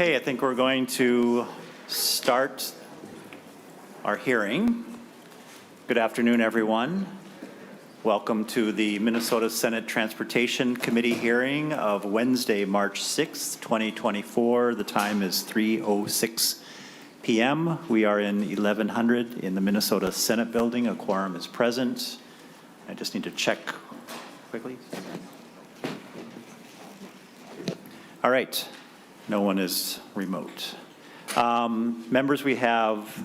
Okay, I think we're going to start our hearing. Good afternoon, everyone. Welcome to the Minnesota Senate Transportation Committee hearing of Wednesday, March 6th, 2024. The time is 3:06 p.m. We are in 1100 in the Minnesota Senate building. A quorum is present. I just need to check quickly. All right. No one is remote. Members, we have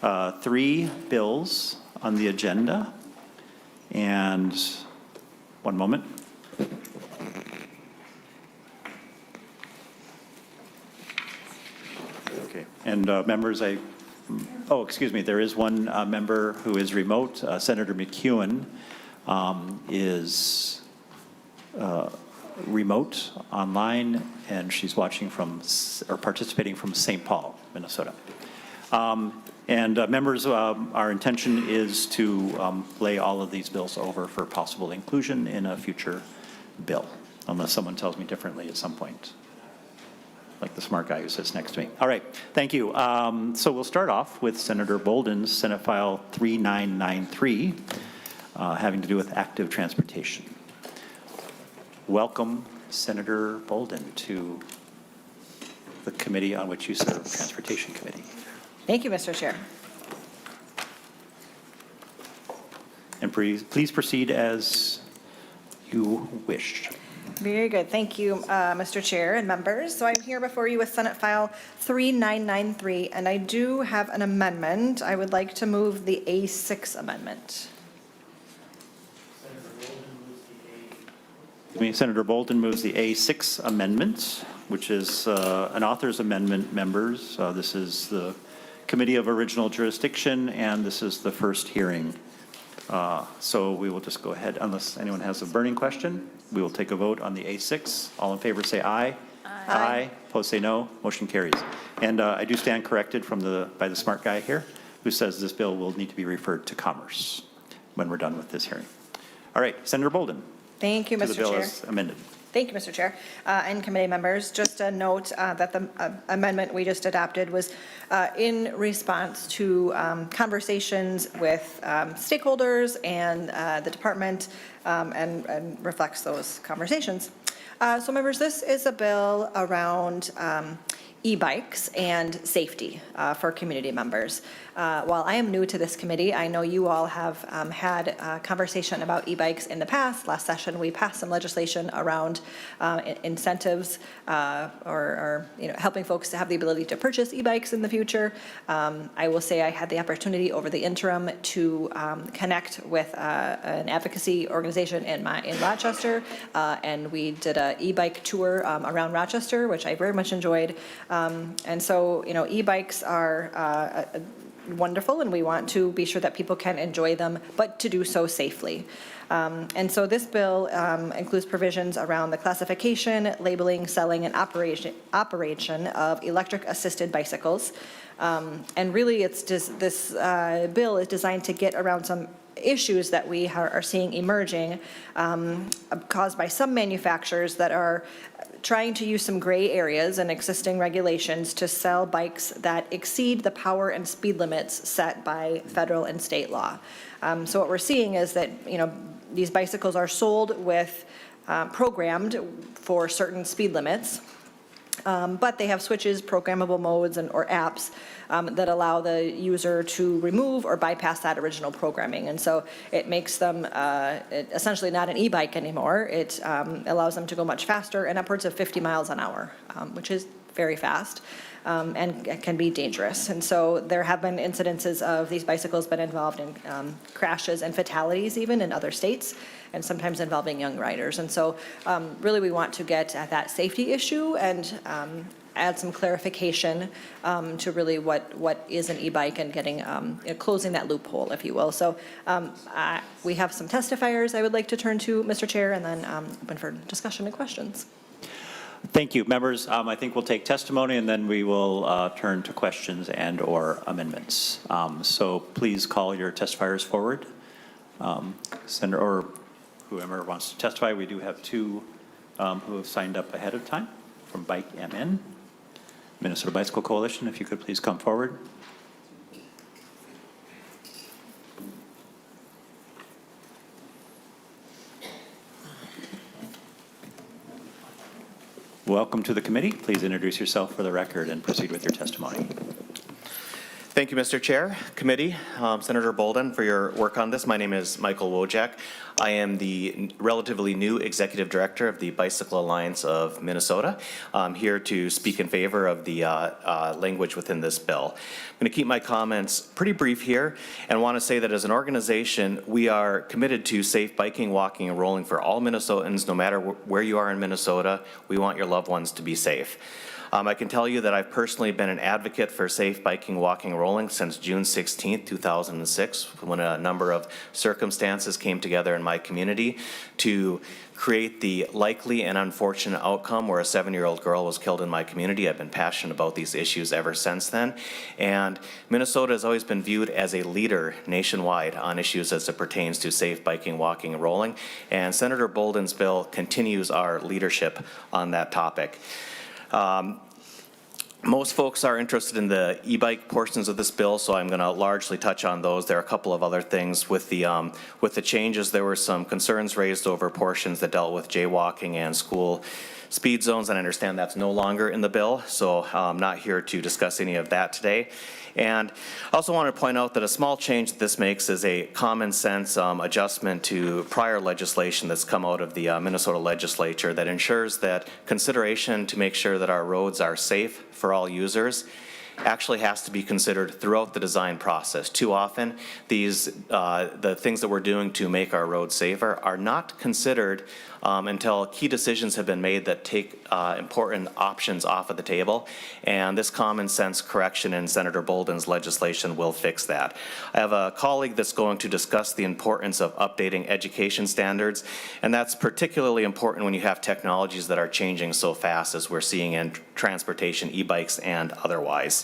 3 bills on the agenda. And one moment. Okay. And members, excuse me, there is one member who is remote. Senator McEwen is remote online, and she's watching from or participating from St. Paul, Minnesota. Members, our intention is to lay all of these bills over for possible inclusion in a future bill, unless someone tells me differently at some point, like the smart guy who sits next to me. All right, thank you. So we'll start off with Senator Boldon's Senate File 3993, having to do with active transportation. Welcome, Senator Boldon, to the committee on which you serve, Transportation Committee. Thank you, Mr. Chair. And please proceed as you wish. Very good. Thank you, Mr. Chair and members. So I'm here before you with Senate File 3993, and I do have an amendment. I would like to move the A6 amendment. Senator Boldon moves the A6 amendment, which is an author's amendment, members. This is the Committee of Original Jurisdiction, and this is the first hearing. So we will just go ahead, unless anyone has a burning question. We will take a vote on the A6. All in favor say aye. Aye. Aye. Opposed say no. Motion carries. And I do stand corrected by the smart guy here, who says this bill will need to be referred to Commerce when we're done with this hearing. All right, Senator Boldon. Thank you, Mr. Chair. The bill is amended. Thank you, Mr. Chair, and committee members. Just a note that the amendment we just adopted was in response to conversations with stakeholders and the department, and reflects those conversations. So members, this is a bill around e-bikes and safety for community members. While I am new to this committee, I know you all have had a conversation about e-bikes in the past. Last session, we passed some legislation around incentives or helping folks to have the ability to purchase e-bikes in the future. I will say I had the opportunity over the interim to connect with an advocacy organization in Rochester, and we did an e-bike tour around Rochester, which I very much enjoyed. And so, e-bikes are wonderful, and we want to be sure that people can enjoy them, but to do so safely. And so this bill includes provisions around the classification, labeling, selling, and operation of electric-assisted bicycles. And really, it's just this bill is designed to get around some issues that we are seeing emerging caused by some manufacturers that are trying to use some gray areas and existing regulations to sell bikes that exceed the power and speed limits set by federal and state law. So what we're seeing is that these bicycles are sold with programmed for certain speed limits, but they have switches, programmable modes, or apps that allow the user to remove or bypass that original programming. And so it makes them essentially not an e-bike anymore. It allows them to go much faster and upwards of 50 miles an hour, which is very fast. And can be dangerous. And so there have been incidences of these bicycles been involved in crashes and fatalities even in other states, and sometimes involving young riders. And so really we want to get at that safety issue and add some clarification to really what is an e-bike and getting closing that loophole, if you will. So we have some testifiers I would like to turn to, Mr. Chair, and then open for discussion and questions. Thank you. Members, I think we'll take testimony and then we will turn to questions and or amendments. So please call your testifiers forward. Senator or whoever wants to testify. We do have 2 who have signed up ahead of time from Bike MN. Minnesota Bicycle Coalition, if you could please come forward. Welcome to the committee. Please introduce yourself for the record and proceed with your testimony. Thank you, Mr. Chair, Committee, Senator Boldon, for your work on this. My name is Michael Wojak. I am the relatively new Executive Director of the Bicycle Alliance of Minnesota. I'm here to speak in favor of the language within this bill. I'm going to keep my comments pretty brief here and want to say that as an organization, we are committed to safe biking, walking, and rolling for all Minnesotans, no matter where you are in Minnesota. We want your loved ones to be safe. I can tell you that I've personally been an advocate for safe biking, walking, rolling since June 16th, 2006, when a number of circumstances came together in my community to create the likely and unfortunate outcome where a 7-year-old girl was killed in my community. I've been passionate about these issues ever since then. And Minnesota has always been viewed as a leader nationwide on issues as it pertains to safe biking, walking, and rolling. And Senator Boldon's bill continues our leadership on that topic. Most folks are interested in the e-bike portions of this bill, so I'm going to largely touch on those. There are a couple of other things with the changes. There were some concerns raised over portions that dealt with jaywalking and school speed zones, and I understand that's no longer in the bill, so I'm not here to discuss any of that today. And I also want to point out that a small change that this makes is a common sense adjustment to prior legislation that's come out of the Minnesota legislature that ensures that consideration to make sure that our roads are safe for all users actually has to be considered throughout the design process. Too often, the things that we're doing to make our roads safer are not considered until key decisions have been made that take important options off of the table. And this common sense correction in Senator Boldon's legislation will fix that. I have a colleague that's going to discuss the importance of updating education standards, and that's particularly important when you have technologies that are changing so fast as we're seeing in transportation, e-bikes, and otherwise.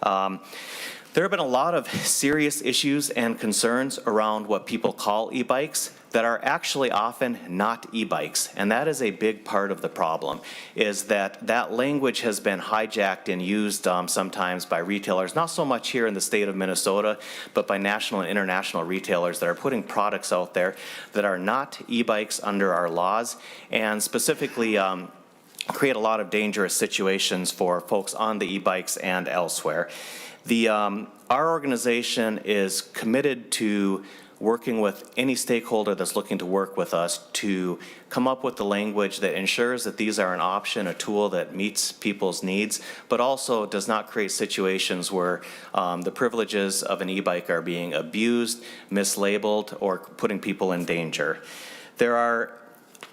There have been a lot of serious issues and concerns around what people call e-bikes that are actually often not e-bikes, and that is a big part of the problem, is that that language has been hijacked and used sometimes by retailers, not so much here in the state of Minnesota, but by national and international retailers that are putting products out there that are not e-bikes under our laws, and specifically create a lot of dangerous situations for folks on the e-bikes and elsewhere. Our organization is committed to working with any stakeholder that's looking to work with us to come up with the language that ensures that these are an option, a tool that meets people's needs, but also does not create situations where the privileges of an e-bike are being abused, mislabeled, or putting people in danger. There are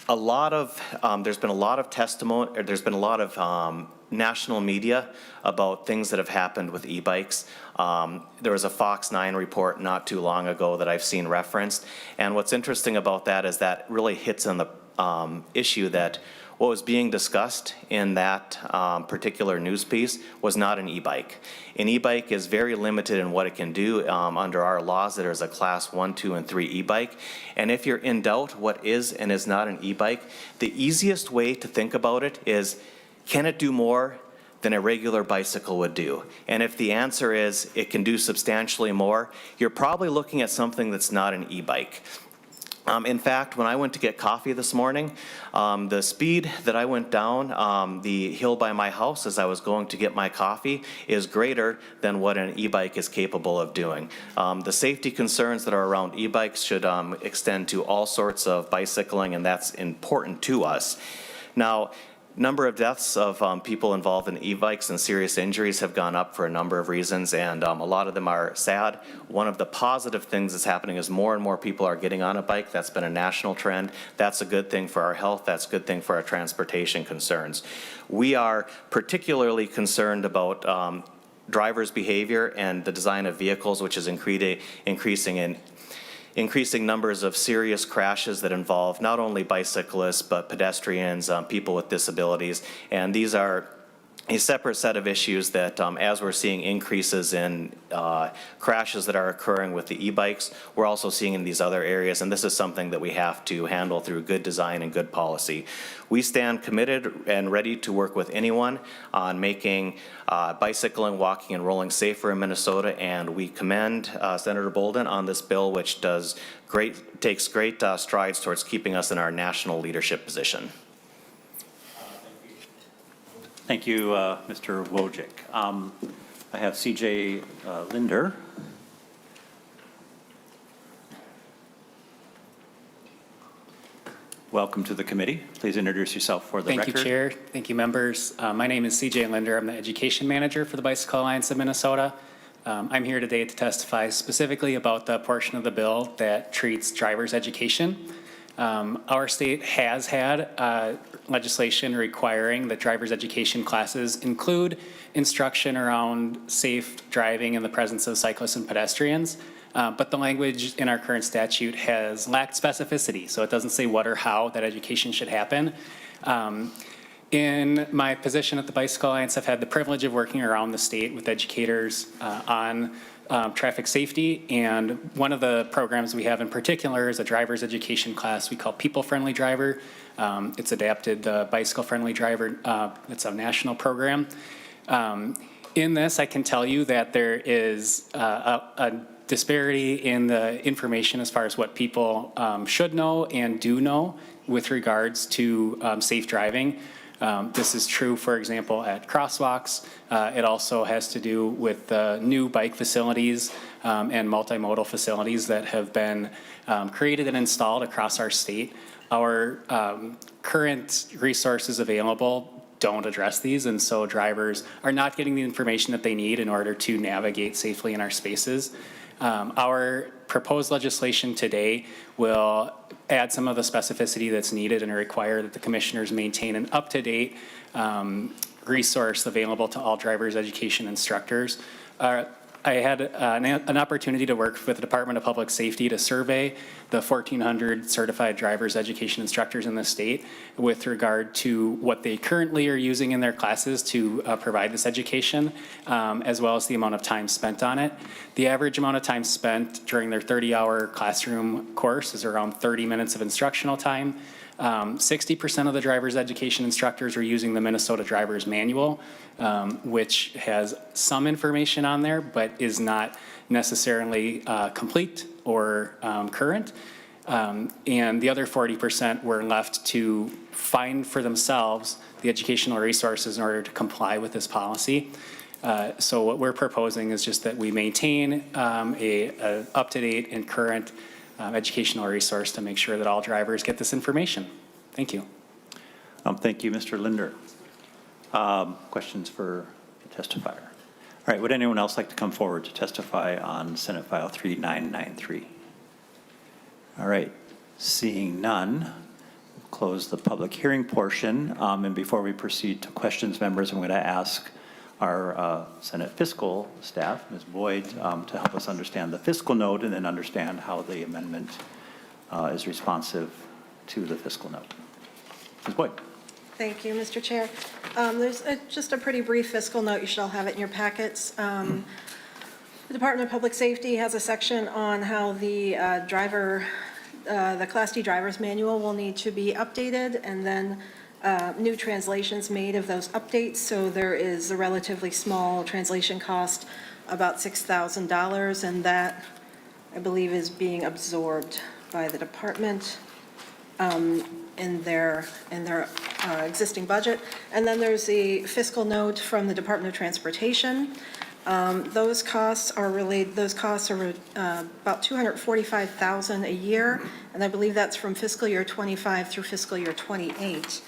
there's been a lot of testimony, or there's been a lot of national media about things that have happened with e-bikes. There was a Fox 9 report not too long ago that I've seen referenced, and what's interesting about that is that really hits on the issue that what was being discussed in that particular news piece was not an e-bike. An e-bike is very limited in what it can do under our laws. There is a class 1, 2, and 3 e-bike. And if you're in doubt what is and is not an e-bike, the easiest way to think about it is, can it do more than a regular bicycle would do? And if the answer is it can do substantially more, you're probably looking at something that's not an e-bike. In fact, when I went to get coffee this morning, the speed that I went down the hill by my house as I was going to get my coffee is greater than what an e-bike is capable of doing. The safety concerns that are around e-bikes should extend to all sorts of bicycling, and that's important to us. Now, number of deaths of people involved in e-bikes and serious injuries have gone up for a number of reasons, and a lot of them are sad. One of the positive things that's happening is more and more people are getting on a bike. That's been a national trend. That's a good thing for our health. That's a good thing for our transportation concerns. We are particularly concerned about drivers' behavior and the design of vehicles, which is increasing numbers of serious crashes that involve not only bicyclists but pedestrians, people with disabilities, and these are a separate set of issues that as we're seeing increases in crashes that are occurring with the e-bikes, we're also seeing in these other areas, and this is something that we have to handle through good design and good policy. We stand committed and ready to work with anyone on making bicycling, walking, and rolling safer in Minnesota, and we commend Senator Boldon on this bill, which takes great strides towards keeping us in our national leadership position. Thank you, Mr. Wojcik. I have CJ Linder. Welcome to the committee. Please introduce yourself for the record. Thank you, Chair. Thank you, members. My name is CJ Linder. I'm the Education Manager for the Bicycle Alliance of Minnesota. I'm here today to testify specifically about the portion of the bill that treats driver's education. Our state has had legislation requiring that driver's education classes include instruction around safe driving in the presence of cyclists and pedestrians. But the language in our current statute has lacked specificity, so it doesn't say what or how that education should happen. In my position at the Bicycle Alliance, I've had the privilege of working around the state with educators on traffic safety, and one of the programs we have in particular is a driver's education class we call People Friendly Driver. It's adapted the Bicycle Friendly Driver. It's a national program. In this, I can tell you that there is a disparity in the information as far as what people should know and do know with regards to safe driving. This is true, for example, at crosswalks. It also has to do with the new bike facilities and multimodal facilities that have been created and installed across our state. Our current resources available don't address these, and so drivers are not getting the information that they need in order to navigate safely in our spaces. Our proposed legislation today will add some of the specificity that's needed and require that the commissioners maintain an up-to-date resource available to all driver's education instructors. I had an opportunity to work with the Department of Public Safety to survey the 1,400 certified driver's education instructors in the state with regard to what they currently are using in their classes to provide this education, as well as the amount of time spent on it. The average amount of time spent during their 30-hour classroom course is around 30 minutes of instructional time. 60% of the driver's education instructors are using the Minnesota Driver's Manual, which has some information on there, but is not necessarily complete or current. And the other 40% were left to find for themselves the educational resources in order to comply with this policy. So what we're proposing is just that we maintain a up-to-date and current educational resource to make sure that all drivers get this information. Thank you. Thank you, Mr. Linder. Questions for the testifier? All right, would anyone else like to come forward to testify on Senate File 3993? All right, seeing none, we'll close the public hearing portion. And before we proceed to questions, members, I'm going to ask our Senate fiscal staff, Ms. Boyd, to help us understand the fiscal note and then understand how the amendment is responsive to the fiscal note. Ms. Boyd. Thank you, Mr. Chair. There's just a pretty brief fiscal note. You should all have it in your packets. The Department of Public Safety has a section on how the Class D driver's manual will need to be updated, and then new translations made of those updates. So there is a relatively small translation cost, about $6,000, and that, I believe, is being absorbed by the department in their existing budget. And then there's the fiscal note from the Department of Transportation. Those costs are about $245,000 a year, and I believe that's from fiscal year 25 through fiscal year 28.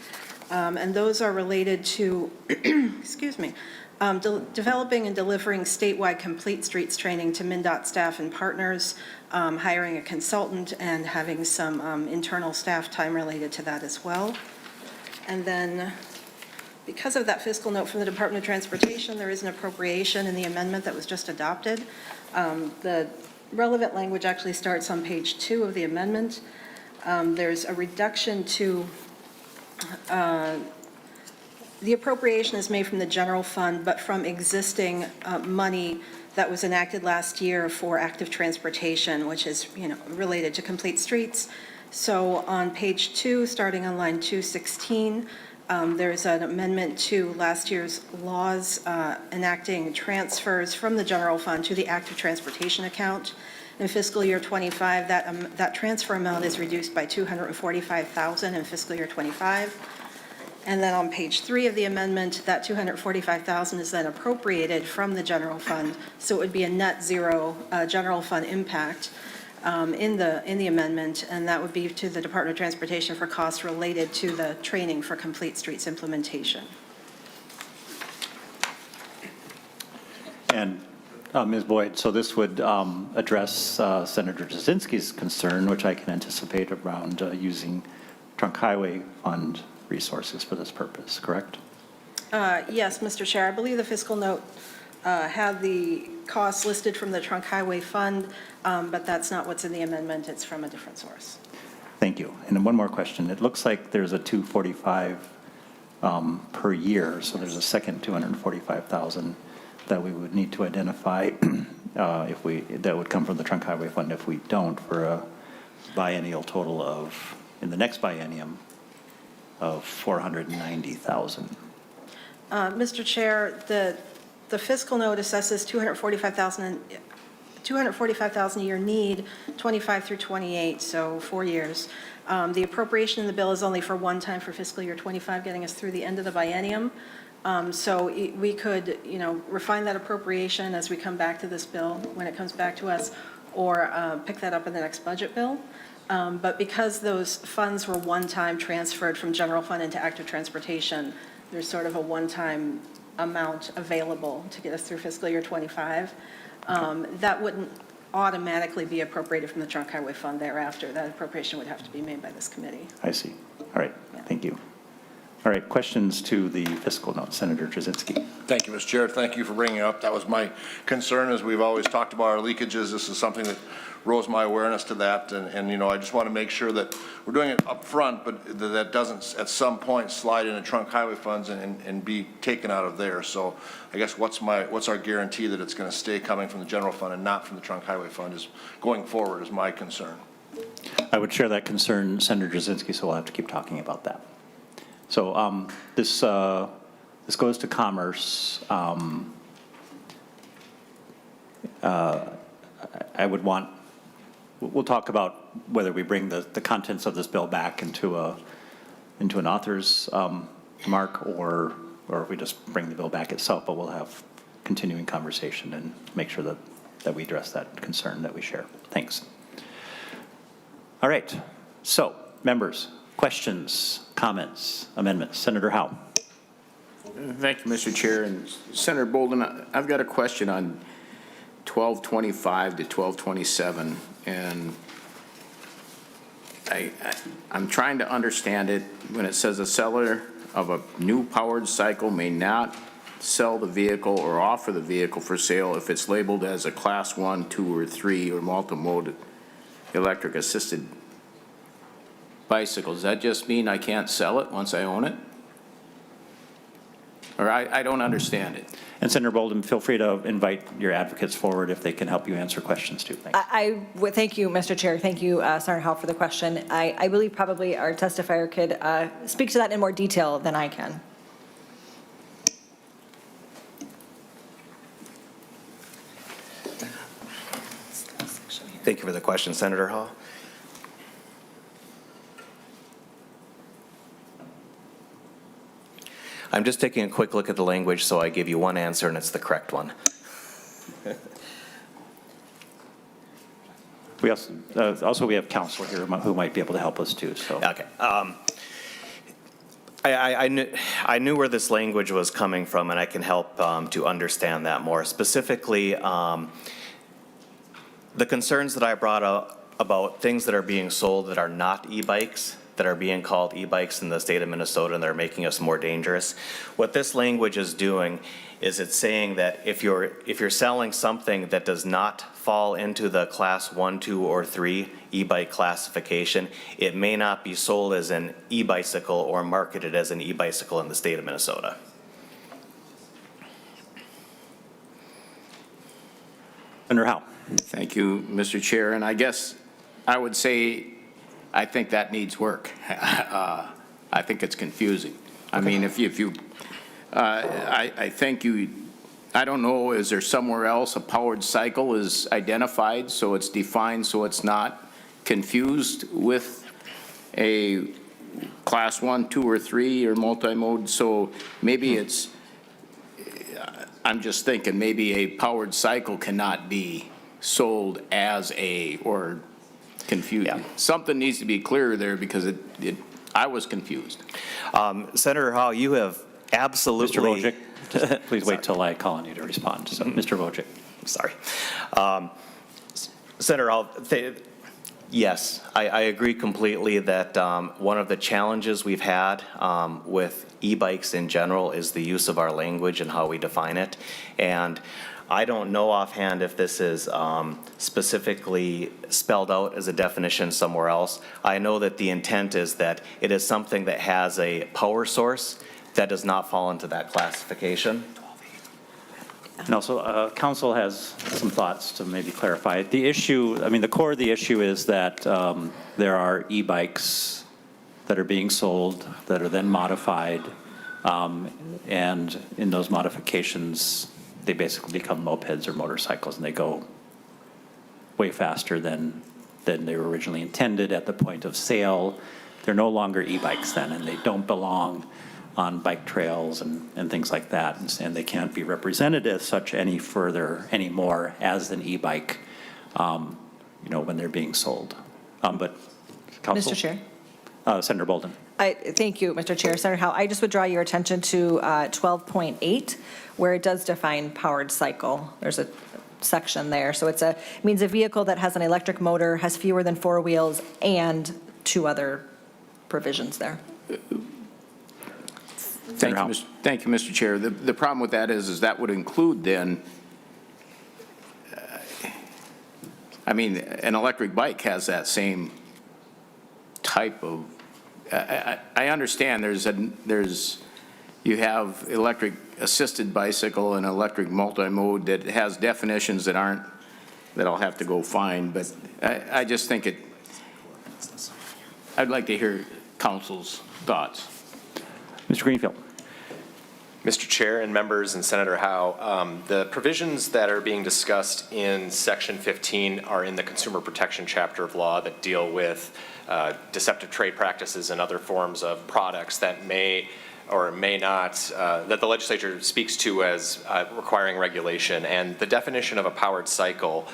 And those are related to, excuse me, developing and delivering statewide complete streets training to MnDOT staff and partners, hiring a consultant, and having some internal staff time related to that as well. And then, because of that fiscal note from the Department of Transportation, there is an appropriation in the amendment that was just adopted. The relevant language actually starts on page 2 of the amendment. There's a reduction to The appropriation is made from the general fund, but from existing money that was enacted last year for active transportation, which is, related to complete streets. So on page 2, starting on line 216, there's an amendment to last year's laws enacting transfers from the general fund to the active transportation account. In fiscal year 25, that transfer amount is reduced by $245,000 in fiscal year 25. And then on page 3 of the amendment, that $245,000 is then appropriated from the general fund. So it would be a net zero general fund impact in the amendment, and that would be to the Department of Transportation for costs related to the training for Complete Streets implementation. And Ms. Boyd, so this would address Senator Jasinski's concern, which I can anticipate around using trunk highway fund resources for this purpose, correct? Yes, Mr. Chair, I believe the fiscal note had the costs listed from the trunk highway fund, but that's not what's in the amendment. It's from a different source. Thank you. And then one more question. It looks like there's a 245 per year, so there's a second 245,000 that we would need to identify that would come from the trunk highway fund if we don't, for a biennial total of, in the next biennium, of 490,000. Mr. Chair, the fiscal note assesses 245,000 a year need, 25 through 28, so 4 years. The appropriation in the bill is only for one time for fiscal year 25, getting us through the end of the biennium. So we could, refine that appropriation as we come back to this bill when it comes back to us, or pick that up in the next budget bill. But because those funds were one-time transferred from general fund into active transportation, there's sort of a one-time amount available to get us through fiscal year 25. That wouldn't automatically be appropriated from the trunk highway fund thereafter. That appropriation would have to be made by this committee. I see. All right. Thank you. All right. Questions to the fiscal note. Senator Jasinski. Thank you, Mr. Chair. Thank you for bringing it up. That was my concern, as we've always talked about our leakages. This is something that rose my awareness to that, and I just want to make sure that we're doing it up front, but that doesn't at some point slide into trunk highway funds and be taken out of there. So I guess what's our guarantee that it's going to stay coming from the general fund and not from the trunk highway fund is going forward is my concern. I would share that concern, Senator Jasinski, so we'll have to keep talking about that. So this goes to Commerce. I would want, we'll talk about whether we bring the contents of this bill back into an author's mark, or if we just bring the bill back itself, but we'll have continuing conversation and make sure that we address that concern that we share. Thanks. All right. So, members, questions, comments, amendments. Senator Howe. Thank you, Mr. Chair. And Senator Boldon, I've got a question on 1225 to 1227, and I'm trying to understand it when it says a seller of a new powered cycle may not sell the vehicle or offer the vehicle for sale if it's labeled as a class 1, 2, or 3 or multimode electric assisted bicycle. Does that just mean I can't sell it once I own it? Or I don't understand it. And Senator Boldon, feel free to invite your advocates forward if they can help you answer questions too. Thanks. I would thank you, Mr. Chair. Thank you, Senator Howe, for the question. I believe probably our testifier could speak to that in more detail than I can. Thank you for the question, Senator Hall. I'm just taking a quick look at the language, so I give you one answer, and it's the correct one. We also we have counsel here who might be able to help us too. So Okay. I knew where this language was coming from, and I can help to understand that more. Specifically, the concerns that I brought up about things that are being sold that are not e-bikes, that are being called e-bikes in the state of Minnesota, and they're making us more dangerous. What this language is doing is it's saying that if you're selling something that does not fall into the class 1, 2, or 3 e-bike classification, it may not be sold as an e-bicycle or marketed as an e-bicycle in the state of Minnesota. Senator Howe. Thank you, Mr. Chair. And I guess I would say I think that needs work. I think it's confusing. I mean, if you I think I don't know, is there somewhere else a powered cycle is identified so it's defined so it's not confused with a class 1, 2, or 3 or multi-mode? So maybe it's, I'm just thinking maybe a powered cycle cannot be sold as or confused. Yeah. Something needs to be clearer there because I was confused. Senator Howe, you have absolutely. Mr. Wojcik, just please wait till I call on you to respond. So, Mr. Wojcik. Sorry. Senator Howe, yes, I agree completely that one of the challenges we've had with e-bikes in general is the use of our language and how we define it. And I don't know offhand if this is specifically spelled out as a definition somewhere else. I know that the intent is that it is something that has a power source that does not fall into that classification. And also, council has some thoughts to maybe clarify. The issue, I mean, the core of the issue is that there are e-bikes that are being sold that are then modified, and in those modifications, they basically become mopeds or motorcycles, and they go way faster than they were originally intended at the point of sale. They're no longer e-bikes then, and they don't belong on bike trails and things like that, and they can't be represented as such anymore as an e-bike, when they're being sold. But council. Mr. Chair. Senator Boldon. Thank you, Mr. Chair. Senator Howe, I just would draw your attention to 12.8, where it does define powered cycle. There's a section there. So it means a vehicle that has an electric motor, has fewer than 4 wheels, and 2 other provisions there. Thank you, Mr. Chair. The problem with that is that would include then, an electric bike has that same type of, I understand you have electric assisted bicycle and electric multi-mode that has definitions that I'll have to go find, but I just think I'd like to hear council's thoughts. Mr. Greenfield. Mr. Chair and members and Senator Howe, the provisions that are being discussed in Section 15 are in the Consumer Protection chapter of law that deal with deceptive trade practices and other forms of products that may or may not, that the legislature speaks to as requiring regulation. And the definition of a powered cycle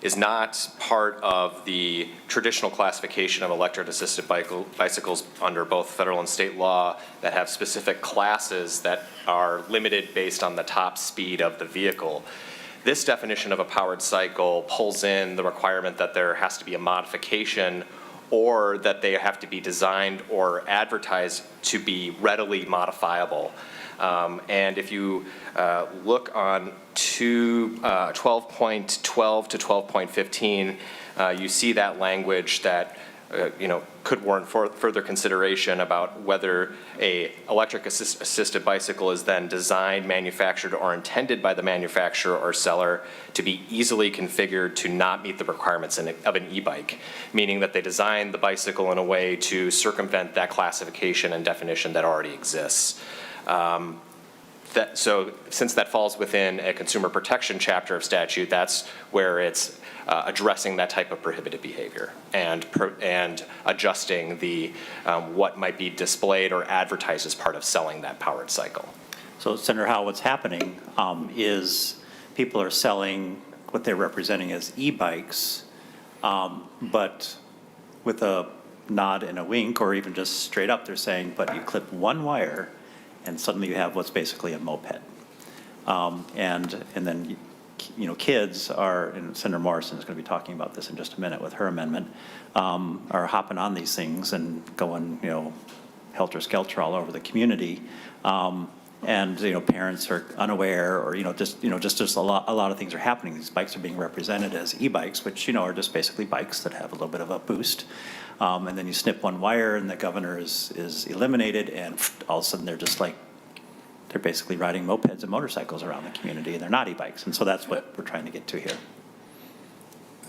is not part of the traditional classification of electric-assisted bicycles under both federal and state law that have specific classes that are limited based on the top speed of the vehicle. This definition of a powered cycle pulls in the requirement that there has to be a modification or that they have to be designed or advertised to be readily modifiable. And if you look on 12.12 to 12.15, you see that language that could warrant further consideration about whether a electric assisted bicycle is then designed, manufactured, or intended by the manufacturer or seller to be easily configured to not meet the requirements of an e-bike, meaning that they design the bicycle in a way to circumvent that classification and definition that already exists. So since that falls within a consumer protection chapter of statute, that's where it's addressing that type of prohibited behavior and adjusting the what might be displayed or advertised as part of selling that powered cycle. So, Senator Howe, what's happening is people are selling what they're representing as e-bikes, but with a nod and a wink, or even just straight up, they're saying, but you clip one wire, and suddenly you have what's basically a moped. And then kids are, and Senator Morrison is going to be talking about this in just a minute with her amendment, are hopping on these things and going, helter-skelter all over the community. And, parents are unaware, or, just a lot of things are happening. These bikes are being represented as e-bikes, which, are just basically bikes that have a little bit of a boost. And then you snip one wire and the governor is eliminated, and all of a sudden they're just like, they're basically riding mopeds and motorcycles around the community, and they're not e-bikes. And so that's what we're trying to get to here.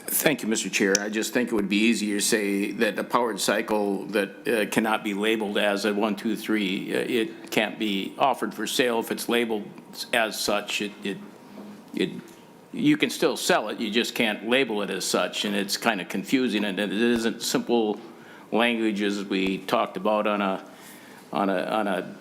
Thank you, Mr. Chair. I just think it would be easier to say that a powered cycle that cannot be labeled as a 1, 2, 3, it can't be offered for sale. If it's labeled as such, you can still sell it, you just can't label it as such, and it's kind of confusing, and it isn't simple language as we talked about on a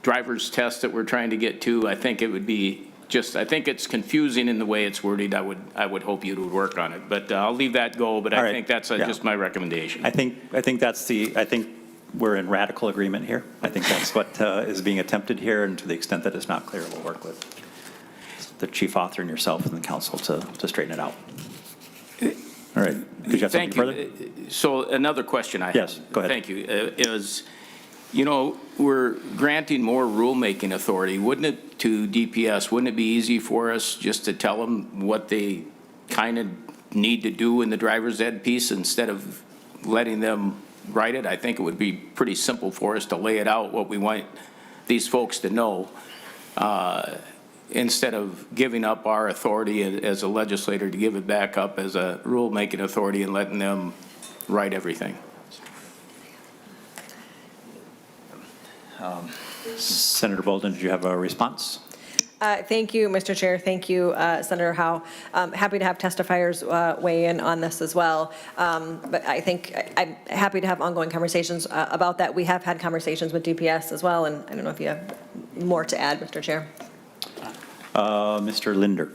driver's test that we're trying to get to. I think it would be I think it's confusing in the way it's worded. I would hope you would work on it, but I'll leave that go, but I think that's just my recommendation. I think we're in radical agreement here. I think that's what is being attempted here, and to the extent that it's not clear, we'll work with the chief author and yourself and the council to straighten it out. All right. Did you have something further? So another question I have. Yes, go ahead. Thank you. Is, we're granting more rulemaking authority. Wouldn't it, to DPS, wouldn't it be easy for us just to tell them what they kind of need to do in the driver's ed piece instead of letting them write it? I think it would be pretty simple for us to lay it out, what we want these folks to know, instead of giving up our authority as a legislator to give it back up as a rulemaking authority and letting them write everything. Senator Boldon, did you have a response? Thank you, Mr. Chair. Thank you, Senator Howe. Happy to have testifiers weigh in on this as well. But I think I'm happy to have ongoing conversations about that. We have had conversations with DPS as well, and I don't know if you have more to add, Mr. Chair. Mr. Linder,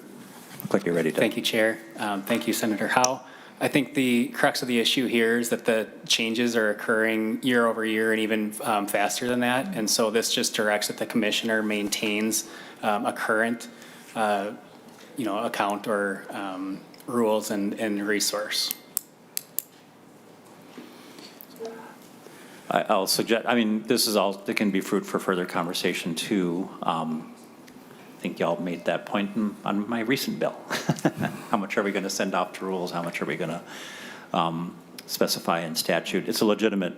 look like you're ready to. Thank you, Chair. Thank you, Senator Howe. I think the crux of the issue here is that the changes are occurring year over year and even faster than that. And so this just directs that the commissioner maintains a current, account or rules and resource. I'll suggest, this is all that can be fruit for further conversation too. I think y'all made that point on my recent bill. How much are we going to send off to rules? How much are we going to specify in statute? It's a legitimate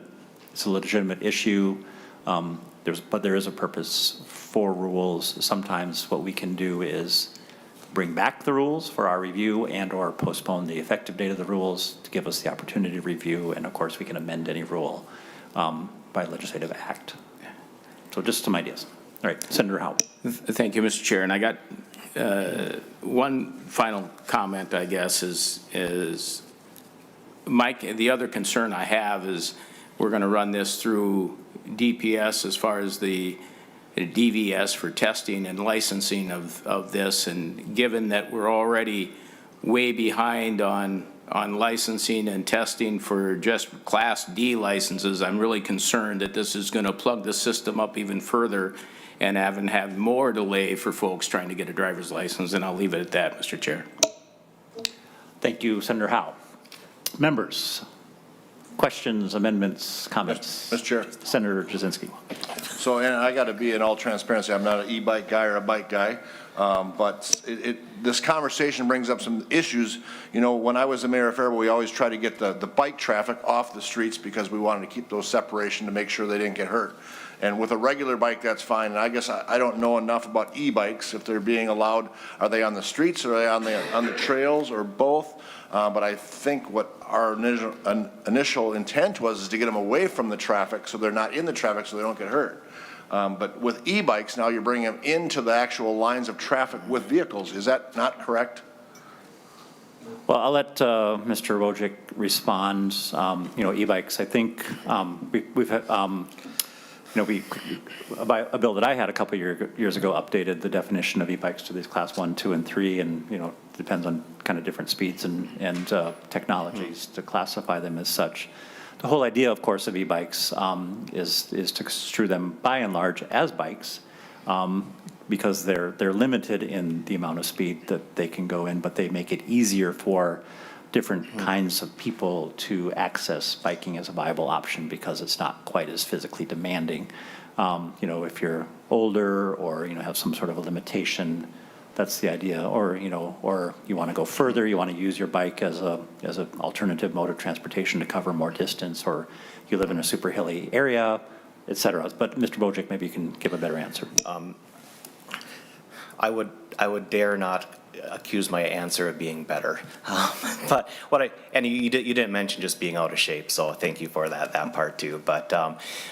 issue. But there is a purpose for rules. Sometimes what we can do is bring back the rules for our review and/or postpone the effective date of the rules to give us the opportunity to review. And of course, we can amend any rule by legislative act. So just some ideas. All right, Senator Howe. Thank you, Mr. Chair. And I got one final comment, I guess, is Mike, the other concern I have is we're going to run this through DPS as far as the DVS for testing and licensing of this. And given that we're already way behind on licensing and testing for just Class D licenses, I'm really concerned that this is going to plug the system up even further and have more delay for folks trying to get a driver's license. And I'll leave it at that, Mr. Chair. Thank you, Senator Howe. Members, questions, amendments, comments? Mr. Chair. Senator Jasinski. So, and I got to be in all transparency, I'm not an e-bike guy or a bike guy, but this conversation brings up some issues. When I was the mayor of Faribault, we always tried to get the bike traffic off the streets because we wanted to keep those separation to make sure they didn't get hurt. And with a regular bike, that's fine. And I guess I don't know enough about e-bikes, if they're being allowed. Are they on the streets, or are they on the trails, or both? But I think what our initial intent was is to get them away from the traffic so they're not in the traffic so they don't get hurt. But with e-bikes, now you're bringing them into the actual lines of traffic with vehicles. Is that not correct? Well, I'll let Mr. Wojcik respond. E-bikes, I think we've had, a bill that I had a couple years ago updated the definition of e-bikes to these class 1, 2, and 3, and depends on kind of different speeds and technologies to classify them as such. The whole idea, of course, of e-bikes is to construe them by and large as bikes. because they're limited in the amount of speed that they can go in, but they make it easier for different kinds of people to access biking as a viable option because it's not quite as physically demanding. You know, if you're older or, you know, have some sort of a limitation, that's the idea. Or, you know, or you want to go further, you want to use your bike as an alternative mode of transportation to cover more distance, or you live in a super hilly area, et cetera. But Mr. Bojic, maybe you can give a better answer. I would dare not accuse my answer of being better. But and you didn't mention just being out of shape, so thank you for that part too. But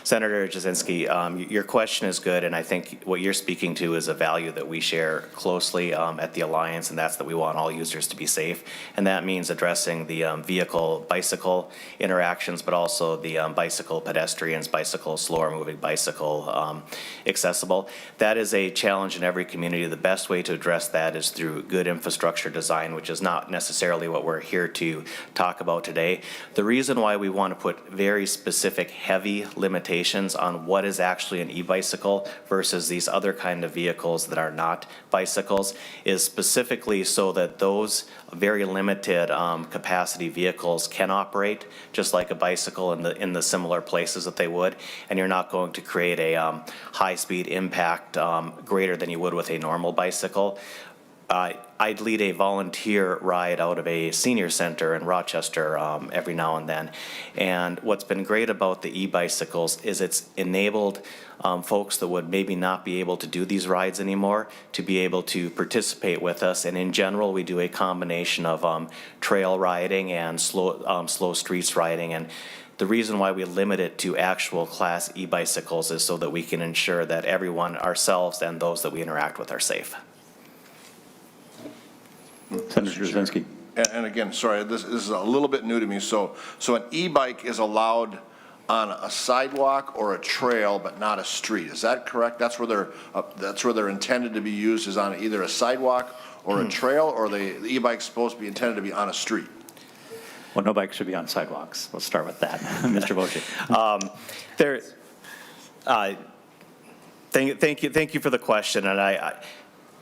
Senator Jasinski, your question is good, and I think what you're speaking to is a value that we share closely at the Alliance, and that's that we want all users to be safe, and that means addressing the vehicle-bicycle interactions, but also the bicycle pedestrians, bicycle, slower moving bicycle accessible. That is a challenge in every community. The best way to address that is through good infrastructure design, which is not necessarily what we're here to talk about today. The reason why we want to put very specific heavy limitations on what is actually an e-bicycle versus these other kind of vehicles that are not bicycles is specifically so that those very limited capacity vehicles can operate just like a bicycle in the similar places that they would, and you're not going to create a high-speed impact greater than you would with a normal bicycle. I'd lead a volunteer ride out of a senior center in Rochester every now and then. And what's been great about the e-bicycles is it's enabled folks that would maybe not be able to do these rides anymore to be able to participate with us. And in general, we do a combination of trail riding and slow streets riding. And the reason why we limit it to actual class e-bicycles is so that we can ensure that everyone, ourselves and those that we interact with, are safe. Senator Jasinski. And again, sorry, this is a little bit new to me. So an e-bike is allowed on a sidewalk or a trail, but not a street. Is that correct? That's where they're intended to be used, is on either a sidewalk or a trail, or the e-bike's supposed to be intended to be on a street? Well, no bike should be on sidewalks. Let's start with that. Mr. Bojic. Thank you for the question, and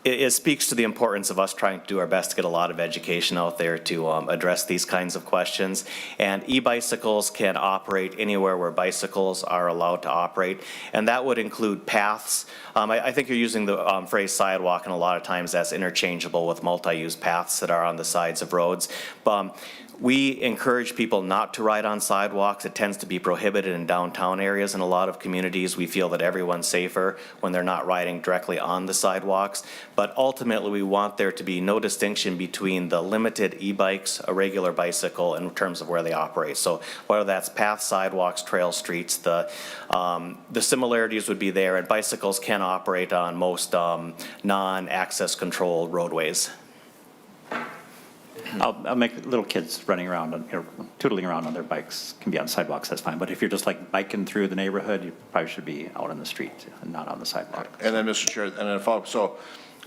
it speaks to the importance of us trying to do our best to get a lot of education out there to address these kinds of questions. And e-bicycles can operate anywhere where bicycles are allowed to operate, and that would include paths. I think you're using the phrase sidewalk, and a lot of times that's interchangeable with multi-use paths that are on the sides of roads. We encourage people not to ride on sidewalks. It tends to be prohibited in downtown areas in a lot of communities. We feel that everyone's safer when they're not riding directly on the sidewalks. But ultimately, we want there to be no distinction between the limited e-bikes, a regular bicycle, in terms of where they operate. So whether that's paths, sidewalks, trail, streets, the similarities would be there, and bicycles can operate on most non-access control roadways. I'll make little kids running around, tootling around on their bikes can be on sidewalks, that's fine. But if you're just like biking through the neighborhood, you probably should be out on the street and not on the sidewalk. And then, Mr. Chair, and then follow up. So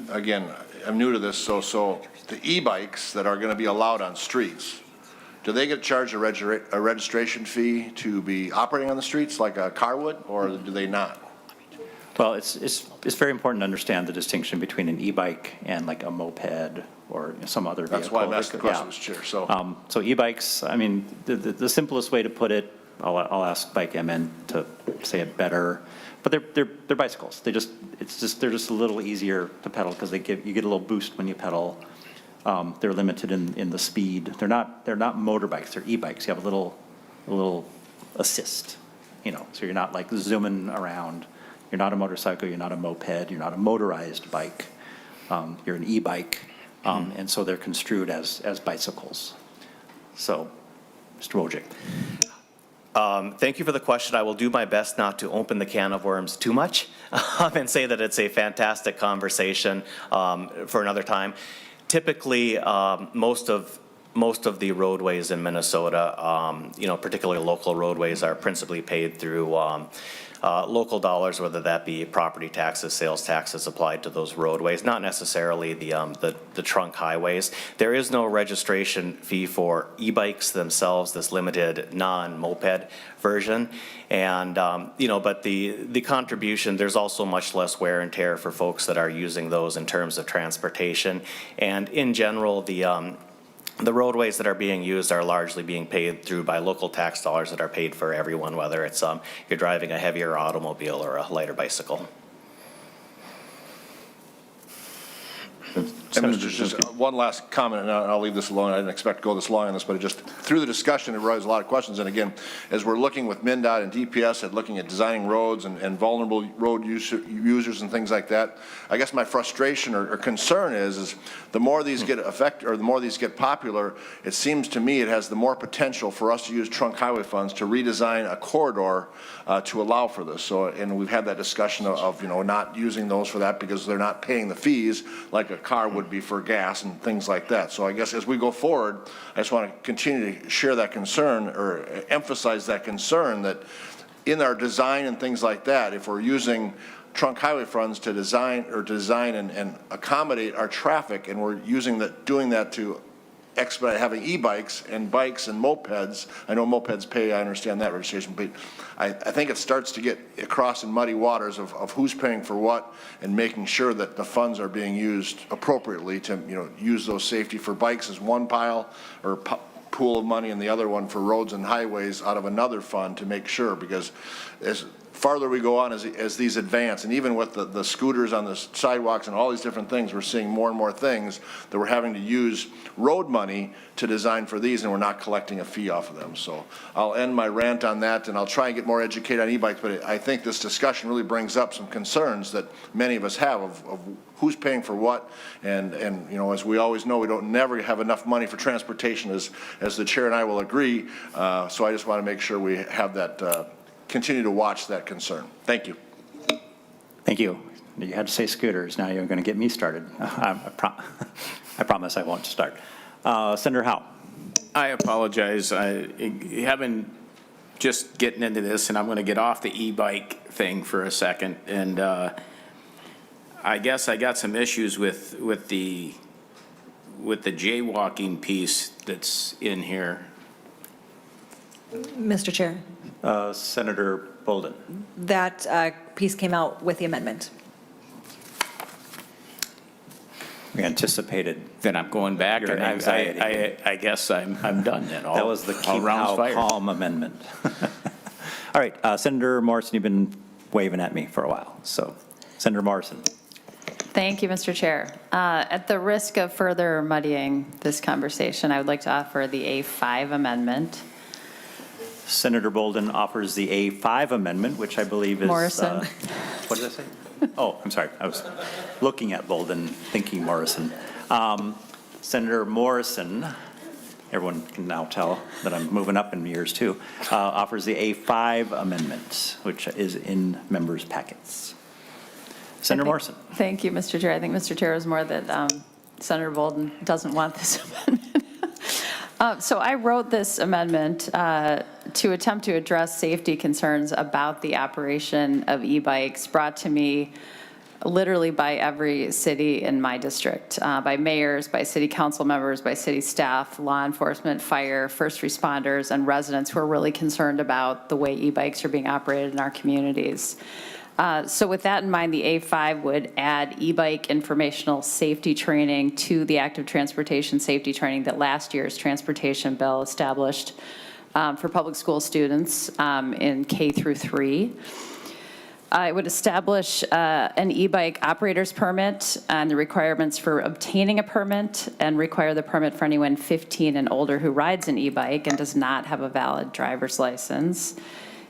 again, I'm new to this. So the e-bikes that are going to be allowed on streets, do they get charged a registration fee to be operating on the streets like a car would, or do they not? Well, it's very important to understand the distinction between an e-bike and like a moped or some other vehicle. That's why I'm asking the question, Yeah. Mr. Chair. So e-bikes, I mean, the simplest way to put it, I'll ask Bike MN to say it better, but they're bicycles. They're just a little easier to pedal because you get a little boost when you pedal. They're limited in the speed. They're not motorbikes. They're e-bikes. You have a little assist, so you're not like zooming around. You're not a motorcycle. You're not a moped. You're not a motorized bike. You're an e-bike. And so they're construed as bicycles. So, Mr. Wojcik. Thank you for the question. I will do my best not to open the can of worms too much and say that it's a fantastic conversation for another time. Typically, most of most of the roadways in Minnesota, particularly local roadways, are principally paid through local dollars, whether that be property taxes, sales taxes applied to those roadways, not necessarily the trunk highways. There is no registration fee for e-bikes themselves, this limited non-moped version. And, but the contribution, there's also much less wear and tear for folks that are using those in terms of transportation. And in general, the roadways that are being used are largely being paid through by local tax dollars that are paid for everyone, whether it's you're driving a heavier automobile or a lighter bicycle. And Mr. Just one last comment, and I'll leave this alone. I didn't expect to go this long on this, but it just, through the discussion, it raised a lot of questions. And again, as we're looking with MnDOT and DPS at looking at designing roads and vulnerable road users and things like that, I guess my frustration or concern is the more these get the more these get popular, it seems to me it has the more potential for us to use trunk highway funds to redesign a corridor to allow for this. So, and we've had that discussion of not using those for that because they're not paying the fees like a car would be for gas and things like that. So I guess as we go forward, I just want to continue to share that concern or emphasize that concern that in our design and things like that, if we're using trunk highway funds to design and accommodate our traffic, and we're doing that to expedite having e-bikes and bikes and mopeds. I know mopeds pay, I understand that registration, but I think it starts to get across in muddy waters of who's paying for what and making sure that the funds are being used appropriately to, use those safety for bikes as one pile or pool of money and the other one for roads and highways out of another fund to make sure, because as farther we go on as these advance, and even with the scooters on the sidewalks and all these different things, we're seeing more and more things that we're having to use road money to design for these, and we're not collecting a fee off of them. So I'll end my rant on that, and I'll try and get more educated on e-bikes, but I think this discussion really brings up some concerns that many of us have of who's paying for what, and as we always know, we don't never have enough money for transportation, as the chair and I will agree. So I just want to make sure we have that continue to watch that concern. Thank you. Thank you. You had to say scooters. Now you're going to get me started. I promise I won't start. Senator Howe. I apologize. I haven't just getting into this, and I'm going to get off the e-bike thing for a second. And I guess I got some issues with the jaywalking piece that's in here. Mr. Chair, Senator Boldon. that piece came out with the amendment. We anticipated. Then I'm going back, Your and anxiety. I guess I'm done then. That was the all keep rounds how fired. calm amendment. All right, Senator Morrison, you've been waving at me for a while. So, Senator Morrison. Thank you, Mr. Chair. At the risk of further muddying this conversation, I would like to offer the A5 amendment. Senator Boldon offers the A5 amendment, which I believe is. Morrison. What did I say? Oh, I'm sorry. I was looking at Boldon, thinking Morrison. Senator Morrison, everyone can now tell that I'm moving up in years too, offers the A5 amendment, which is in members' packets. Senator Morrison. Thank you, Mr. Chair. I think, Mr. Chair, it was more that Senator Boldon doesn't want this amendment. So I wrote this amendment to attempt to address safety concerns about the operation of e-bikes brought to me literally by every city in my district, by mayors, by city council members, by city staff, law enforcement, fire, first responders, and residents who are really concerned about the way e-bikes are being operated in our communities. So with that in mind, the A5 would add e-bike informational safety training to the active transportation safety training that last year's transportation bill established for public school students in K through 3. It would establish an e-bike operator's permit and the requirements for obtaining a permit, and require the permit for anyone 15 and older who rides an e-bike and does not have a valid driver's license.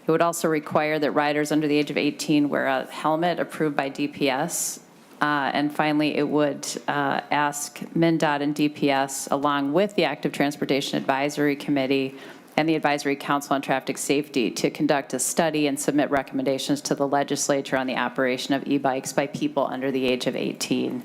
It would also require that riders under the age of 18 wear a helmet approved by DPS. And finally, it would ask MnDOT and DPS, along with the Active Transportation Advisory Committee and the Advisory Council on Traffic Safety, to conduct a study and submit recommendations to the legislature on the operation of e-bikes by people under the age of 18.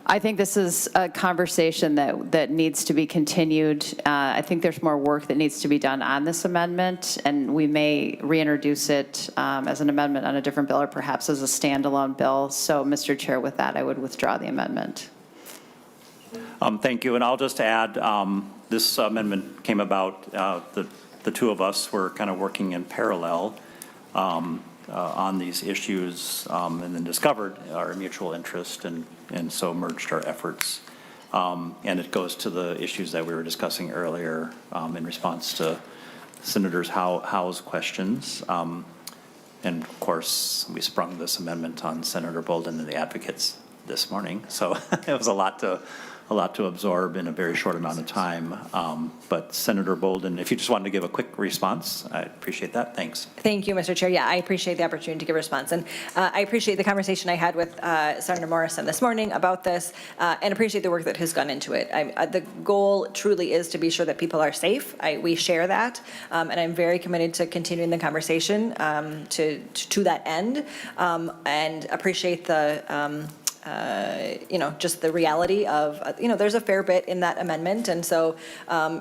I think this is a conversation that needs to be continued. I think there's more work that needs to be done on this amendment, and we may reintroduce it as an amendment on a different bill or perhaps as a standalone bill. So, Mr. Chair, with that, I would withdraw the amendment. Thank you, and I'll just add, this amendment came about, the two of us were kind of working in parallel on these issues, and then discovered our mutual interest, and so merged our efforts. And it goes to the issues that we were discussing earlier in response to Senator Howe's questions. And of course, we sprung this amendment on Senator Boldon and the advocates this morning. So it was a lot to absorb in a very short amount of time. But Senator Boldon, if you just wanted to give a quick response, I appreciate that. Thanks. Thank you, Mr. Chair. Yeah, I appreciate the opportunity to give a response. And I appreciate the conversation I had with Senator Morrison this morning about this, and appreciate the work that has gone into it. The goal truly is to be sure that people are safe. We share that, and I'm very committed to continuing the conversation to that end, and appreciate the just the reality of, there's a fair bit in that amendment. And so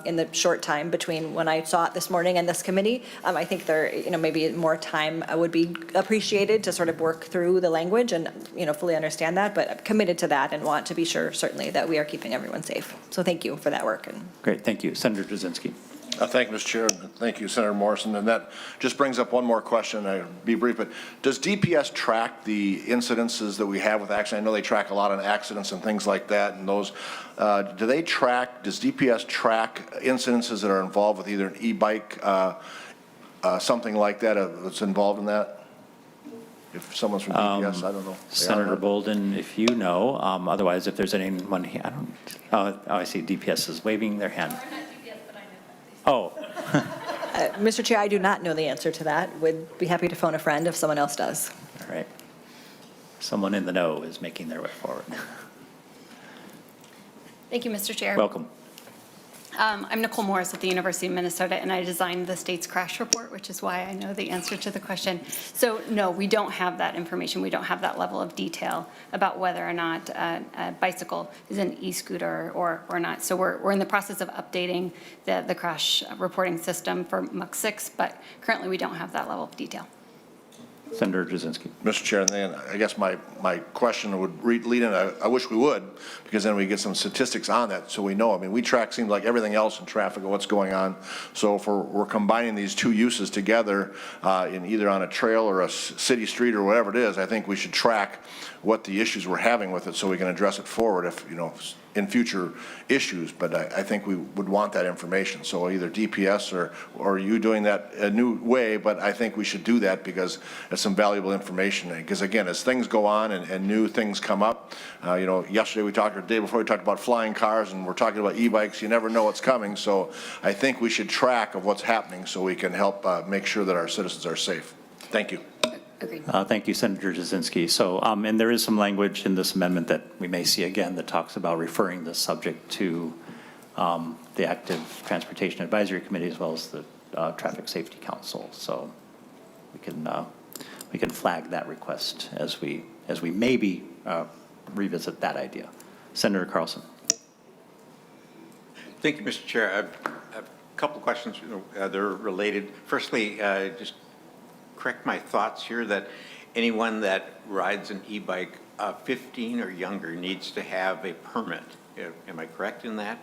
in the short time between when I saw it this morning and this committee, I think there, maybe more time would be appreciated to sort of work through the language and, fully understand that. But I'm committed to that and want to be sure, certainly, that we are keeping everyone safe. So thank you for that work. Great. Thank you. Senator Jasinski. Thank you, Mr. Chair. Thank you, Senator Morrison. And that just brings up one more question. I'll be brief, but does DPS track the incidences that we have with accidents? I know they track a lot on accidents and things like that, and those, does DPS track incidences that are involved with either an e-bike, something like that that's involved in that? If someone's from DPS, I don't know. Senator Boldon, if you know, otherwise if there's anyone here, I see DPS is waving their hand. Oh. Mr. Chair, I do not know the answer to that. Would be happy to phone a friend if someone else does. All right. Someone in the know is making their way forward. Thank you, Mr. Chair. Welcome. I'm Nicole Morris at the University of Minnesota, and I designed the state's crash report, which is why I know the answer to the question. So, no, we don't have that information. We don't have that level of detail about whether or not a bicycle is an e-scooter or not. So we're in the process of updating the crash reporting system for MUC 6, but currently we don't have that level of detail. Senator Jasinski. Mr. Chair, and then I guess my question would lead in, I wish we would, because then we get some statistics on that so we know. I mean, we track, seems like everything else in traffic and what's going on. So if we're combining these two uses together in either on a trail or a city street or whatever it is, I think we should track what the issues we're having with it so we can address it forward if, in future issues. But I think we would want that information. So either DPS or you doing that a new way, but I think we should do that because it's some valuable information. Because again, as things go on and new things come up, yesterday or the day before we talked about flying cars, and we're talking about e-bikes. You never know what's coming. So I think we should track of what's happening so we can help make sure that our citizens are safe. Thank you. Agreed. Thank you, Senator Jasinski. So, and there is some language in this amendment that we may see again that talks about referring this subject to the Active Transportation Advisory Committee as well as the Traffic Safety Council. So we can flag that request as we maybe revisit that idea. Senator Carlson. Thank you, Mr. Chair. I have a couple of questions. They're related. Firstly, just correct my thoughts here that anyone that rides an e-bike 15 or younger needs to have a permit. Am I correct in that?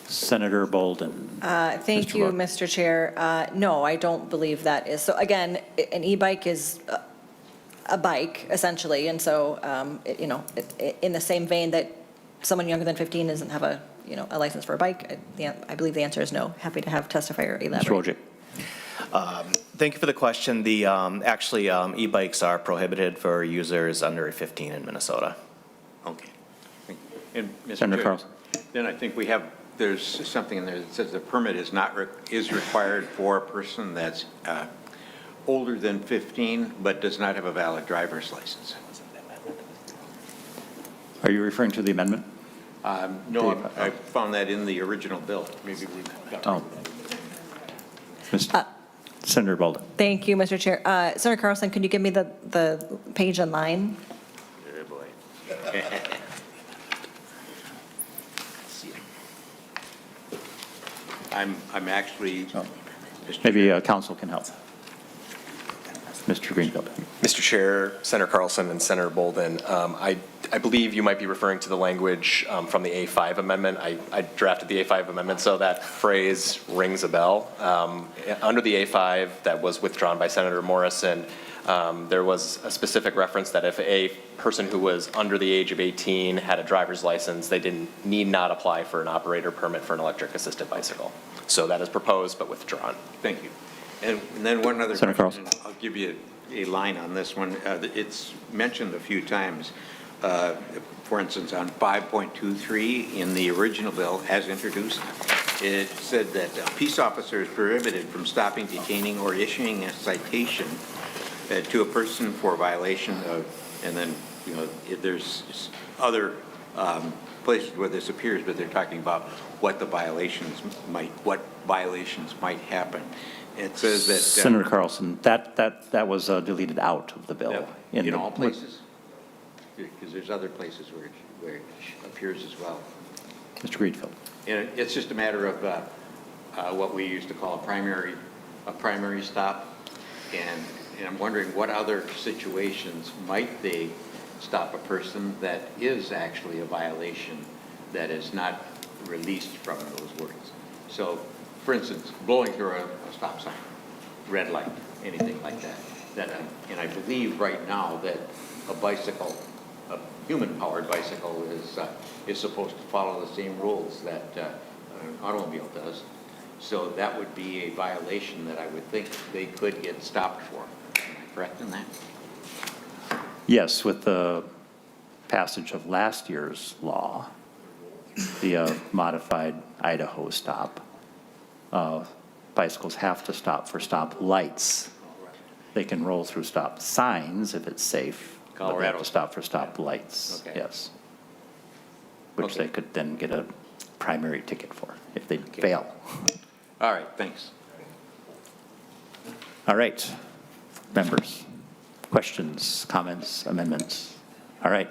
Senator Boldon. Thank you, Mr. Chair. No, I don't believe that is. So again, an e-bike is a bike essentially. And so, in the same vein that someone younger than 15 doesn't have a license for a bike, I believe the answer is no. Happy to have testifier elaborate. Mr. Wojcik. Thank you for the question. The actually e-bikes are prohibited for users under 15 in Minnesota. Okay. And Mr. Senator Chair, Carlson. then I think there's something in there that says the permit is required for a person that's older than 15 but does not have a valid driver's license. Are you referring to the amendment? No, I found that in the original bill. Maybe we got Oh. Senator Boldon. Thank you, Mr. Chair. Senator Carlson, could you give me the page and line? Oh, boy. I'm actually, Maybe council can help. Mr. Greenfield. Mr. Chair, Senator Carlson and Senator Boldon, I believe you might be referring to the language from the A5 amendment. I drafted the A5 amendment, so that phrase rings a bell. Under the A5 that was withdrawn by Senator Morrison, there was a specific reference that if a person who was under the age of 18 had a driver's license, they need not apply for an operator permit for an electric assisted bicycle. So that is proposed but withdrawn. thank you. And then one other Senator question, and I'll give you a line on this one. It's mentioned a few times. For instance, on 5.23 in the original bill as introduced, it said that a peace officer is prohibited from stopping, detaining, or issuing a citation to a person for violation of, and then, you know, there's other places where this appears, but they're talking about what violations might happen. It says that. Senator Carlson, that was deleted out of the bill. In all places? Because there's other places where it appears as well. Mr. Greenfield. And it's just a matter of what we used to call a primary stop. And I'm wondering what other situations might they stop a person that is actually a violation that is not released from those words. So, for instance, blowing through a stop sign, red light, anything like that. And I believe right now that a bicycle, a human-powered bicycle, is supposed to follow the same rules that an automobile does. So that would be a violation that I would think they could get stopped for. Am I correct in that? Yes, with the passage of last year's law, the modified Idaho stop, bicycles have to stop for stop lights. They can roll through stop signs if it's safe, but they have to stop for stop lights, Okay. yes. Which they could then get a primary ticket for if they fail. All right, thanks. All right, members, questions, comments, amendments? All right.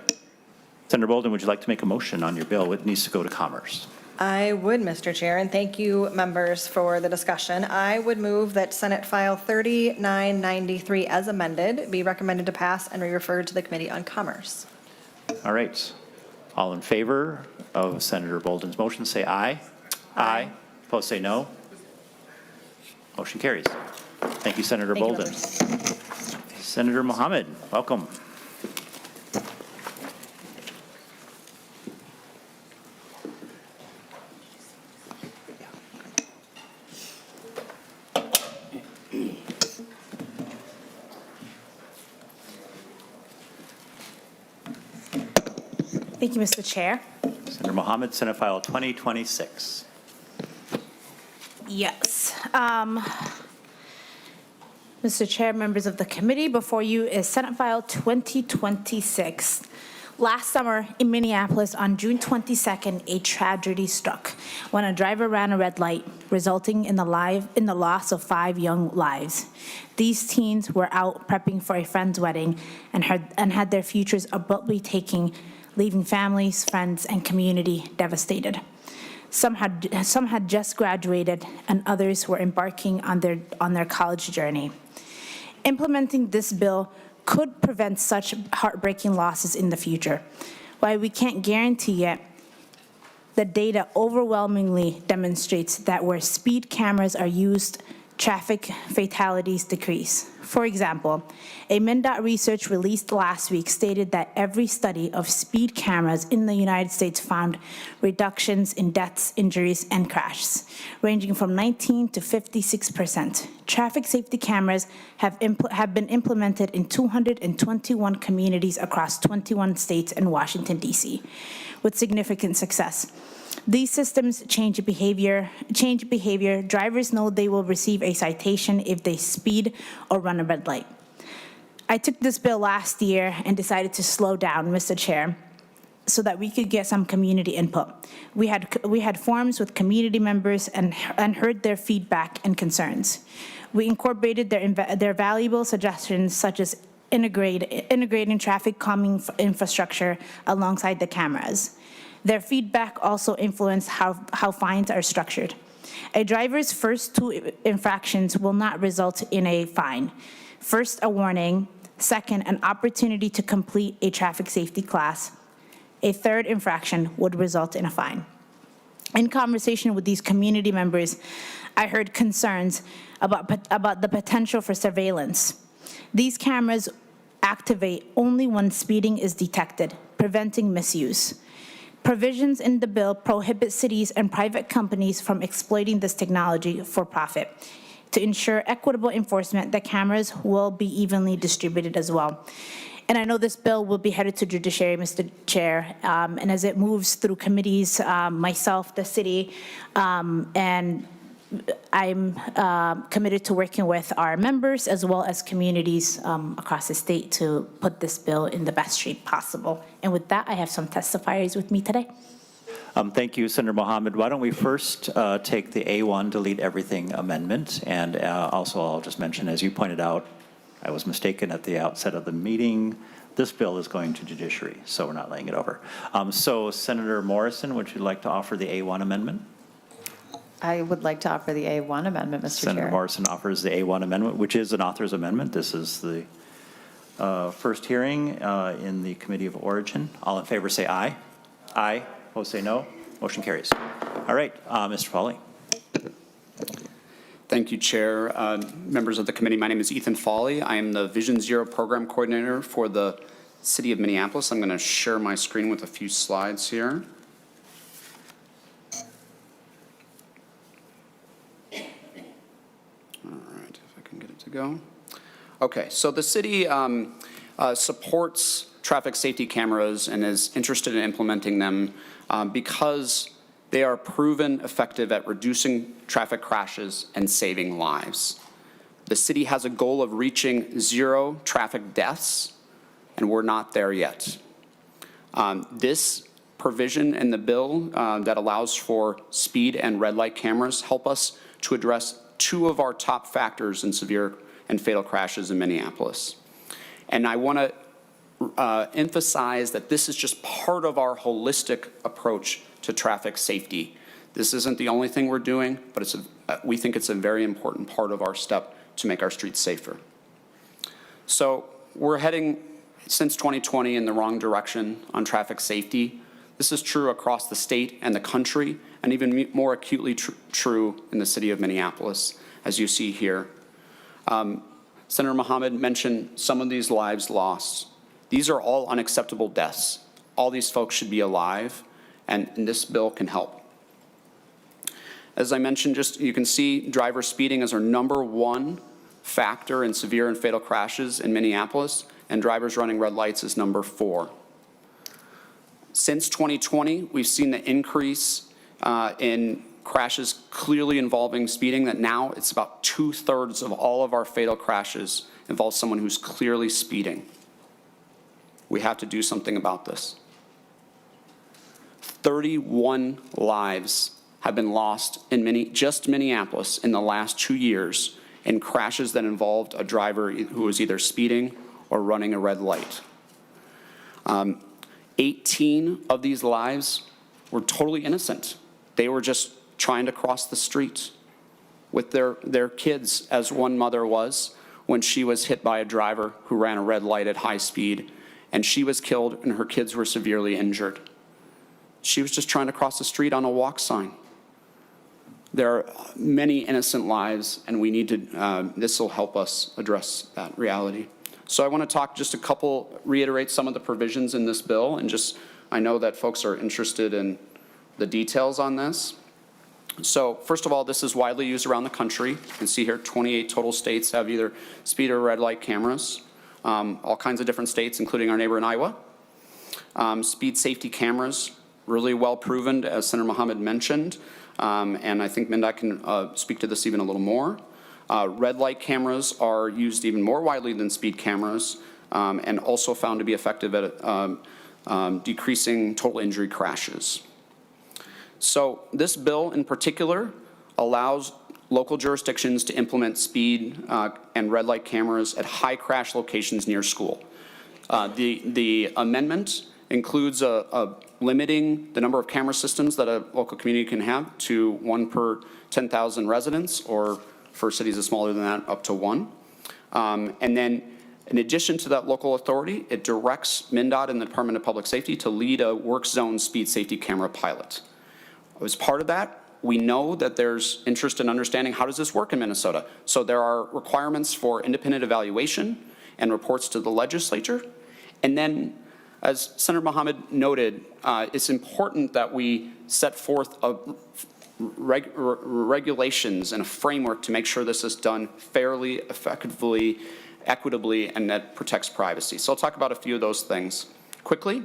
Senator Boldon, would you like to make a motion on your bill? It needs to go to Commerce. I would, Mr. Chair, and thank you, members, for the discussion. I would move that Senate File 3993 as amended be recommended to pass and be referred to the Committee on Commerce. All right. All in favor of Senator Boldon's motion, say aye. Aye. Opposed, say no. Motion carries. Thank you, Senator Thank you, Boldon. members. Senator Mohamed, welcome. Thank you, Mr. Chair. Senator Mohamed, Senate File 2026. Yes. Mr. Chair, members of the committee, before you is Senate File 2026. Last summer in Minneapolis on June 22nd, a tragedy struck when a driver ran a red light, resulting in the loss of 5 young lives. These teens were out prepping for a friend's wedding and had their futures abruptly taken, leaving families, friends, and community devastated. Some had just graduated, and others were embarking on their college journey. Implementing this bill could prevent such heartbreaking losses in the future. While we can't guarantee it, the data overwhelmingly demonstrates that where speed cameras are used, traffic fatalities decrease. For example, a MnDOT research released last week stated that every study of speed cameras in the United States found reductions in deaths, injuries, and crashes, ranging from 19 to 56%. Traffic safety cameras have been implemented in 221 communities across 21 states and Washington, D.C., with significant success. These systems change behavior. Drivers know they will receive a citation if they speed or run a red light. I took this bill last year and decided to slow down, Mr. Chair, so that we could get some community input. We had forums with community members and heard their feedback and concerns. We incorporated their valuable suggestions, such as integrating traffic calming infrastructure alongside the cameras. Their feedback also influenced how fines are structured. A driver's first 2 infractions will not result in a fine. First, a warning. Second, an opportunity to complete a traffic safety class. A third infraction would result in a fine. In conversation with these community members, I heard concerns about the potential for surveillance. These cameras activate only when speeding is detected, preventing misuse. Provisions in the bill prohibit cities and private companies from exploiting this technology for profit. To ensure equitable enforcement, the cameras will be evenly distributed as well. And I know this bill will be headed to judiciary, Mr. Chair, and as it moves through committees, myself, the city, and I'm committed to working with our members as well as communities across the state to put this bill in the best shape possible. And with that, I have some testifiers with me today. Thank you, Senator Mohamed. Why don't we first take the A1 delete everything amendment, and also I'll just mention, as you pointed out, I was mistaken at the outset of the meeting. This bill is going to judiciary, so we're not laying it over. So Senator Morrison, would you like to offer the A1 amendment? I would like to offer the A1 amendment, Mr. Senator Chair. Morrison offers the A1 amendment, which is an author's amendment. This is the first hearing in the Committee of Origin. All in favor say aye. Aye. Opposed say no. Motion carries. All right, Mr. Foley. Thank you, Chair. Members of the committee, my name is Ethan Foley. I am the Vision Zero Program Coordinator for the City of Minneapolis. I'm going to share my screen with a few slides here. All right, if I can get it to go. Okay, so the city supports traffic safety cameras and is interested in implementing them because they are proven effective at reducing traffic crashes and saving lives. The city has a goal of reaching 0 traffic deaths, and we're not there yet. This provision in the bill that allows for speed and red light cameras help us to address 2 of our top factors in severe and fatal crashes in Minneapolis. And I want to emphasize that this is just part of our holistic approach to traffic safety. This isn't the only thing we're doing, but we think it's a very important part of our step to make our streets safer. So we're heading, since 2020, in the wrong direction on traffic safety. This is true across the state and the country, and even more acutely true in the city of Minneapolis, as you see here. Senator Mohamed mentioned some of these lives lost. These are all unacceptable deaths. All these folks should be alive, and this bill can help. As I mentioned, you can see driver speeding as our #1 factor in severe and fatal crashes in Minneapolis, and drivers running red lights is #4. Since 2020, we've seen the increase in crashes clearly involving speeding, that now it's about 2/3 of all of our fatal crashes involve someone who's clearly speeding. We have to do something about this. 31 lives have been lost in just Minneapolis in the last 2 years in crashes that involved a driver who was either speeding or running a red light. 18 of these lives were totally innocent. They were just trying to cross the street with their kids, as one mother was when she was hit by a driver who ran a red light at high speed, and she was killed and her kids were severely injured. She was just trying to cross the street on a walk sign. There are many innocent lives, and we need to, this will help us address that reality. So I want to talk just reiterate some of the provisions in this bill, and I know that folks are interested in the details on this. So first of all, this is widely used around the country. You can see here 28 total states have either speed or red light cameras. All kinds of different states, including our neighbor in Iowa. Speed safety cameras, really well proven, as Senator Mohamed mentioned, and I think Minda can speak to this even a little more. Red light cameras are used even more widely than speed cameras, and also found to be effective at decreasing total injury crashes. So this bill in particular allows local jurisdictions to implement speed and red light cameras at high crash locations near school. The amendment includes a limiting the number of camera systems that a local community can have to 1 per 10,000 residents, or for cities as smaller than that, up to 1. And then in addition to that local authority, it directs MnDOT and the Department of Public Safety to lead a work zone speed safety camera pilot. As part of that, we know that there's interest in understanding how does this work in Minnesota. So there are requirements for independent evaluation and reports to the legislature. And then, as Senator Mohamed noted, it's important that we set forth regulations and a framework to make sure this is done fairly, effectively, equitably, and that protects privacy. So I'll talk about a few of those things quickly.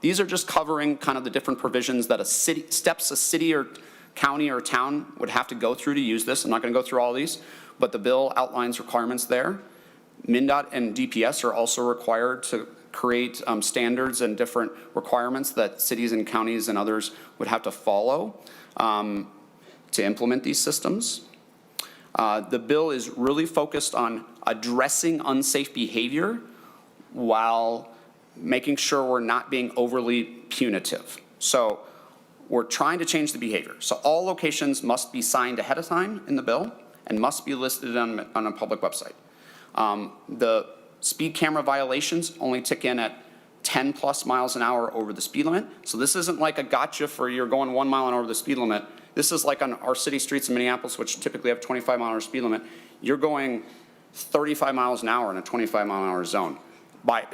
These are just covering kind of the different provisions that steps a city or county or town would have to go through to use this. I'm not going to go through all these, but the bill outlines requirements there. MnDOT and DPS are also required to create standards and different requirements that cities and counties and others would have to follow to implement these systems. The bill is really focused on addressing unsafe behavior while making sure we're not being overly punitive. So we're trying to change the behavior. So all locations must be signed ahead of time in the bill and must be listed on a public website. The speed camera violations only tick in at 10 plus miles an hour over the speed limit. So this isn't like a gotcha for you're going 1 mile an hour over the speed limit. This is like on our city streets in Minneapolis, which typically have 25-mile-an-hour speed limit. You're going 35 miles an hour in a 25-mile-an-hour zone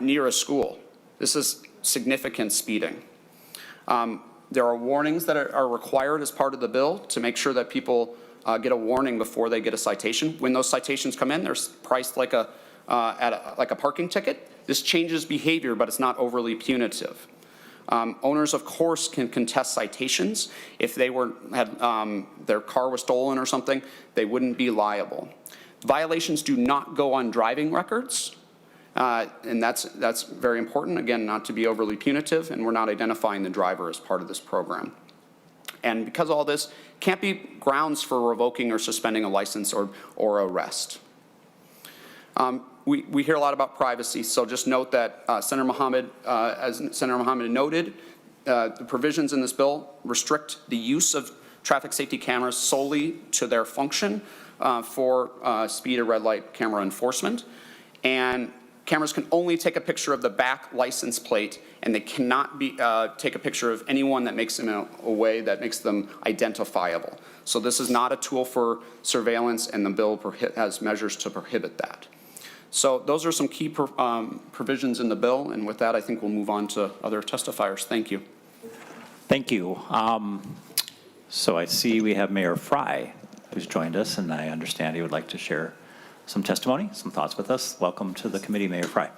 near a school. This is significant speeding. There are warnings that are required as part of the bill to make sure that people get a warning before they get a citation. When those citations come in, they're priced like a parking ticket. This changes behavior, but it's not overly punitive. Owners, of course, can contest citations. If they their car was stolen or something, they wouldn't be liable. Violations do not go on driving records. And that's very important, again, not to be overly punitive, and we're not identifying the driver as part of this program. And because all this can't be grounds for revoking or suspending a license or arrest. We hear a lot about privacy, so just note that Senator Mohamed, as Senator Mohamed noted, the provisions in this bill restrict the use of traffic safety cameras solely to their function for speed or red light camera enforcement. And cameras can only take a picture of the back license plate, and they cannot take a picture of anyone that makes them in a way that makes them identifiable. So this is not a tool for surveillance, and the bill has measures to prohibit that. So those are some key provisions in the bill, and with that, I think we'll move on to other testifiers. Thank you. Thank you. So I see we have Mayor Fry, who's joined us, and I understand he would like to share some testimony, some thoughts with us. Welcome to the committee, Mayor Fry.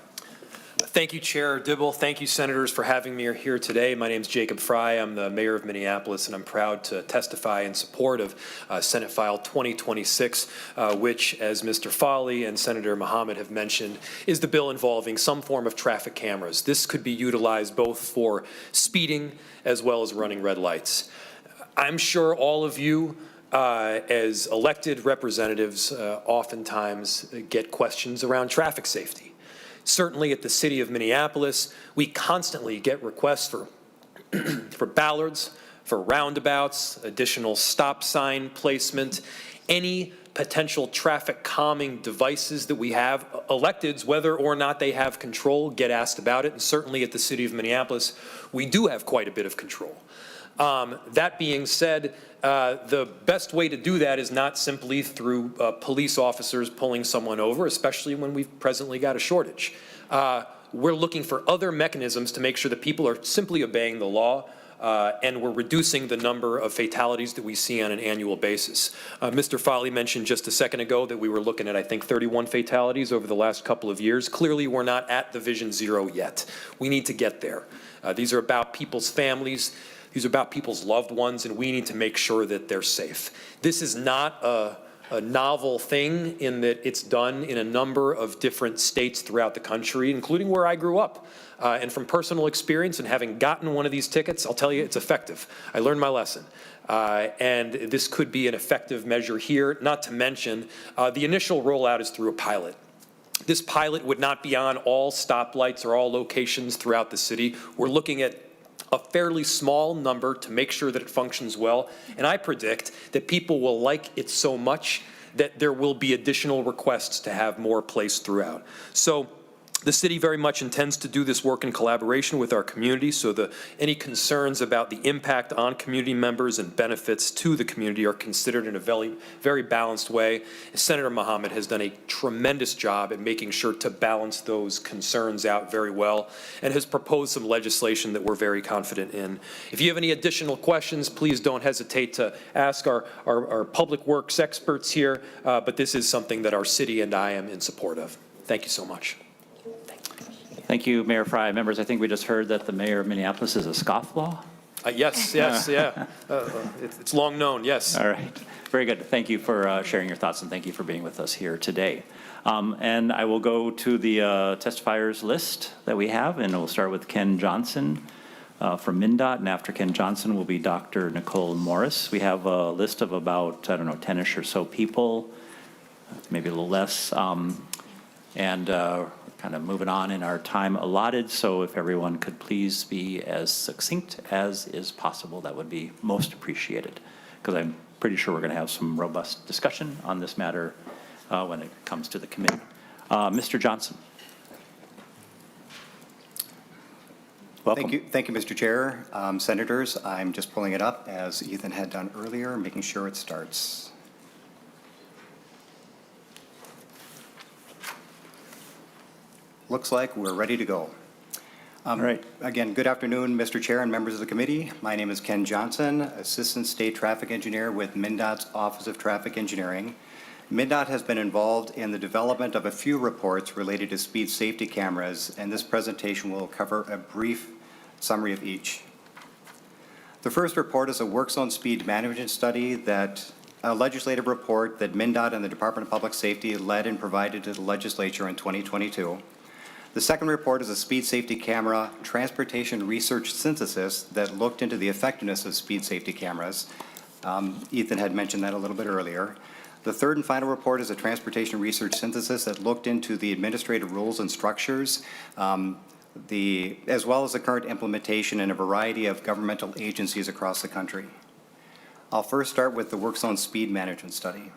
Thank you, Chair Dibble. Thank you, Senators, for having me here today. My name is Jacob Fry. I'm the mayor of Minneapolis, and I'm proud to testify in support of Senate File 2026, which, as Mr. Foley and Senator Mohamed have mentioned, is the bill involving some form of traffic cameras. This could be utilized both for speeding as well as running red lights. I'm sure all of you as elected representatives oftentimes get questions around traffic safety. Certainly at the city of Minneapolis, we constantly get requests for ballards, for roundabouts, additional stop sign placement, any potential traffic calming devices that we have. Electeds, whether or not they have control, get asked about it, and certainly at the city of Minneapolis, we do have quite a bit of control. That being said, the best way to do that is not simply through police officers pulling someone over, especially when we've presently got a shortage. We're looking for other mechanisms to make sure that people are simply obeying the law, and we're reducing the number of fatalities that we see on an annual basis. Mr. Foley mentioned just a second ago that we were looking at, I think, 31 fatalities over the last couple of years. Clearly, we're not at the Vision Zero yet. We need to get there. These are about people's families. These are about people's loved ones, and we need to make sure that they're safe. This is not a novel thing in that it's done in a number of different states throughout the country, including where I grew up. And from personal experience and having gotten one of these tickets, I'll tell you it's effective. I learned my lesson. And this could be an effective measure here, not to mention the initial rollout is through a pilot. This pilot would not be on all stoplights or all locations throughout the city. We're looking at a fairly small number to make sure that it functions well. And I predict that people will like it so much that there will be additional requests to have more placed throughout. So the city very much intends to do this work in collaboration with our community, so any concerns about the impact on community members and benefits to the community are considered in a very, very balanced way. Senator Mohamed has done a tremendous job at making sure to balance those concerns out very well and has proposed some legislation that we're very confident in. If you have any additional questions, please don't hesitate to ask our public works experts here, but this is something that our city and I am in support of. Thank you so much. Thank you, Mayor Fry. Members, I think we just heard that the mayor of Minneapolis is a scofflaw. Yes, yeah. It's long known, yes. All right. Very good. Thank you for sharing your thoughts, and thank you for being with us here today. And I will go to the testifiers list that we have, and we'll start with Ken Johnson from MnDOT, and after Ken Johnson will be Dr. Nicole Morris. We have a list of about, 10-ish or so people, maybe a little less, kind of moving on in our time allotted, so if everyone could please be as succinct as is possible, that would be most appreciated, because I'm pretty sure we're going to have some robust discussion on this matter when it comes to the committee. Mr. Johnson. Welcome. Thank you, Mr. Chair. Senators, I'm just pulling it up as Ethan had done earlier, making sure it starts. Looks like we're ready to go. All right. Again, good afternoon, Mr. Chair and members of the committee. My name is Ken Johnson, Assistant State Traffic Engineer with MnDOT's Office of Traffic Engineering. MnDOT has been involved in the development of a few reports related to speed safety cameras, and this presentation will cover a brief summary of each. The first report is a work zone speed management study a legislative report that MnDOT and the Department of Public Safety led and provided to the legislature in 2022. The second report is a speed safety camera transportation research synthesis that looked into the effectiveness of speed safety cameras. Ethan had mentioned that a little bit earlier. The third and final report is a transportation research synthesis that looked into the administrative rules and structures, as well as the current implementation in a variety of governmental agencies across the country. I'll first start with the work zone speed management study.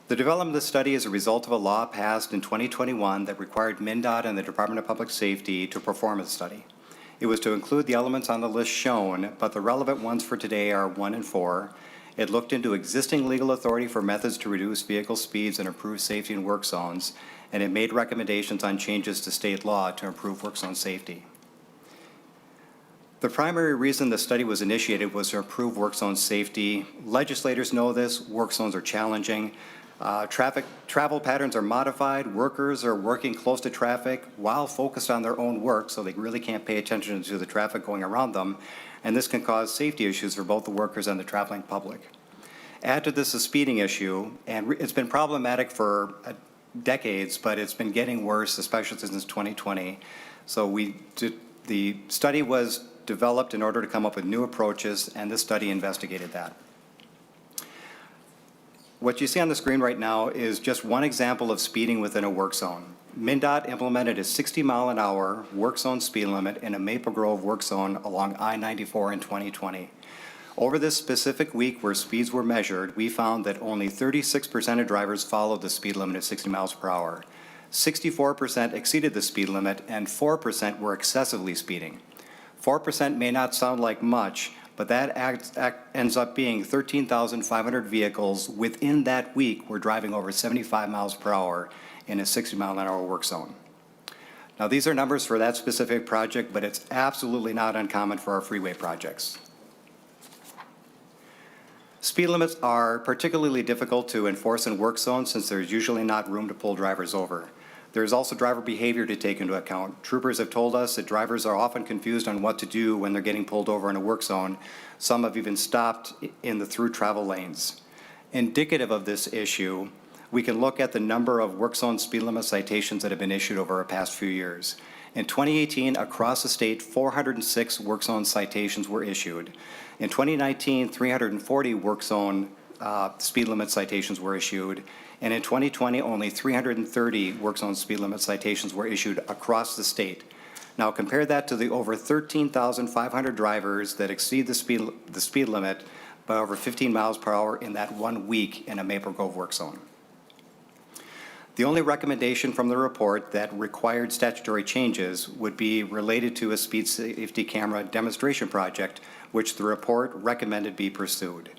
The development of the study is a result of a law passed in 2021 that required MnDOT and the Department of Public Safety to perform a study. It was to include the elements on the list shown, but the relevant ones for today are 1 and 4. It looked into existing legal authority for methods to reduce vehicle speeds and improve safety in work zones, and it made recommendations on changes to state law to improve work zone safety. The primary reason the study was initiated was to improve work zone safety. Legislators know this. Work zones are challenging. Travel patterns are modified. Workers are working close to traffic while focused on their own work, so they really can't pay attention to the traffic going around them, and this can cause safety issues for both the workers and the traveling public. Add to this a speeding issue, and it's been problematic for decades, but it's been getting worse, especially since 2020. So the study was developed in order to come up with new approaches, and this study investigated that. What you see on the screen right now is just one example of speeding within a work zone. MnDOT implemented a 60-mile-an-hour work zone speed limit in a Maple Grove work zone along I-94 in 2020. Over this specific week where speeds were measured, we found that only 36% of drivers followed the speed limit of 60 miles per hour. 64% exceeded the speed limit, and 4% were excessively speeding. 4% may not sound like much, but that ends up being 13,500 vehicles within that week were driving over 75 miles per hour in a 60-mile-an-hour work zone. Now, these are numbers for that specific project, but it's absolutely not uncommon for our freeway projects. Speed limits are particularly difficult to enforce in work zones since there's usually not room to pull drivers over. There's also driver behavior to take into account. Troopers have told us that drivers are often confused on what to do when they're getting pulled over in a work zone. Some have even stopped in the through travel lanes. Indicative of this issue, we can look at the number of work zone speed limit citations that have been issued over the past few years. In 2018, across the state, 406 work zone citations were issued. In 2019, 340 work zone speed limit citations were issued. And in 2020, only 330 work zone speed limit citations were issued across the state. Now compare that to the over 13,500 drivers that exceed the speed limit by over 15 miles per hour in that 1 week in a Maple Grove work zone. The only recommendation from the report that required statutory changes would be related to a speed safety camera demonstration project, which the report recommended be pursued.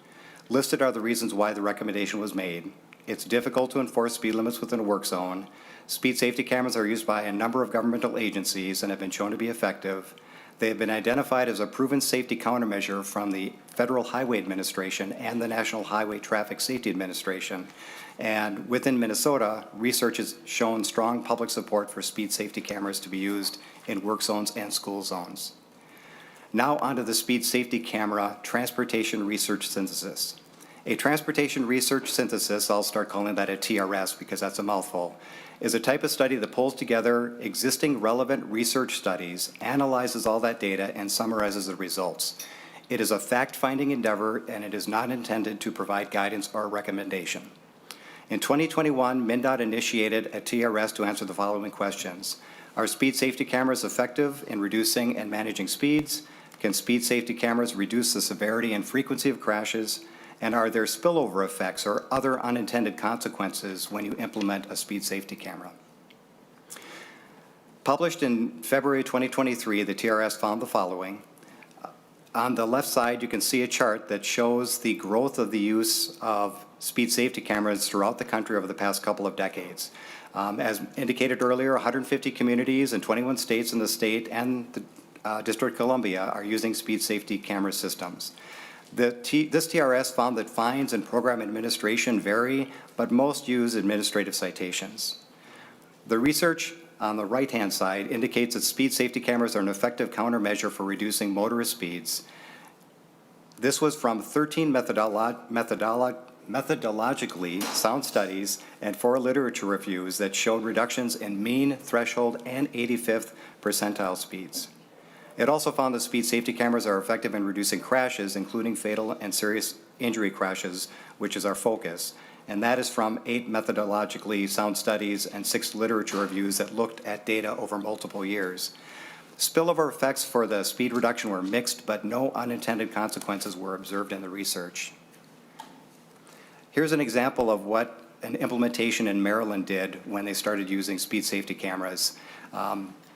Listed are the reasons why the recommendation was made. It's difficult to enforce speed limits within a work zone. Speed safety cameras are used by a number of governmental agencies and have been shown to be effective. They have been identified as a proven safety countermeasure from the Federal Highway Administration and the National Highway Traffic Safety Administration. And within Minnesota, research has shown strong public support for speed safety cameras to be used in work zones and school zones. Now onto the speed safety camera transportation research synthesis. A transportation research synthesis, I'll start calling that a TRS because that's a mouthful, is a type of study that pulls together existing relevant research studies, analyzes all that data, and summarizes the results. It is a fact-finding endeavor, and it is not intended to provide guidance or recommendation. In 2021, MnDOT initiated a TRS to answer the following questions. Are speed safety cameras effective in reducing and managing speeds? Can speed safety cameras reduce the severity and frequency of crashes? And are there spillover effects or other unintended consequences when you implement a speed safety camera? Published in February 2023, the TRS found the following. On the left side, you can see a chart that shows the growth of the use of speed safety cameras throughout the country over the past couple of decades. As indicated earlier, 150 communities in 21 states in the state and the District of Columbia are using speed safety camera systems. This TRS found that fines and program administration vary, but most use administrative citations. The research on the right-hand side indicates that speed safety cameras are an effective countermeasure for reducing motorist speeds. This was from 13 methodologically sound studies and 4 literature reviews that showed reductions in mean, threshold, and 85th percentile speeds. It also found that speed safety cameras are effective in reducing crashes, including fatal and serious injury crashes, which is our focus. And that is from 8 methodologically sound studies and 6 literature reviews that looked at data over multiple years. Spillover effects for the speed reduction were mixed, but no unintended consequences were observed in the research. Here's an example of what an implementation in Maryland did when they started using speed safety cameras.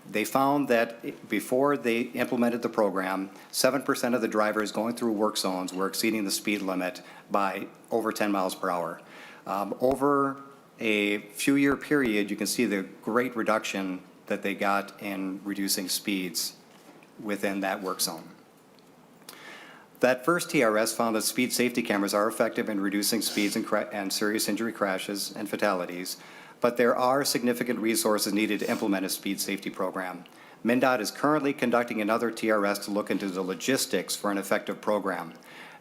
They found that before they implemented the program, 7% of the drivers going through work zones were exceeding the speed limit by over 10 miles per hour. Over a few-year period, you can see the great reduction that they got in reducing speeds within that work zone. That first TRS found that speed safety cameras are effective in reducing speeds and serious injury crashes and fatalities, but there are significant resources needed to implement a speed safety program. MnDOT is currently conducting another TRS to look into the logistics for an effective program.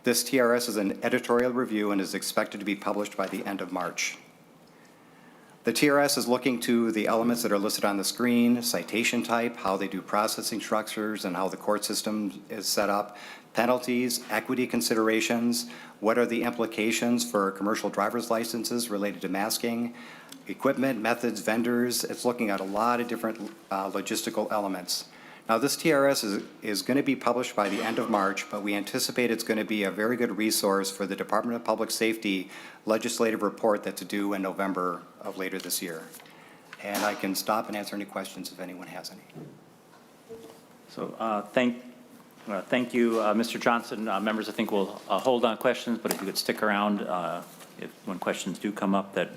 This TRS is an editorial review and is expected to be published by the end of March. The TRS is looking to the elements that are listed on the screen, citation type, how they do processing structures and how the court system is set up, penalties, equity considerations, what are the implications for commercial driver's licenses related to masking, equipment, methods, vendors. It's looking at a lot of different logistical elements. Now, this TRS is going to be published by the end of March, but we anticipate it's going to be a very good resource for the Department of Public Safety legislative report that's due in November of later this year. And I can stop and answer any questions if anyone has any. So thank you, Mr. Johnson. Members, I think we'll hold on questions, but if you could stick around when questions do come up that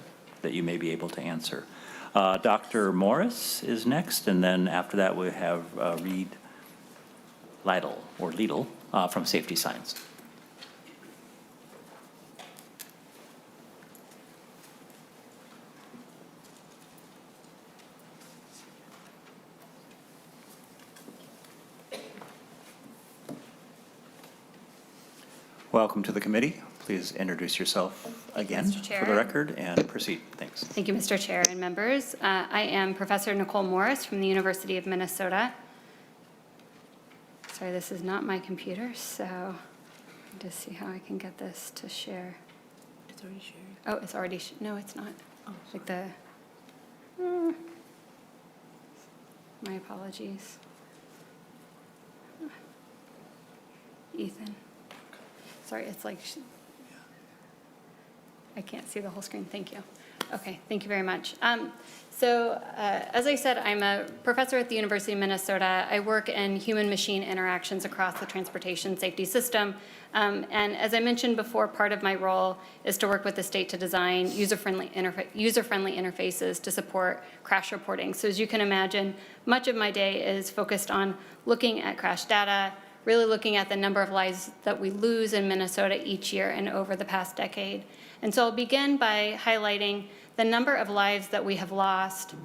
you may be able to answer. Dr. Morris is next, and then after that we have Reed Lytle from Safety Science. Welcome to the committee. Please introduce yourself again Mr. Chair. for the record and proceed. Thanks. Thank you, Mr. Chair and members. I am Professor Nicole Morris from the University of Minnesota. Sorry, this is not my computer, so just see how I can get this to share. Oh, it's already, no, it's not. Like the, my apologies. Ethan. Sorry, it's like, I can't see the whole screen. Thank you. Okay, thank you very much. As I said, I'm a professor at the University of Minnesota. I work in human-machine interactions across the transportation safety system. And as I mentioned before, part of my role is to work with the state to design user-friendly interfaces to support crash reporting. So as you can imagine, much of my day is focused on looking at crash data, really looking at the number of lives that we lose in Minnesota each year and over the past decade. And so I'll begin by highlighting the number of lives that we have lost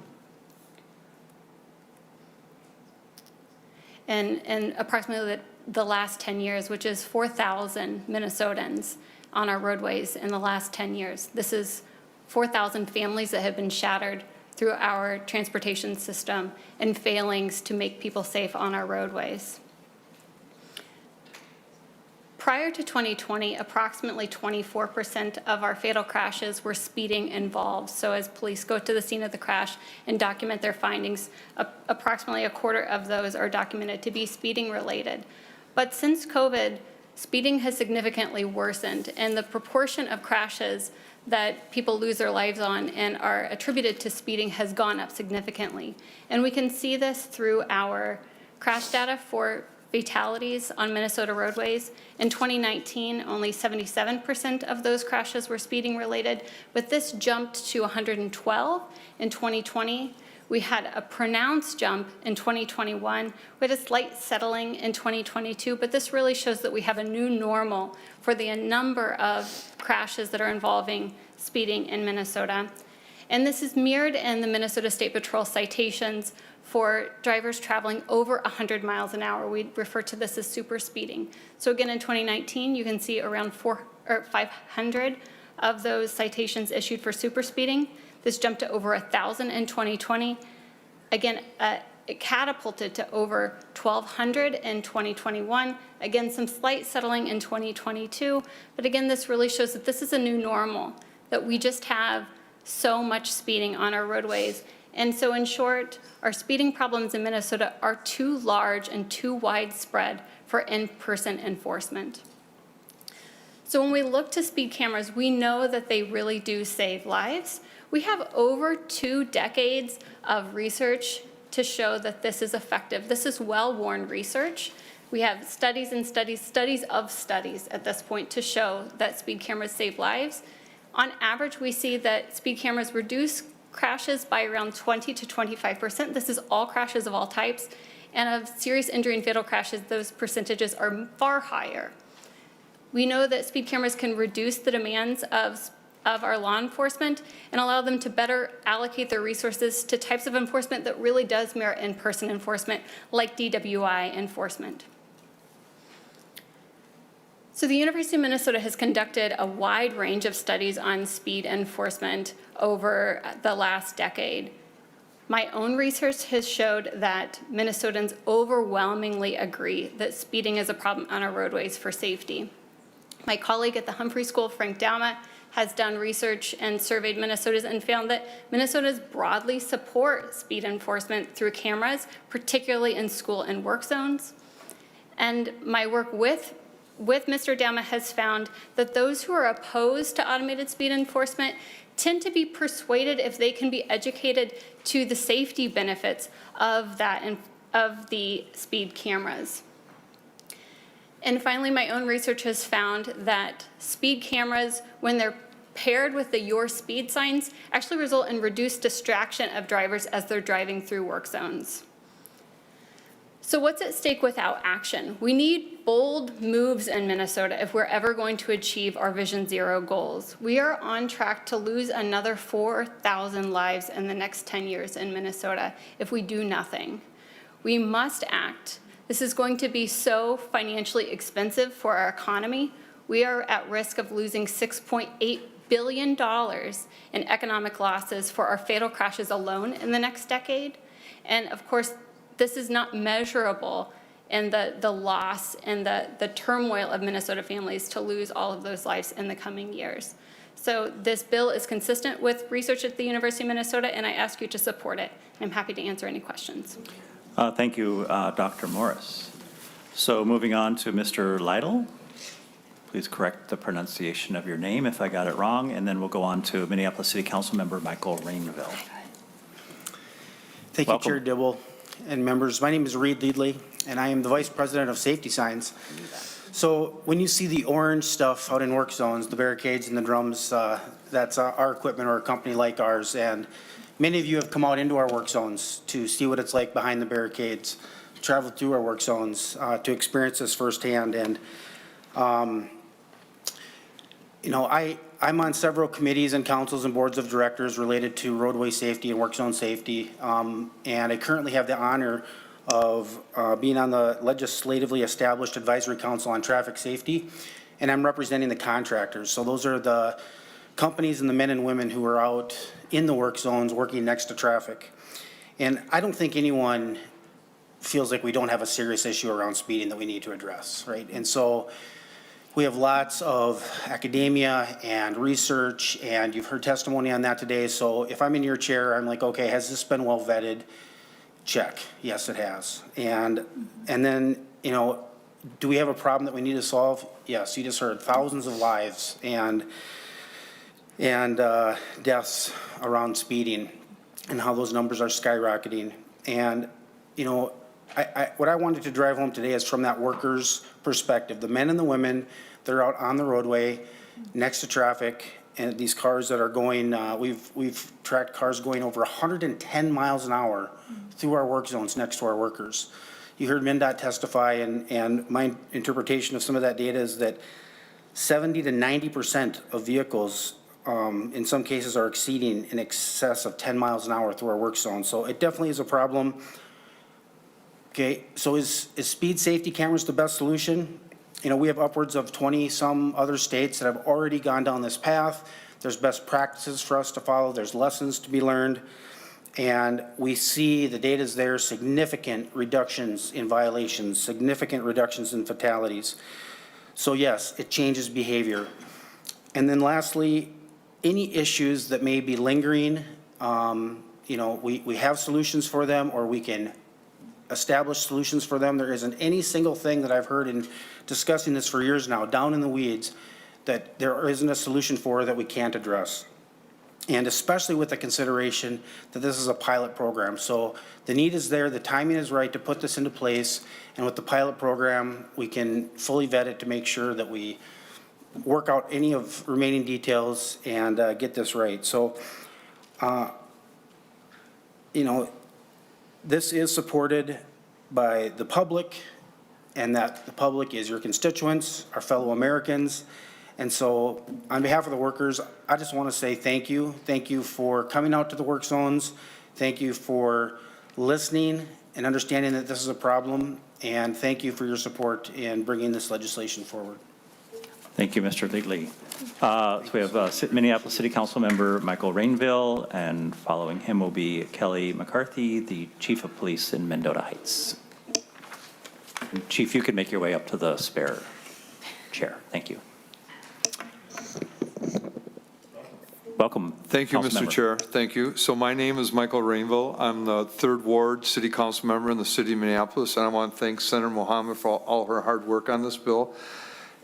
in approximately the last 10 years, which is 4,000 Minnesotans on our roadways in the last 10 years. This is 4,000 families that have been shattered through our transportation system and failings to make people safe on our roadways. Prior to 2020, approximately 24% of our fatal crashes were speeding involved. So as police go to the scene of the crash and document their findings, approximately a quarter of those are documented to be speeding related. But since COVID, speeding has significantly worsened, and the proportion of crashes that people lose their lives on and are attributed to speeding has gone up significantly. And we can see this through our crash data for fatalities on Minnesota roadways. In 2019, only 77% of those crashes were speeding related, but this jumped to 112 in 2020. We had a pronounced jump in 2021. We had a slight settling in 2022, but this really shows that we have a new normal for the number of crashes that are involving speeding in Minnesota. And this is mirrored in the Minnesota State Patrol citations for drivers traveling over 100 miles an hour. We refer to this as super speeding. So again, in 2019, you can see around 500 of those citations issued for super speeding. This jumped to over 1,000 in 2020. Again, it catapulted to over 1,200 in 2021. Again, some slight settling in 2022. But again, this really shows that this is a new normal, that we just have so much speeding on our roadways. And so in short, our speeding problems in Minnesota are too large and too widespread for in-person enforcement. So when we look to speed cameras, we know that they really do save lives. We have over 2 decades of research to show that this is effective. This is well-worn research. We have studies and studies of studies at this point to show that speed cameras save lives. On average, we see that speed cameras reduce crashes by around 20 to 25%. This is all crashes of all types. And of serious injury and fatal crashes, those percentages are far higher. We know that speed cameras can reduce the demands of our law enforcement and allow them to better allocate their resources to types of enforcement that really does merit in-person enforcement, like DWI enforcement. So the University of Minnesota has conducted a wide range of studies on speed enforcement over the last decade. My own research has showed that Minnesotans overwhelmingly agree that speeding is a problem on our roadways for safety. My colleague at the Humphrey School, Frank Dauma, has done research and surveyed Minnesotans and found that Minnesotans broadly support speed enforcement through cameras, particularly in school and work zones. And my work with Mr. Dauma has found that those who are opposed to automated speed enforcement tend to be persuaded if they can be educated to the safety benefits of the speed cameras. And finally, my own research has found that speed cameras, when they're paired with the Your Speed signs, actually result in reduced distraction of drivers as they're driving through work zones. So what's at stake without action? We need bold moves in Minnesota if we're ever going to achieve our Vision Zero goals. We are on track to lose another 4,000 lives in the next 10 years in Minnesota if we do nothing. We must act. This is going to be so financially expensive for our economy. We are at risk of losing $6.8 billion in economic losses for our fatal crashes alone in the next decade. And of course, this is not measurable in the loss and the turmoil of Minnesota families to lose all of those lives in the coming years. So this bill is consistent with research at the University of Minnesota, and I ask you to support it. I'm happy to answer any questions. Thank you, Dr. Morris. So moving on to Mr. Lytle. Please correct the pronunciation of your name if I got it wrong, and then we'll go on to Minneapolis City Council Member Michael Rainville. Thank you, Chair Dibble and members. My name is Reed Leadley, and I am the Vice President of Safety Signs. So when you see the orange stuff out in work zones, the barricades and the drums, that's our equipment or a company like ours. And many of you have come out into our work zones to see what it's like behind the barricades, traveled through our work zones to experience this firsthand. And you know, I'm on several committees and councils and boards of directors related to roadway safety and work zone safety. And I currently have the honor of being on the legislatively established advisory council on traffic safety, and I'm representing the contractors. So those are the companies and the men and women who are out in the work zones working next to traffic. And I don't think anyone feels like we don't have a serious issue around speeding that we need to address, right? And so we have lots of academia and research, and you've heard testimony on that today. So if I'm in your chair, I'm like, okay, has this been well vetted? Check. Yes, it has. And then, you know, do we have a problem that we need to solve? Yes. You just heard thousands of lives and deaths around speeding and how those numbers are skyrocketing. And, you know, what I wanted to drive home today is from that worker's perspective. The men and the women, they're out on the roadway next to traffic, and these cars that are going, we've tracked cars going over 110 miles an hour through our work zones next to our workers. You heard MnDOT testify, and my interpretation of some of that data is that 70 to 90% of vehicles in some cases are exceeding in excess of 10 miles an hour through our work zone. So it definitely is a problem. Okay, so is speed safety cameras the best solution? You know, we have upwards of 20 some other states that have already gone down this path. There's best practices for us to follow. There's lessons to be learned. And we see the data is there, significant reductions in violations, significant reductions in fatalities. So yes, it changes behavior. And then lastly, any issues that may be lingering, you know, we have solutions for them, or we can establish solutions for them. There isn't any single thing that I've heard in discussing this for years now, down in the weeds, that there isn't a solution for that we can't address. And especially with the consideration that this is a pilot program. So the need is there, the timing is right to put this into place, and with the pilot program, we can fully vet it to make sure that we work out any of remaining details and get this right. So, you know, this is supported by the public, and that the public is your constituents, our fellow Americans. And so on behalf of the workers, I just want to say thank you. Thank you for coming out to the work zones. Thank you for listening and understanding that this is a problem. And thank you for your support in bringing this legislation forward. Thank you, Mr. Leadley. So we have Minneapolis City Council Member Michael Rainville, and following him will be Kelly McCarthy, the Chief of Police in Mendota Heights. Chief, you can make your way up to the spare chair. Thank you. Welcome. Thank you, Council Mr. Member. Chair. Thank you. So my name is Michael Rainville. I'm the 3rd Ward City Council member in the city of Minneapolis, and I want to thank Senator Mohamed for all her hard work on this bill.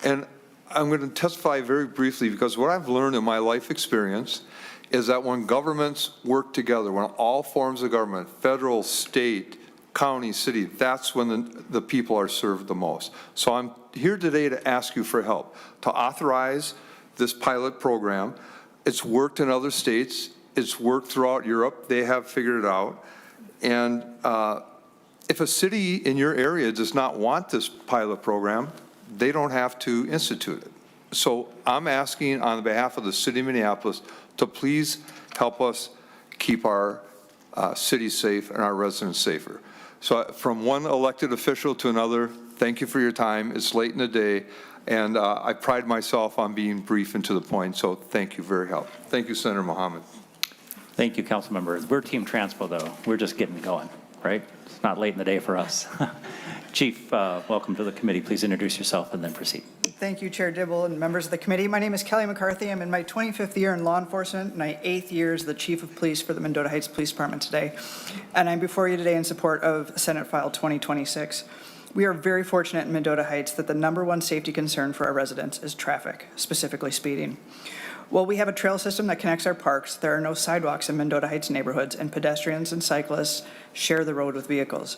And I'm going to testify very briefly, because what I've learned in my life experience is that when governments work together, when all forms of government, federal, state, county, city, that's when the people are served the most. So I'm here today to ask you for help, to authorize this pilot program. It's worked in other states. It's worked throughout Europe. They have figured it out. And if a city in your area does not want this pilot program, they don't have to institute it. So I'm asking on behalf of the city of Minneapolis to please help us keep our city safe and our residents safer. So from one elected official to another, thank you for your time. It's late in the day, and I pride myself on being brief and to the point, so thank you very much. Thank you, Senator Mohamed. Thank you, Council Members. We're Team Transpo, though. We're just getting going, right? It's not late in the day for us. Chief, welcome to the committee. Please introduce yourself and then proceed. Thank you, Chair Dibble and members of the committee. My name is Kelly McCarthy. I'm in my 25th year in law enforcement, my 8th year as the Chief of Police for the Mendota Heights Police Department today. And I'm before you today in support of Senate File 2026. We are very fortunate in Mendota Heights that the #1 safety concern for our residents is traffic, specifically speeding. While we have a trail system that connects our parks, there are no sidewalks in Mendota Heights neighborhoods, and pedestrians and cyclists share the road with vehicles.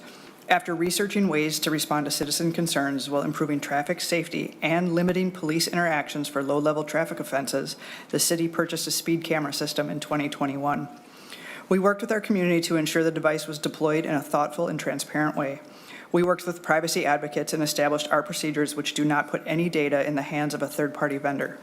After researching ways to respond to citizen concerns while improving traffic safety and limiting police interactions for low-level traffic offenses, the city purchased a speed camera system in 2021. We worked with our community to ensure the device was deployed in a thoughtful and transparent way. We worked with privacy advocates and established our procedures which do not put any data in the hands of a third-party vendor.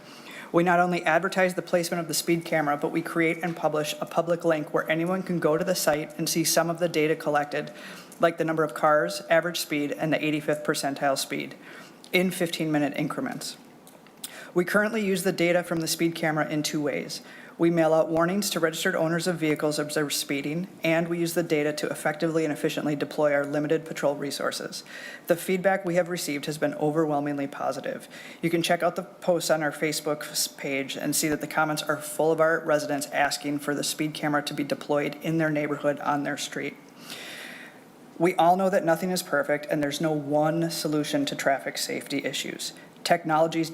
We not only advertise the placement of the speed camera, but we create and publish a public link where anyone can go to the site and see some of the data collected, like the number of cars, average speed, and the 85th percentile speed, in 15-minute increments. We currently use the data from the speed camera in 2 ways. We mail out warnings to registered owners of vehicles observed speeding, and we use the data to effectively and efficiently deploy our limited patrol resources. The feedback we have received has been overwhelmingly positive. You can check out the posts on our Facebook page and see that the comments are full of our residents asking for the speed camera to be deployed in their neighborhood on their street. We all know that nothing is perfect and there's no one solution to traffic safety issues. Technology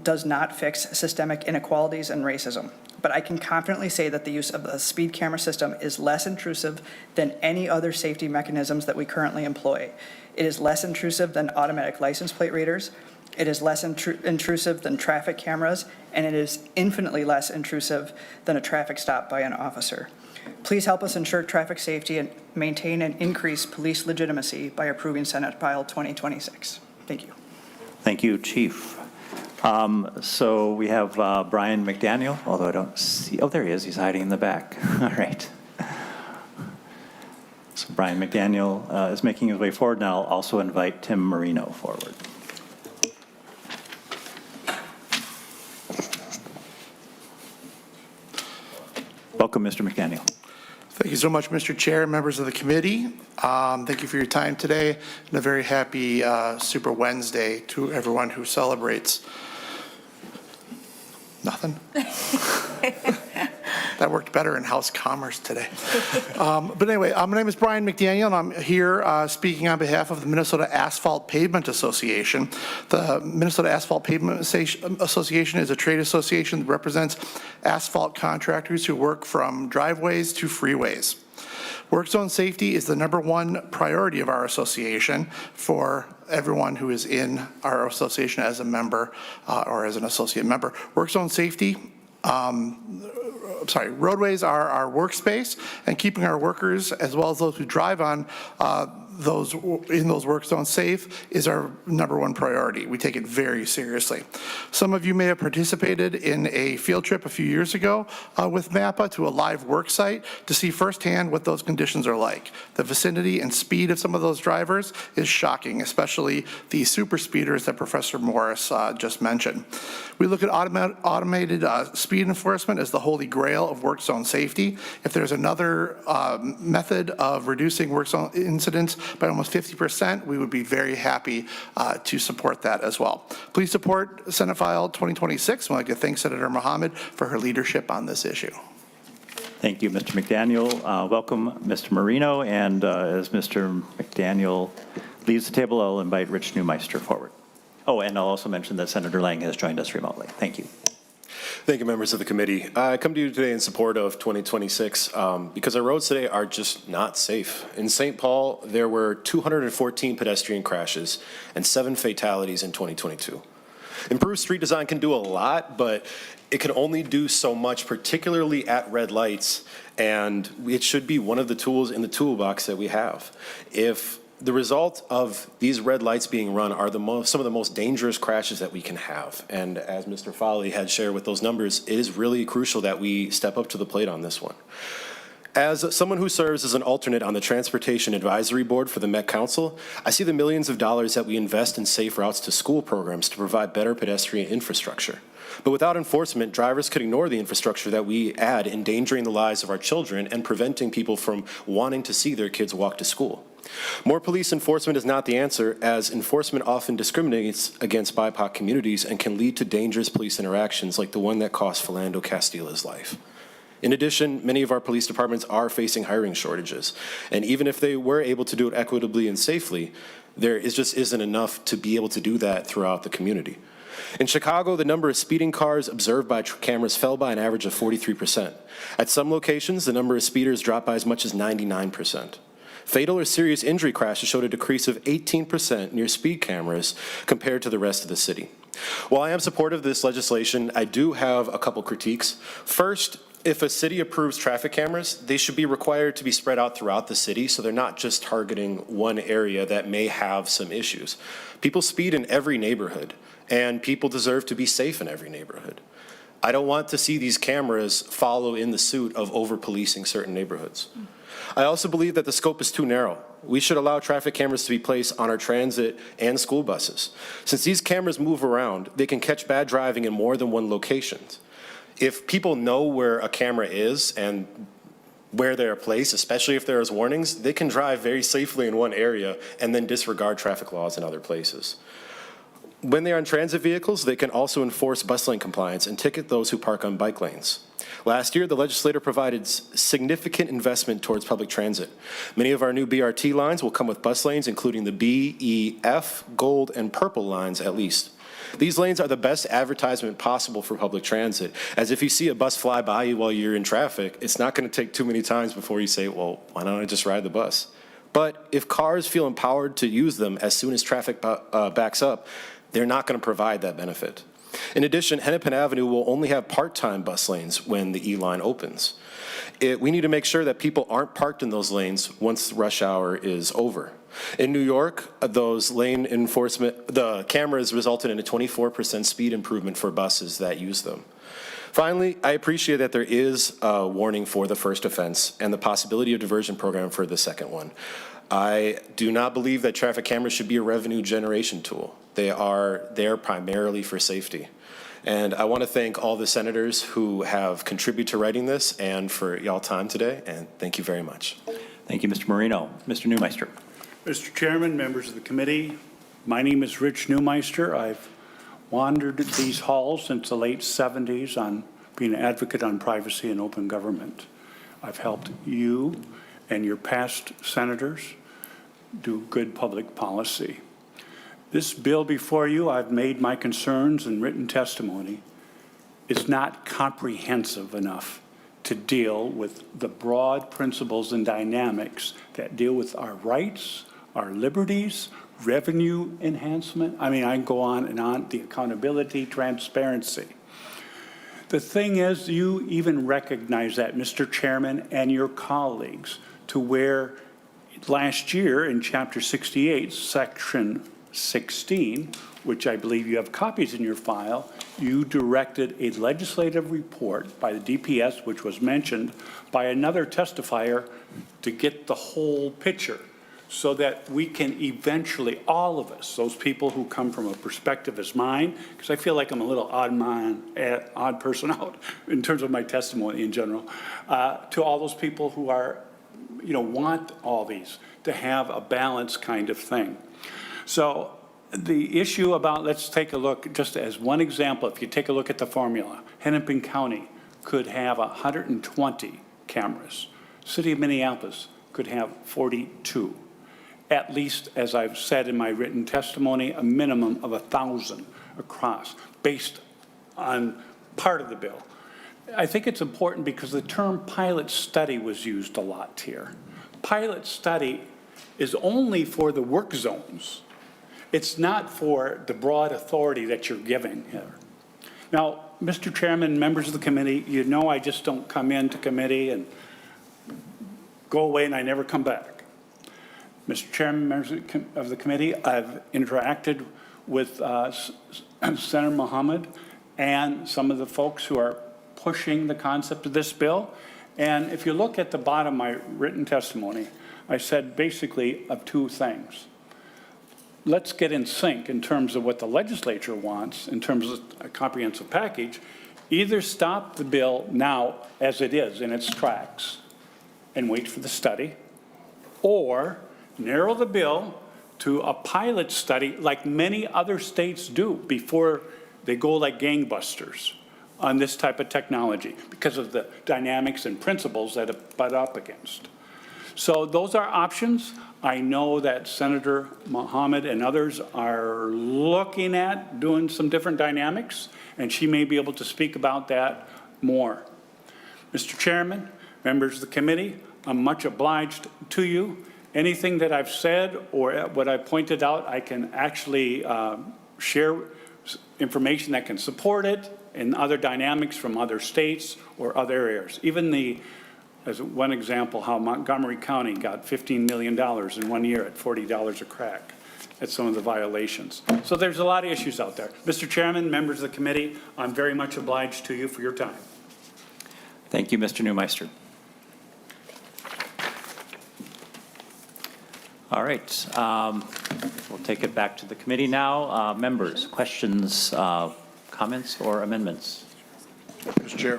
does not fix systemic inequalities and racism, but I can confidently say that the use of the speed camera system is less intrusive than any other safety mechanisms that we currently employ. It is less intrusive than automatic license plate readers. It is less intrusive than traffic cameras, and it is infinitely less intrusive than a traffic stop by an officer. Please help us ensure traffic safety and maintain and increase police legitimacy by approving Senate File 2026. Thank you. Thank you, Chief. So we have Brian McDaniel, although I don't see, oh, there he is. He's hiding in the back. All right. So Brian McDaniel is making his way forward, and I'll also invite Tim Marino forward. Welcome, Mr. McDaniel. Thank you so much, Mr. Chair, members of the committee. Thank you for your time today, and a very happy Super Wednesday to everyone who celebrates. Nothing? That worked better in House Commerce today. But anyway, my name is Brian McDaniel, and I'm here speaking on behalf of the Minnesota Asphalt Pavement Association. The Minnesota Asphalt Pavement Association is a trade association that represents asphalt contractors who work from driveways to freeways. Work zone safety is the #1 priority of our association for everyone who is in our association as a member or as an associate member. Work zone safety, roadways are our workspace, and keeping our workers as well as those who drive on those in those work zones safe is our #1 priority. We take it very seriously. Some of you may have participated in a field trip a few years ago with MAPA to a live work site to see firsthand what those conditions are like. The vicinity and speed of some of those drivers is shocking, especially the super speeders that Professor Morris just mentioned. We look at automated speed enforcement as the holy grail of work zone safety. If there's another method of reducing work zone incidents by almost 50%, we would be very happy to support that as well. Please support Senate File 2026. I'd like to thank Senator Mohamed for her leadership on this issue. Thank you, Mr. McDaniel. Welcome, Mr. Marino. And as Mr. McDaniel leaves the table, I'll invite Rich Neumeister forward. Oh, and I'll also mention that Senator Lang has joined us remotely. Thank you. Thank you, members of the committee. I come to you today in support of 2026 because our roads today are just not safe. In St. Paul, there were 214 pedestrian crashes and 7 fatalities in 2022. Improved street design can do a lot, but it can only do so much, particularly at red lights, and it should be one of the tools in the toolbox that we have. If the result of these red lights being run are some of the most dangerous crashes that we can have. And as Mr. Foley had shared with those numbers, it is really crucial that we step up to the plate on this one. As someone who serves as an alternate on the Transportation Advisory Board for the Met Council, I see the millions of dollars that we invest in safe routes to school programs to provide better pedestrian infrastructure. But without enforcement, drivers could ignore the infrastructure that we add, endangering the lives of our children and preventing people from wanting to see their kids walk to school. More police enforcement is not the answer, as enforcement often discriminates against BIPOC communities and can lead to dangerous police interactions like the one that cost Philando Castilla's life. In addition, many of our police departments are facing hiring shortages, and even if they were able to do it equitably and safely, just isn't enough to be able to do that throughout the community. In Chicago, the number of speeding cars observed by cameras fell by an average of 43%. At some locations, the number of speeders dropped by as much as 99%. Fatal or serious injury crashes showed a decrease of 18% near speed cameras compared to the rest of the city. While I am supportive of this legislation, I do have a couple critiques. First, if a city approves traffic cameras, they should be required to be spread out throughout the city so they're not just targeting one area that may have some issues. People speed in every neighborhood, and people deserve to be safe in every neighborhood. I don't want to see these cameras follow in the suit of over-policing certain neighborhoods. I also believe that the scope is too narrow. We should allow traffic cameras to be placed on our transit and school buses. Since these cameras move around, they can catch bad driving in more than one location. If people know where a camera is and where they're placed, especially if there's warnings, they can drive very safely in one area and then disregard traffic laws in other places. When they're on transit vehicles, they can also enforce bus lane compliance and ticket those who park on bike lanes. Last year, the legislature provided significant investment towards public transit. Many of our new BRT lines will come with bus lanes, including the B, E, F, Gold, and Purple lines at least. These lanes are the best advertisement possible for public transit, as if you see a bus fly by you while you're in traffic, it's not going to take too many times before you say, well, why don't I just ride the bus? But if cars feel empowered to use them as soon as traffic backs up, they're not going to provide that benefit. In addition, Hennepin Avenue will only have part-time bus lanes when the E-line opens. We need to make sure that people aren't parked in those lanes once rush hour is over. In New York, those lane enforcement, the cameras resulted in a 24% speed improvement for buses that use them. Finally, I appreciate that there is a warning for the first offense and the possibility of diversion program for the second one. I do not believe that traffic cameras should be a revenue generation tool. They are there primarily for safety. And I want to thank all the senators who have contributed to writing this and for y'all time today, and thank you very much. Thank you, Mr. Marino. Mr. Newmeister. Mr. Chairman, members of the committee, my name is Rich Newmeister. I've wandered these halls since the late 70s on being an advocate on privacy and open government. I've helped you and your past senators do good public policy. This bill before you, I've made my concerns and written testimony, is not comprehensive enough to deal with the broad principles and dynamics that deal with our rights, our liberties, revenue enhancement. I mean, I can go on and on, the accountability, transparency. The thing is, you even recognize that, Mr. Chairman, and your colleagues, to where last year in Chapter 68, Section 16, which I believe you have copies in your file, you directed a legislative report by the DPS, which was mentioned by another testifier, to get the whole picture so that we can eventually, all of us, those people who come from a perspective as mine, because I feel like I'm a little odd person out in terms of my testimony in general, to all those people who are, want all these to have a balanced kind of thing. So the issue about, let's take a look, just as one example, if you take a look at the formula, Hennepin County could have 120 cameras. City of Minneapolis could have 42. At least, as I've said in my written testimony, a minimum of 1,000 across, based on part of the bill. I think it's important because the term pilot study was used a lot here. Pilot study is only for the work zones. It's not for the broad authority that you're giving here. Now, Mr. Chairman, members of the committee, you know I just don't come into committee and go away and I never come back. Mr. Chairman, members of the committee, I've interacted with Senator Mohamed and some of the folks who are pushing the concept of this bill. And if you look at the bottom of my written testimony, I said basically of two things. Let's get in sync in terms of what the legislature wants in terms of a comprehensive package. Either stop the bill now as it is in its tracks and wait for the study, or narrow the bill to a pilot study like many other states do before they go like gangbusters on this type of technology because of the dynamics and principles that it butt up against. So those are options. I know that Senator Mohamed and others are looking at doing some different dynamics, and she may be able to speak about that more. Mr. Chairman, members of the committee, I'm much obliged to you. Anything that I've said or what I pointed out, I can actually share information that can support it and other dynamics from other states or other areas. Even as one example, how Montgomery County got $15 million in 1 year at $40 a crack at some of the violations. So there's a lot of issues out there. Mr. Chairman, members of the committee, I'm very much obliged to you for your time. Thank you, Mr. Neumeister. All right, we'll take it back to the committee now. Members, questions, comments, or amendments? Mr. Chair.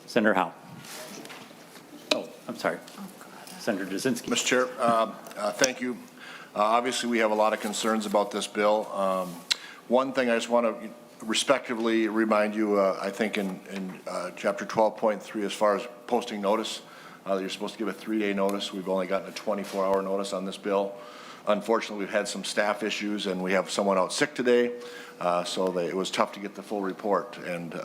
Senator Howe. Oh, I'm sorry. Senator Jasinski. Mr. Chair, thank you. Obviously, we have a lot of concerns about this bill. One thing I just want to respectively remind you, I think in Chapter 12.3, as far as posting notice, you're supposed to give a 3-day notice. We've only gotten a 24-hour notice on this bill. Unfortunately, we've had some staff issues, and we have someone out sick today, so it was tough to get the full report. And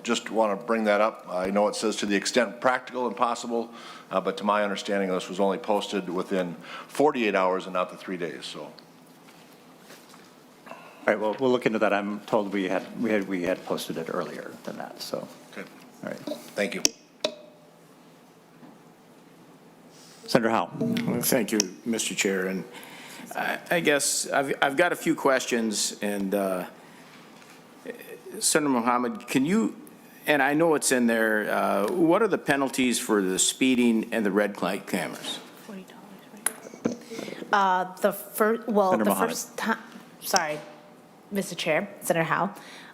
just want to bring that up. I know it says to the extent practical and possible, but to my understanding, this was only posted within 48 hours and not the 3 days. So. All right, well, we'll look into that. I'm told we had posted it earlier than that, so. Okay. All right. Thank you. Senator Howe. Thank you, Mr. Chair. And I guess I've got a few questions. And Senator Mohamed, can you, and I know it's in there, what are the penalties for the speeding and the red light cameras? The first time, sorry, Mr. Chair, Senator Howe.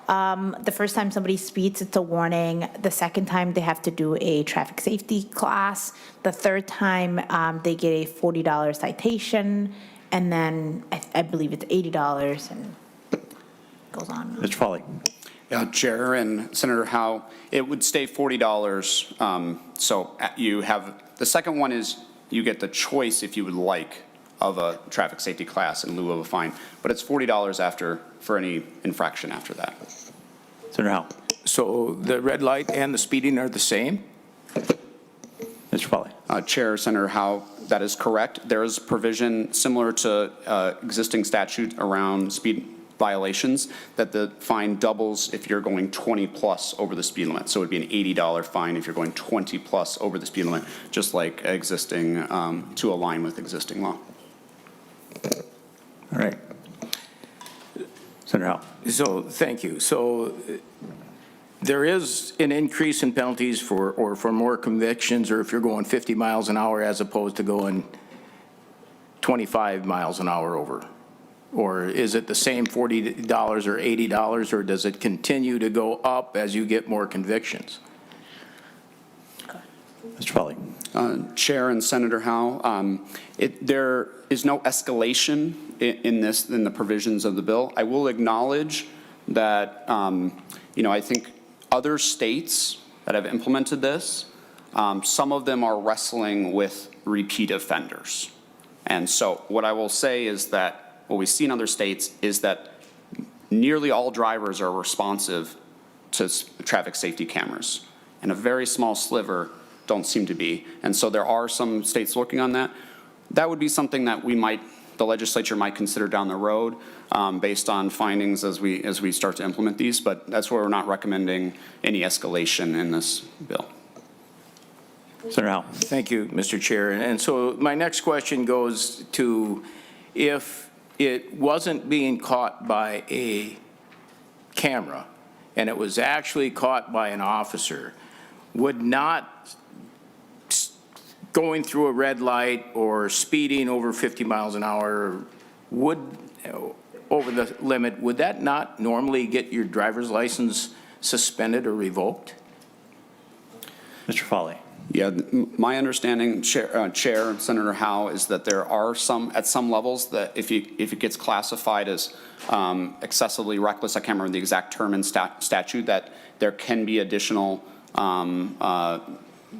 The first time somebody speeds, it's a warning. The second time, they have to do a traffic safety class. The third time, they get a $40 citation. And then I believe it's $80 and goes on. Mr. Foley. Yeah, Chair and Senator Howe, it would stay $40. So you have, the second one is you get the choice if you would like of a traffic safety class in lieu of a fine, but it's $40 for any infraction after that. Senator Howe. So the red light and the speeding are the same? Mr. Foley. Chair, Senator Howe, that is correct. There is provision similar to existing statute around speed violations that the fine doubles if you're going 20 plus over the speed limit. So it would be an $80 fine if you're going 20 plus over the speed limit, just like existing, to align with existing law. All right. Senator Howe. So, thank you. So there is an increase in penalties for more convictions, or if you're going 50 miles an hour as opposed to going 25 miles an hour over? Or is it the same $40 or $80, or does it continue to go up as you get more convictions? Mr. Foley. Chair and Senator Howe, there is no escalation in the provisions of the bill. I will acknowledge that, I think other states that have implemented this, some of them are wrestling with repeat offenders. And so what I will say is that what we see in other states is that nearly all drivers are responsive to traffic safety cameras, and a very small sliver don't seem to be. And so there are some states working on that. That would be something that the legislature might consider down the road based on findings as we start to implement these, but that's where we're not recommending any escalation in this bill. Senator Howe. Thank you, Mr. Chair. And so my next question goes to, if it wasn't being caught by a camera and it was actually caught by an officer, would not going through a red light or speeding over 50 miles an hour over the limit, would that not normally get your driver's license suspended or revoked? Mr. Foley. Yeah, my understanding, Chair, Senator Howe, is that there are some, at some levels, that if it gets classified as excessively reckless, I can't remember the exact term in statute, that there can be additional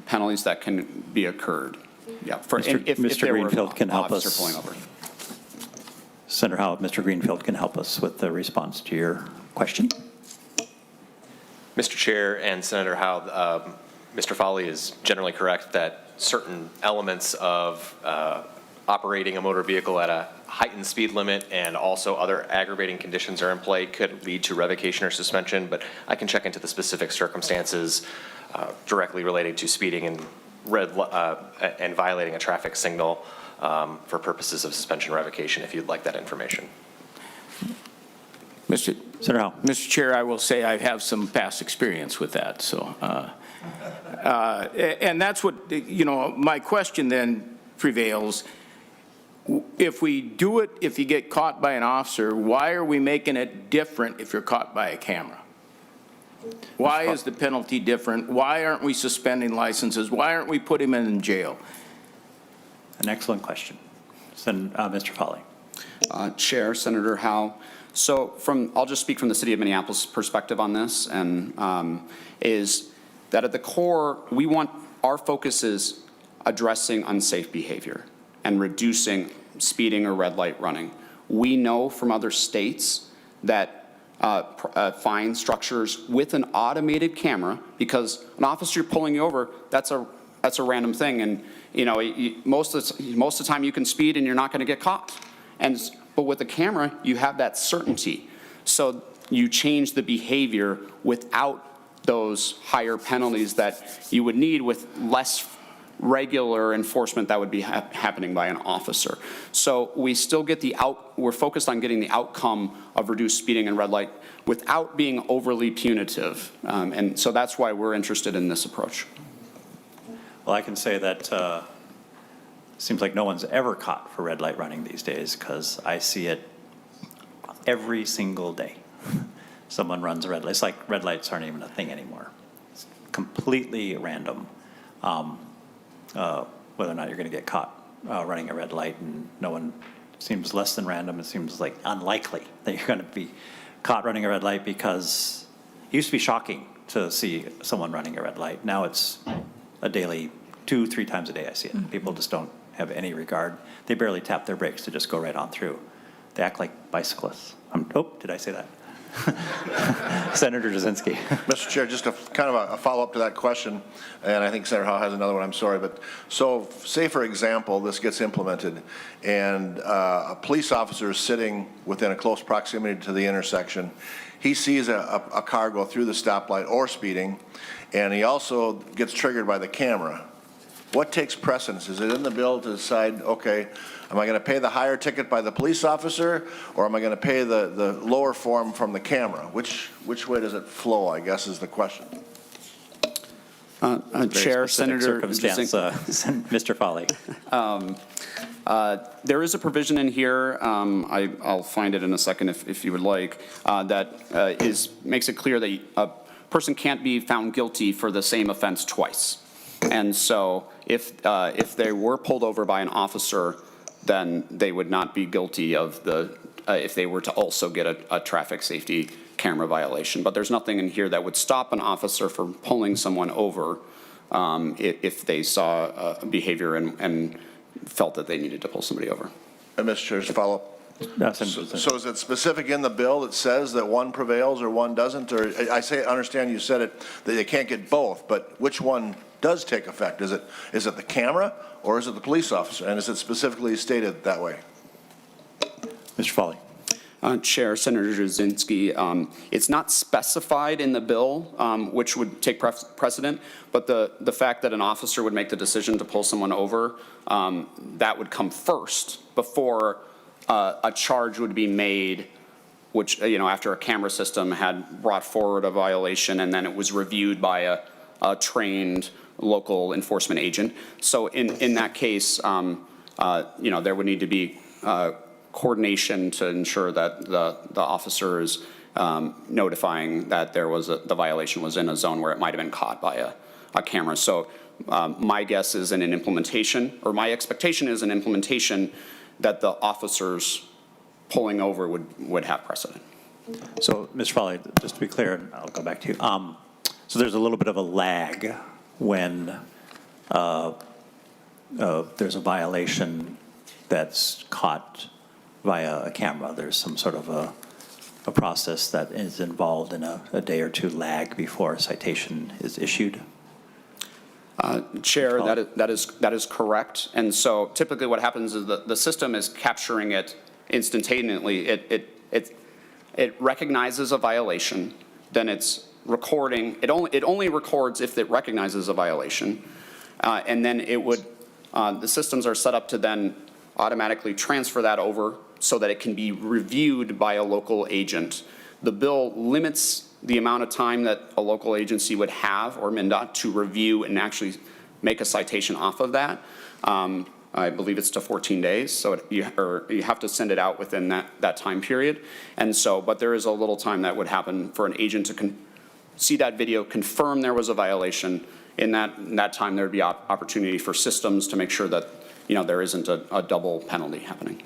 penalties that can be occurred. Yeah, for Mr. Greenfield can help us. Pulling over. Senator Howe, Mr. Greenfield can help us with the response to your question. Mr. Chair and Senator Howe, Mr. Foley is generally correct that certain elements of operating a motor vehicle at a heightened speed limit and also other aggravating conditions are in play could lead to revocation or suspension, but I can check into the specific circumstances directly related to speeding and and violating a traffic signal for purposes of suspension or revocation if you'd like that information. Senator Howe. Mr. Chair, I will say I have some past experience with that. So, and that's what, my question then prevails. If we do it, if you get caught by an officer, why are we making it different if you're caught by a camera? Why is the penalty different? Why aren't we suspending licenses? Why aren't we putting him in jail? An excellent question. Mr. Foley. Chair, Senator Howe. So I'll just speak from the city of Minneapolis perspective on this, and is that at the core, our focus is addressing unsafe behavior and reducing speeding or red light running. We know from other states that fine structures with an automated camera, because an officer pulling you over, that's a random thing, and most of the time you can speed and you're not going to get caught. But with a camera, you have that certainty. So you change the behavior without those higher penalties that you would need with less regular enforcement that would be happening by an officer. So we still get we're focused on getting the outcome of reduced speeding and red light without being overly punitive. And so that's why we're interested in this approach. Well, I can say that seems like no one's ever caught for red light running these days, because I see it every single day. Someone runs a red light. It's like red lights aren't even a thing anymore. It's completely random whether or not you're going to get caught running a red light, and no one seems less than random. It seems like unlikely that you're going to be caught running a red light, because it used to be shocking to see someone running a red light. Now it's a daily 2-3 times a day I see it. People just don't have any regard. They barely tap their brakes to just go right on through. They act like bicyclists. Did I say that? Senator Jasinski. Mr. Chair, just kind of a follow-up to that question, and I think Senator Howe has another one, I'm sorry, but so say, for example, this gets implemented and a police officer is sitting within a close proximity to the intersection. He sees a car go through the stoplight or speeding, and he also gets triggered by the camera. What takes precedence? Is it in the bill to decide, okay, am I going to pay the higher ticket by the police officer, or am I going to pay the lower form from the camera? Which way does it flow, I guess, is the question. Chair, Senator Mr. Foley. There is a provision in here, I'll find it in a second if you would like, that makes it clear that a person can't be found guilty for the same offense twice. And so if they were pulled over by an officer, then they would not be guilty of if they were to also get a traffic safety camera violation. But there's nothing in here that would stop an officer from pulling someone over if they saw behavior and felt that they needed to pull somebody over. And Mr. Chair, just follow up. So is it specific in the bill that says that one prevails or one doesn't? Or I understand you said it, that they can't get both, but which one does take effect? Is it the camera or is it the police officer? And is it specifically stated that way? Mr. Foley. Chair, Senator Jasinski, it's not specified in the bill which would take precedent, but the fact that an officer would make the decision to pull someone over, that would come first before a charge would be made, which, after a camera system had brought forward a violation and then it was reviewed by a trained local enforcement agent. So in that case, there would need to be coordination to ensure that the officer is notifying that the violation was in a zone where it might have been caught by a camera. So my guess is in an implementation, or my expectation is an implementation that the officers pulling over would have precedent. So, Mr. Foley, just to be clear, and I'll go back to you. So there's a little bit of a lag when there's a violation that's caught via a camera. There's some sort of a process that is involved in a day or two lag before a citation is issued. Chair, that is correct. And so typically what happens is the system is capturing it instantaneously. It recognizes a violation, then it's recording. It only records if it recognizes a violation, and then it would. The systems are set up to then automatically transfer that over so that it can be reviewed by a local agent. The bill limits the amount of time that a local agency would have, or MnDOT, to review and actually make a citation off of that. I believe it's to 14 days, so you have to send it out within that time period. And so, but there is a little time that would happen for an agent to see that video, confirm there was a violation. In that time, there would be opportunity for systems to make sure that there isn't a double penalty happening.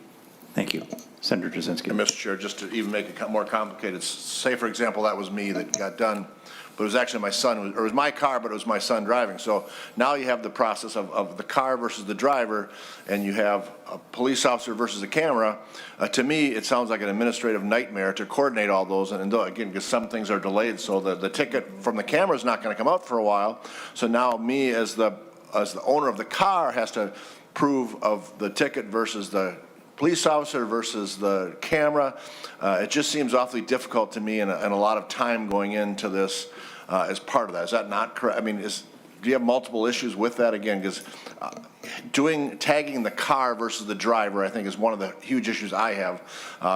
Thank you. Senator Jasinski. And Mr. Chair, just to even make it more complicated, say, for example, that was me that got done, but it was actually my son, or it was my car, but it was my son driving. So now you have the process of the car versus the driver, and you have a police officer versus a camera. To me, it sounds like an administrative nightmare to coordinate all those, and again, because some things are delayed, so the ticket from the camera is not going to come out for a while. So now me, as the owner of the car, has to prove of the ticket versus the police officer versus the camera. It just seems awfully difficult to me, and a lot of time going into this as part of that. Is that not correct? I mean, do you have multiple issues with that? Again, because tagging the car versus the driver, I think, is one of the huge issues I have.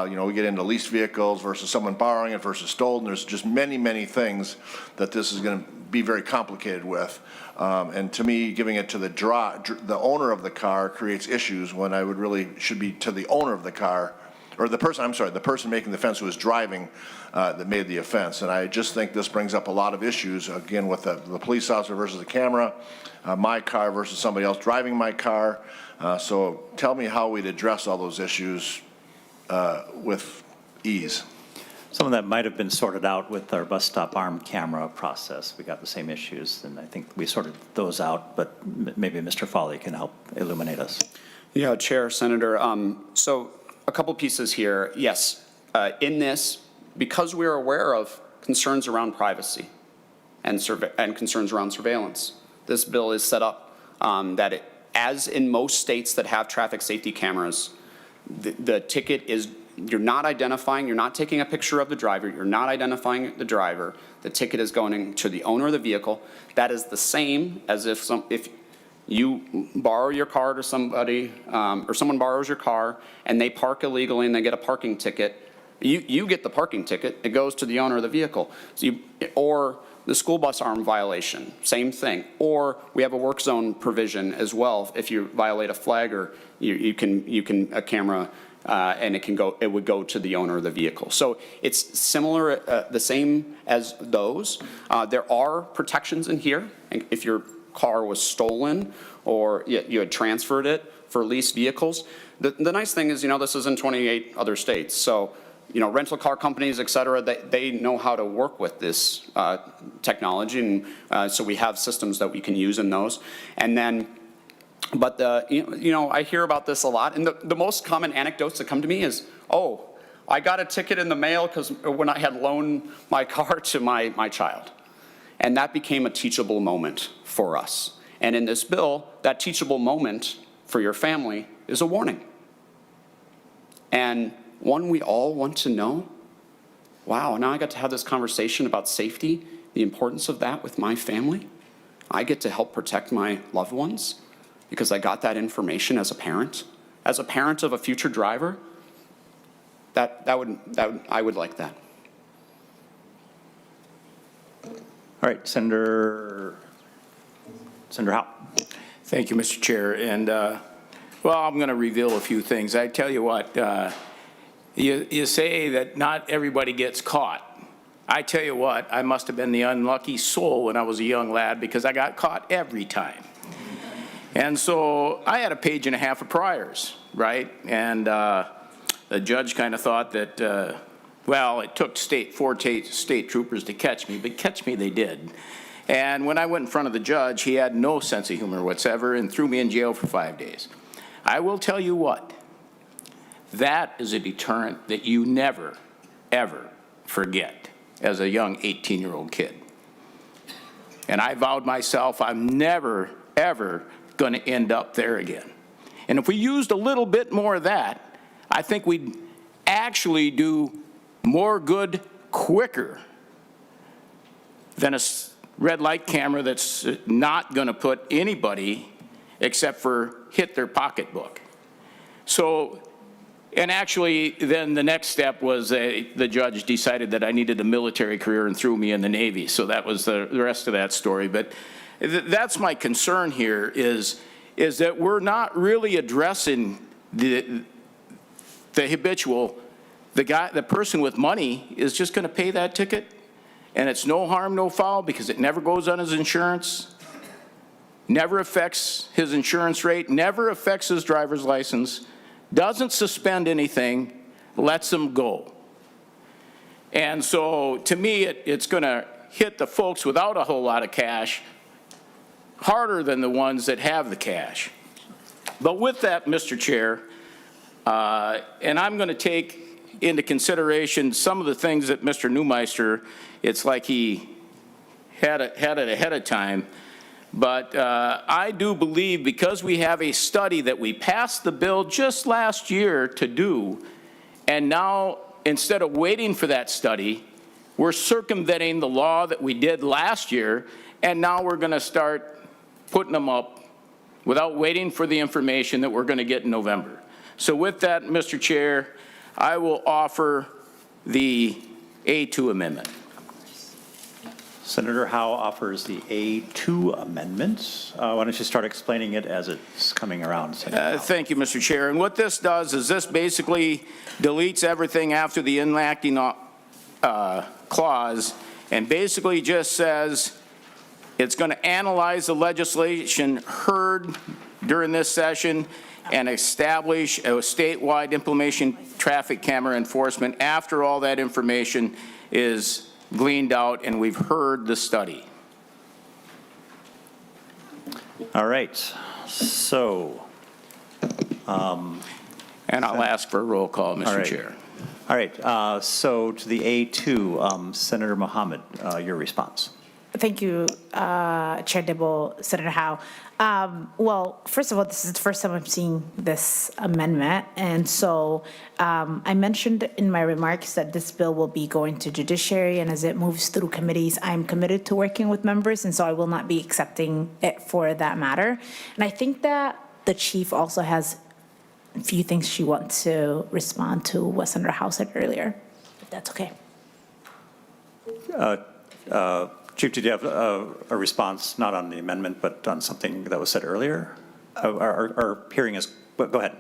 We get into leased vehicles versus someone borrowing it versus stolen. There's just many, many things that this is going to be very complicated with. And to me, giving it to the owner of the car creates issues when I would really should be to the owner of the car, or the person making the offense who was driving that made the offense. And I just think this brings up a lot of issues, again, with the police officer versus the camera, my car versus somebody else driving my car. So tell me how we'd address all those issues with ease. Some of that might have been sorted out with our bus stop arm camera process. We got the same issues, and I think we sorted those out, but maybe Mr. Foley can help illuminate us. Yeah, Chair, Senator. So a couple pieces here. Yes, in this, because we're aware of concerns around privacy and concerns around surveillance, this bill is set up that as in most states that have traffic safety cameras, the ticket is, you're not identifying, you're not taking a picture of the driver, you're not identifying the driver. The ticket is going to the owner of the vehicle. That is the same as if you borrow your car to somebody, or someone borrows your car and they park illegally and they get a parking ticket. You get the parking ticket, it goes to the owner of the vehicle. Or the school bus arm violation, same thing. Or we have a work zone provision as well. If you violate a flag, or you can a camera, and it would go to the owner of the vehicle. So it's similar, the same as those. There are protections in here. If your car was stolen or you had transferred it for leased vehicles. The nice thing is, this is in 28 other states. So, rental car companies, et cetera, they know how to work with this technology. And so we have systems that we can use in those. And then, but I hear about this a lot. And the most common anecdotes that come to me is, oh, I got a ticket in the mail when I had loaned my car to my child. And that became a teachable moment for us. And in this bill, that teachable moment for your family is a warning. And one we all want to know. Wow, now I got to have this conversation about safety, the importance of that with my family. I get to help protect my loved ones because I got that information as a parent. As a parent of a future driver, I would like that. All right, Senator Howe. Thank you, Mr. Chair. And, I'm going to reveal a few things. I tell you what, you say that not everybody gets caught. I tell you what, I must have been the unlucky soul when I was a young lad because I got caught every time. And so I had a page and a half of priors, right? And the judge kind of thought that, well, it took four state troopers to catch me, but catch me they did. And when I went in front of the judge, he had no sense of humor whatsoever and threw me in jail for 5 days. I will tell you what, that is a deterrent that you never, ever forget as a young 18-year-old kid. And I vowed myself I'm never, ever going to end up there again. And if we used a little bit more of that, I think we'd actually do more good quicker than a red light camera that's not going to put anybody except for hit their pocketbook. So, and actually then the next step was the judge decided that I needed a military career and threw me in the Navy. So that was the rest of that story. But that's my concern here is that we're not really addressing the habitual, the person with money is just going to pay that ticket. And it's no harm, no foul, because it never goes on his insurance, never affects his insurance rate, never affects his driver's license, doesn't suspend anything, lets him go. And so, to me, it's going to hit the folks without a whole lot of cash harder than the ones that have the cash. But with that, Mr. Chair, and I'm going to take into consideration some of the things that Mr. Neumeister, it's like he had it ahead of time. But I do believe because we have a study that we passed the bill just last year to do, and now instead of waiting for that study, we're circumventing the law that we did last year, and now we're going to start putting them up without waiting for the information that we're going to get in November. So with that, Mr. Chair, I will offer the A2 amendment. Senator Howe offers the A2 amendment. Why don't you start explaining it as it's coming around? Thank you, Mr. Chair. And what this does is this basically deletes everything after the enacting clause and basically just says it's going to analyze the legislation heard during this session and establish a statewide implementation traffic camera enforcement after all that information is gleaned out and we've heard the study. All right. So. And I'll ask for a roll call, Mr. Chair. All right. So to the A2, Senator Mohamed, your response. Thank you, Chair Dibble, Senator Howe. Well, first of all, this is the first time I'm seeing this amendment. And so I mentioned in my remarks that this bill will be going to judiciary, and as it moves through committees, I'm committed to working with members, and so I will not be accepting it for that matter. And I think that the chief also has a few things she wants to respond to what Senator Howe said earlier, if that's okay. Chief, did you have a response, not on the amendment, but on something that was said earlier? Our hearing is, go ahead.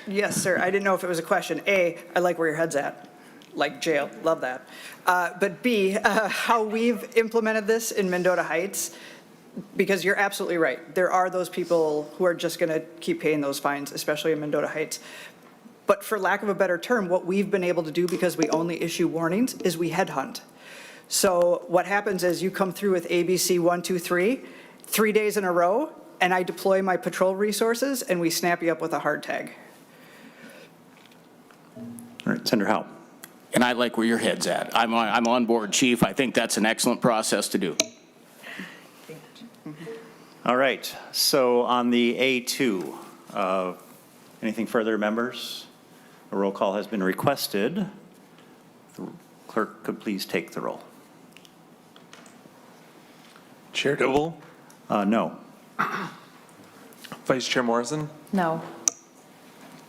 Yes, sir. I didn't know if it was a question. A, I like where your head's at, like jail, love that. But B, how we've implemented this in Mendota Heights, because you're absolutely right. There are those people who are just going to keep paying those fines, especially in Mendota Heights. But for lack of a better term, what we've been able to do, because we only issue warnings, is we headhunt. So what happens is you come through with ABC 1, 2, 3, 3 days in a row, and I deploy my patrol resources, and we snap you up with a hard tag. All right, Senator Howe. And I like where your head's at. I'm on board, Chief. I think that's an excellent process to do. All right, so on the A2, anything further, members? A roll call has been requested. The clerk could please take the roll. Chair Dibble? No. Vice Chair Morrison? No.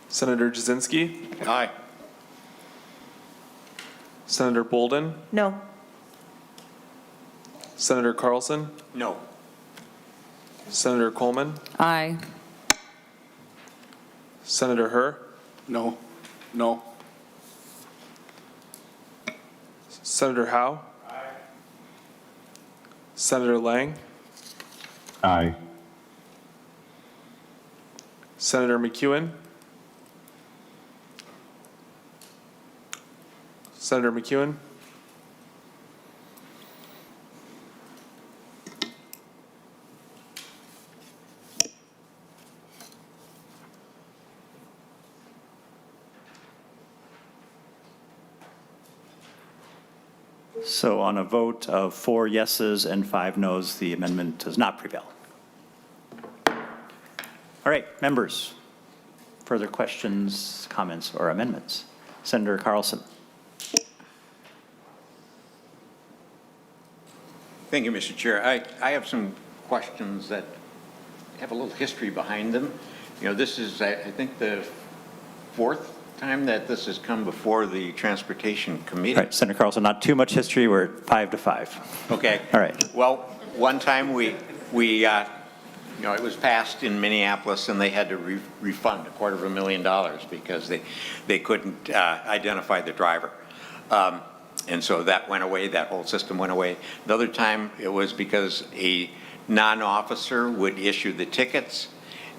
Senator Jasinski? Aye. Senator Boldon? No. Senator Carlson? No. Senator Coleman? Aye. Senator Herr? No. No. Senator Howe? Senator Lang, Aye. Senator McEwen, Senator McEwen, So on a vote of 4 yeses and 5 noes, the amendment does not prevail. All right, members, further questions, comments, or amendments? Senator Carlson. Thank you, Mr. Chair. I have some questions that have a little history behind them. You know, this is, I think, the 4th time that this has come before the Transportation Committee. All right, Senator Carlson, not too much history. We're at 5-5. Okay. All right. Well, one time we you know, it was passed in Minneapolis, and they had to refund $250,000 because they couldn't identify the driver. And so that went away, that whole system went away. Another time, it was because a non-officer would issue the tickets,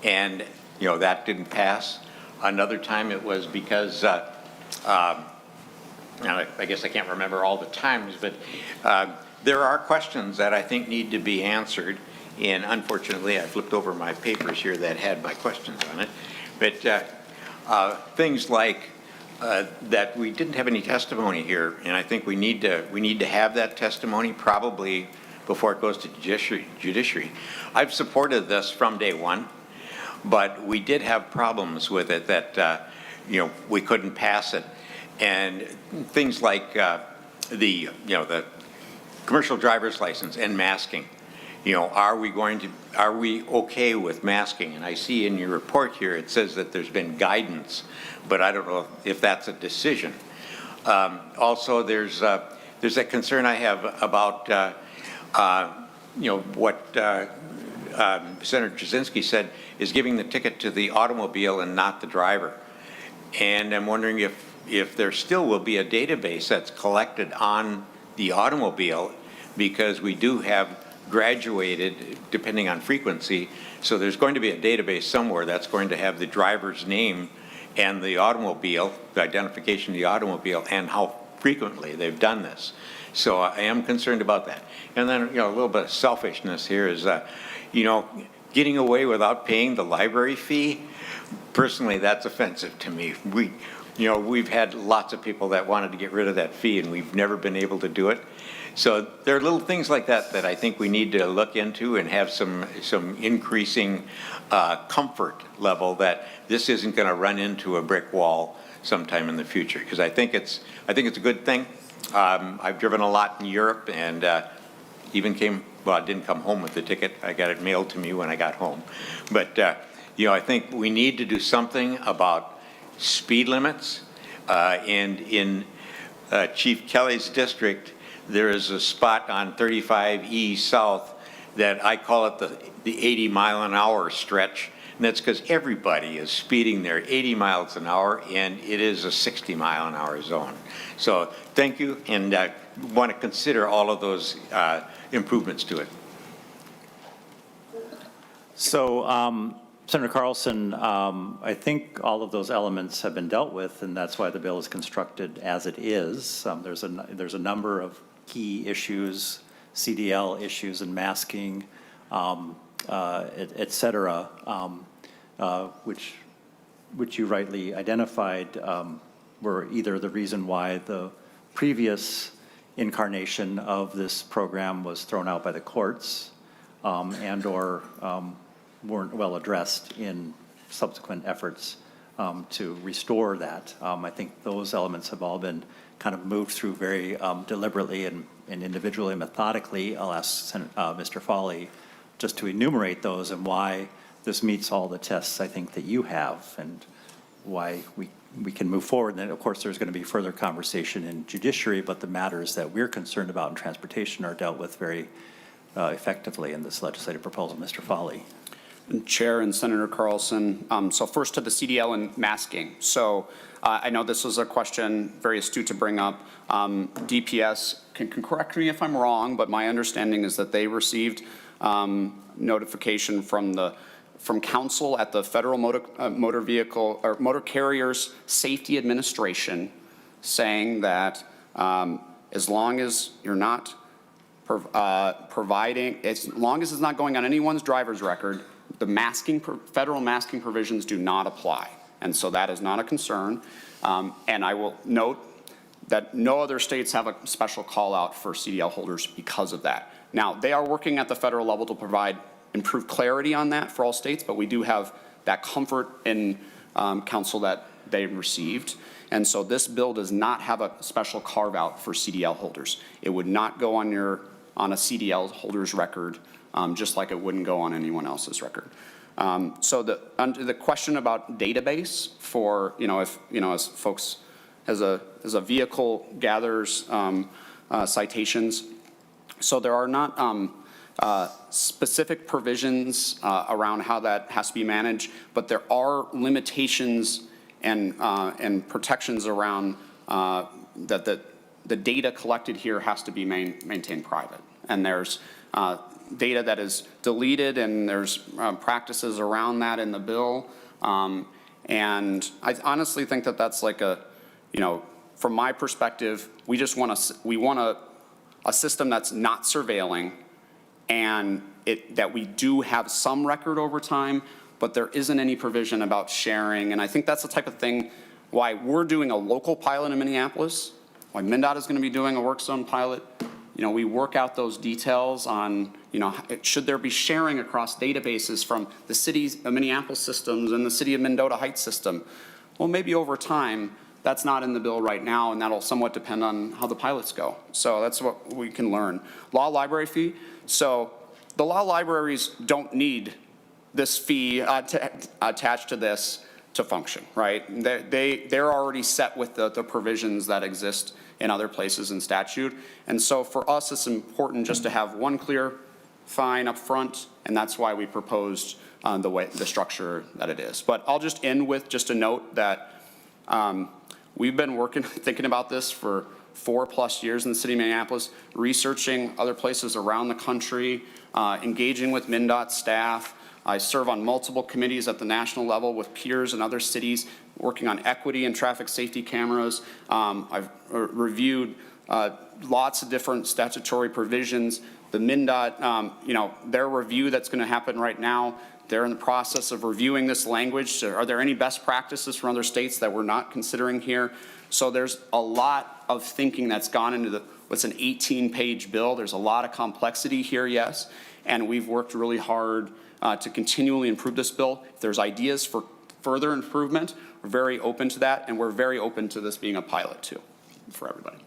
and, you know, that didn't pass. Another time, it was because, I guess I can't remember all the times, but there are questions that I think need to be answered. And unfortunately, I flipped over my papers here that had my questions on it. But things like that we didn't have any testimony here, and I think we need to have that testimony probably before it goes to judiciary. I've supported this from day one, but we did have problems with it that you know, we couldn't pass it, and things like the commercial driver's license and masking. You know, are we okay with masking? And I see in your report here, it says that there's been guidance, but I don't know if that's a decision. Also, there's that concern I have about, you know, what Senator Jasinski said is giving the ticket to the automobile and not the driver. And I'm wondering if there still will be a database that's collected on the automobile, because we do have graduated depending on frequency. So there's going to be a database somewhere that's going to have the driver's name and the automobile, the identification of the automobile, and how frequently they've done this. So I am concerned about that. And then, you know, a little bit of selfishness here is, you know, getting away without paying the library fee. Personally, that's offensive to me. We've had lots of people that wanted to get rid of that fee, and we've never been able to do it. So there are little things like that that I think we need to look into and have some increasing comfort level that this isn't going to run into a brick wall sometime in the future. Because I think it's a good thing. I've driven a lot in Europe, and even I didn't come home with the ticket. I got it mailed to me when I got home. But you know, I think we need to do something about speed limits. And in Chief Kelly's district, there is a spot on 35E South that I call it the 80 mile an hour stretch. And that's because everybody is speeding there 80 miles an hour, and it is a 60 mile an hour zone. So thank you, and want to consider all of those improvements to it. So, Senator Carlson, I think all of those elements have been dealt with, and that's why the bill is constructed as it is. There's a number of key issues, CDL issues and masking, et cetera, which you rightly identified were either the reason why the previous incarnation of this program was thrown out by the courts and or weren't well addressed in subsequent efforts to restore that. I think those elements have all been kind of moved through very deliberately and individually, methodically. I'll ask Mr. Foley just to enumerate those and why this meets all the tests I think that you have, and why we can move forward. And then, of course, there's going to be further conversation in judiciary, but the matters that we're concerned about in transportation are dealt with very effectively in this legislative proposal. Mr. Foley. Chair and Senator Carlson. So first to the CDL and masking. So I know this was a question very astute to bring up. DPS can correct me if I'm wrong, but my understanding is that they received notification from counsel at the Federal Motor Vehicle or Motor Carriers Safety Administration saying that as long as you're not providing, as long as it's not going on anyone's driver's record, the federal masking provisions do not apply. And so that is not a concern. And I will note that no other states have a special call out for CDL holders because of that. Now, they are working at the federal level to provide improved clarity on that for all states, but we do have that comfort in counsel that they received. And so this bill does not have a special carve out for CDL holders. It would not go on a CDL holder's record, just like it wouldn't go on anyone else's record. So the question about database for, as folks, as a vehicle gathers citations, so there are not specific provisions around how that has to be managed, but there are limitations and protections around that the data collected here has to be maintained private. And there's data that is deleted, and there's practices around that in the bill. And I honestly think that that's like from my perspective, we want a system that's not surveilling, and that we do have some record over time, but there isn't any provision about sharing. And I think that's the type of thing why we're doing a local pilot in Minneapolis, why MnDOT is going to be doing a work zone pilot. We work out those details on, should there be sharing across databases from the city's Minneapolis systems and the city of Mendota Heights system? Well, maybe over time. That's not in the bill right now, and that'll somewhat depend on how the pilots go. So that's what we can learn. Law library fee. So the law libraries don't need this fee attached to this to function, right? They're already set with the provisions that exist in other places in statute. And so for us, it's important just to have one clear fine up front, and that's why we proposed the structure that it is. But I'll just end with just a note that we've been thinking about this for 4+ years in the city of Minneapolis, researching other places around the country, engaging with MnDOT staff. I serve on multiple committees at the national level with peers in other cities, working on equity and traffic safety cameras. I've reviewed lots of different statutory provisions. The MnDOT, their review that's going to happen right now, they're in the process of reviewing this language. So are there any best practices from other states that we're not considering here? So there's a lot of thinking that's gone into what's an 18-page bill. There's a lot of complexity here, yes, and we've worked really hard to continually improve this bill. If there's ideas for further improvement, we're very open to that, and we're very open to this being a pilot too, for everybody.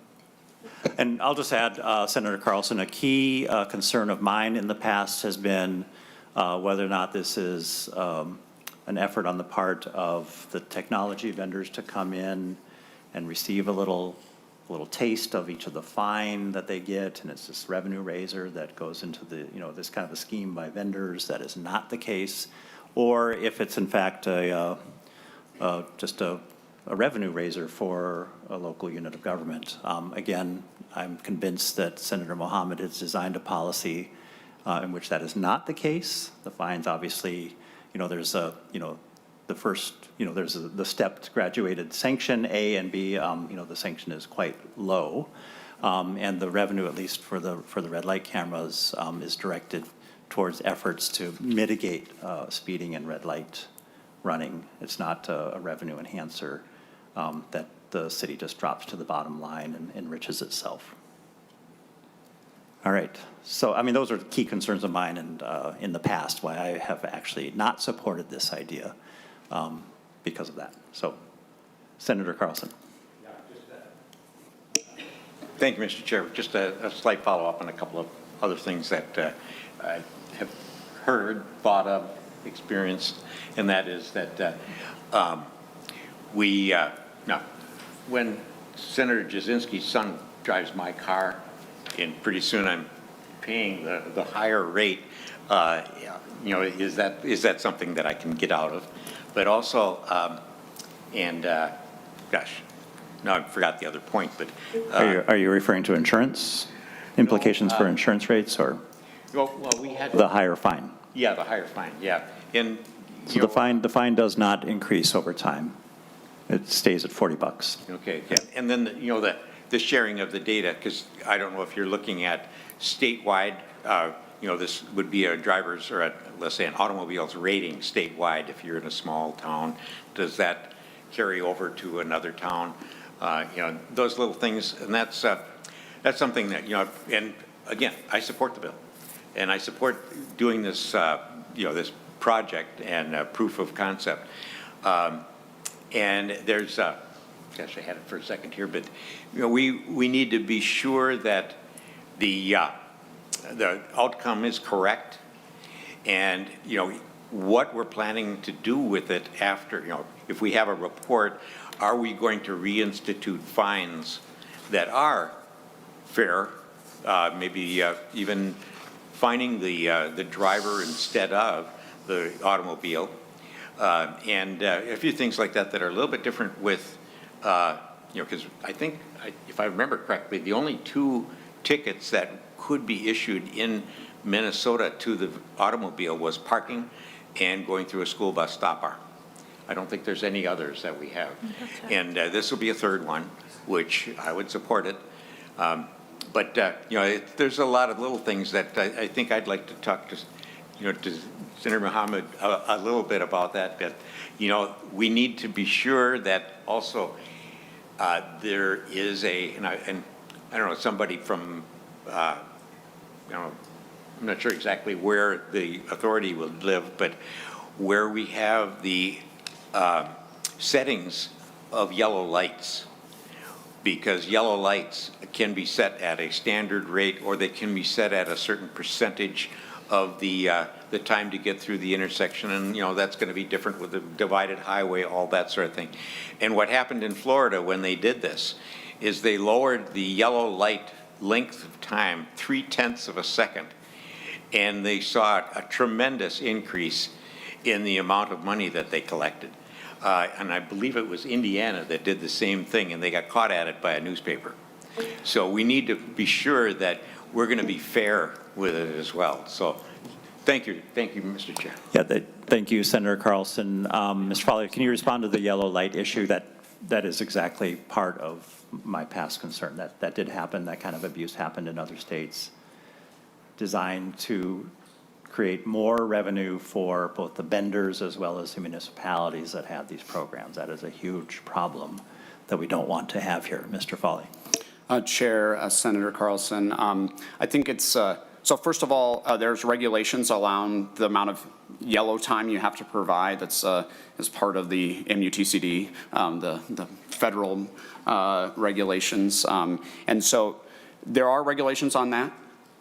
And I'll just add, Senator Carlson, a key concern of mine in the past has been whether or not this is an effort on the part of the technology vendors to come in and receive a little taste of each of the fine that they get, and it's this revenue raiser that goes into the, this kind of a scheme by vendors. That is not the case. Or if it's in fact just a revenue raiser for a local unit of government. Again, I'm convinced that Senator Mohamed has designed a policy in which that is not the case. The fines, obviously, there's the first, there's the stepped graduated sanction, A and B, the sanction is quite low. And the revenue, at least for the red light cameras, is directed towards efforts to mitigate speeding and red light running. It's not a revenue enhancer that the city just drops to the bottom line and enriches itself. All right, so those are key concerns of mine, and in the past, why I have actually not supported this idea because of that. So, Senator Carlson. Thank you, Mr. Chair. Just a slight follow-up on a couple of other things that I have heard, thought of, experienced, and that is that now, when Senator Jasinski's son drives my car, and pretty soon I'm paying the higher rate, Yeah, you know, is that something that I can get out of? But also, gosh, no, I forgot the other point, but. Are you referring to insurance, implications for insurance rates, or Well, we had. the higher fine? Yeah, the higher fine, yeah. And, So the fine does not increase over time. It stays at $40. okay, yeah. And then, you know, the sharing of the data, because I don't know if you're looking at statewide, you know, this would be a driver's or let's say an automobile's rating statewide if you're in a small town. Does that carry over to another town? You know, those little things, and that's something that, you know, and again, I support the bill. And I support doing this, you know, this project and proof of concept. And there's, gosh, I had it for a second here, but, you know, we need to be sure that the outcome is correct. And, you know, what we're planning to do with it after, you know, if we have a report, are we going to reinstitute fines that are fair, maybe even fining the driver instead of the automobile, and a few things like that that are a little bit different with, you know, because I think, if I remember correctly, the only 2 tickets that could be issued in Minnesota to the automobile was parking and going through a school bus stop arm. I don't think there's any others that we have. And this will be a 3rd one, which I would support it. But, you know, there's a lot of little things that I think I'd like to talk to, you know, to Senator Mohamed a little bit about that. That, you know, we need to be sure that also there is and I don't know, somebody from, you know, I'm not sure exactly where the authority will live, but where we have the settings of yellow lights, because yellow lights can be set at a standard rate or they can be set at a certain percentage of the time to get through the intersection, and, you know, that's going to be different with the divided highway, all that sort of thing. And what happened in Florida when they did this is they lowered the yellow light length of time 0.3 of a second, and they saw a tremendous increase in the amount of money that they collected. And I believe it was Indiana that did the same thing, and they got caught at it by a newspaper. So we need to be sure that we're going to be fair with it as well. So thank you, Mr. Chair. Yeah, thank you, Senator Carlson. Mr. Foley, can you respond to the yellow light issue? That is exactly part of my past concern. That did happen. That kind of abuse happened in other states, designed to create more revenue for both the vendors as well as the municipalities that have these programs. That is a huge problem that we don't want to have here. Mr. Foley. Chair, Senator Carlson, I think it's, so first of all, there's regulations around the amount of yellow time you have to provide. That's as part of the MUTCD, the federal regulations. And so there are regulations on that.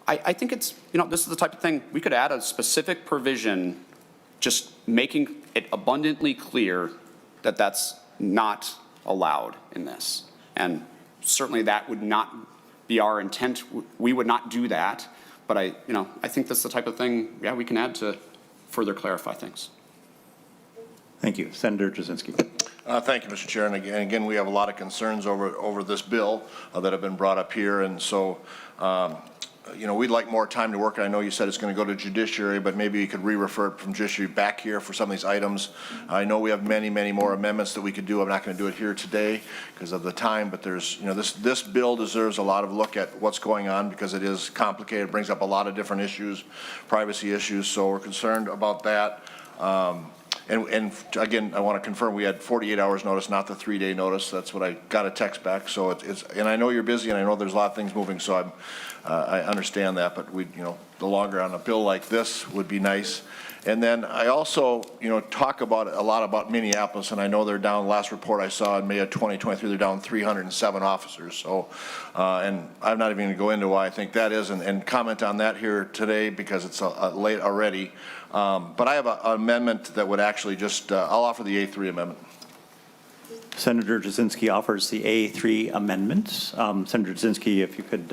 I think it's, you know, this is the type of thing, we could add a specific provision just making it abundantly clear that that's not allowed in this. And certainly that would not be our intent. We would not do that. But I think that's the type of thing, yeah, we can add to further clarify things. Thank you. Senator Jasinski. Thank you, Mr. Chair. And again, we have a lot of concerns over this bill that have been brought up here. And so, you know, we'd like more time to work. I know you said it's going to go to judiciary, but maybe you could re-refer it from judiciary back here for some of these items. I know we have many, many more amendments that we could do. I'm not going to do it here today because of the time, but there's, you know, this bill deserves a lot of look at what's going on because it is complicated. It brings up a lot of different issues, privacy issues. So we're concerned about that. And again, I want to confirm we had 48 hours notice, not the 3-day notice. That's what I got a text back. So it's and I know you're busy and I know there's a lot of things moving. So I understand that, but you know, the longer on a bill like this would be nice. And then I also, you know, talk about a lot about Minneapolis, and I know they're down. Last report I saw in May of 2023, they're down 307 officers. So, and I'm not even going to go into why I think that is, and comment on that here today because it's late already. But I have an amendment that would actually just, I'll offer the A3 amendment. Senator Jasinski offers the A3 amendment. Senator Jasinski, if you could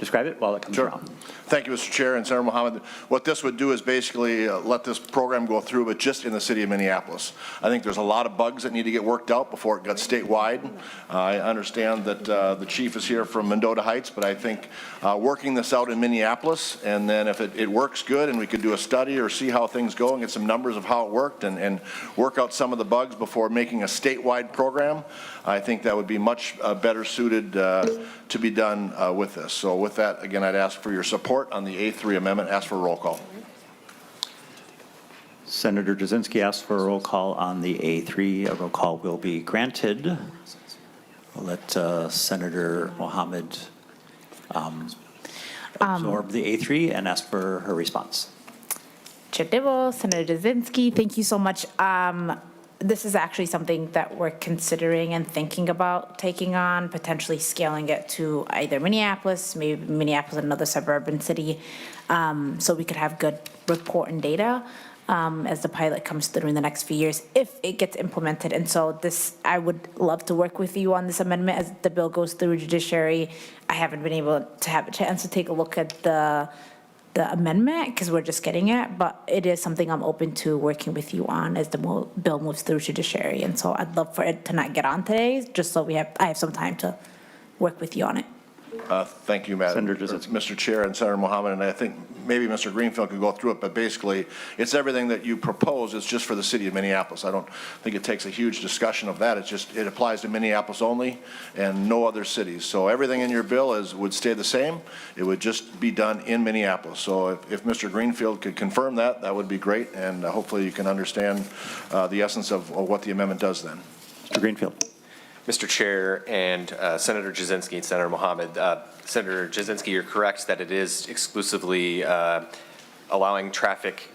describe it while it comes around. Thank you, Mr. Chair and Senator Mohamed. What this would do is basically let this program go through, but just in the city of Minneapolis. I think there's a lot of bugs that need to get worked out before it gets statewide. I understand that the chief is here from Mendota Heights, but I think working this out in Minneapolis, and then if it works good and we could do a study or see how things go and get some numbers of how it worked and work out some of the bugs before making a statewide program, I think that would be much better suited to be done with this. So with that, again, I'd ask for your support on the A3 amendment. Ask for a roll call. Senator Jasinski asked for a roll call on the A3. A roll call will be granted. We'll let Senator Mohamed absorb the A3 and ask for her response. Chair Dibble, Senator Jasinski, thank you so much. This is actually something that we're considering and thinking about taking on, potentially scaling it to either Minneapolis, maybe Minneapolis, another suburban city, so we could have good report and data as the pilot comes through in the next few years, if it gets implemented. And so this, I would love to work with you on this amendment as the bill goes through judiciary. I haven't been able to have a chance to take a look at the amendment because we're just getting it, but it is something I'm open to working with you on as the bill moves through judiciary. And so I'd love for it to not get on today, just so I have some time to work with you on it. Thank you, Madam Mr. Chair and Senator Mohamed, and I think maybe Mr. Greenfield could go through it, but basically it's everything that you propose. It's just for the city of Minneapolis. I don't think it takes a huge discussion of that. It's just, it applies to Minneapolis only and no other cities. So everything in your bill would stay the same. It would just be done in Minneapolis. So if Mr. Greenfield could confirm that, that would be great, and hopefully you can understand the essence of what the amendment does then. Mr. Greenfield. Mr. Chair and Senator Jasinski and Senator Mohamed, Senator Jasinski, you're correct that it is exclusively allowing traffic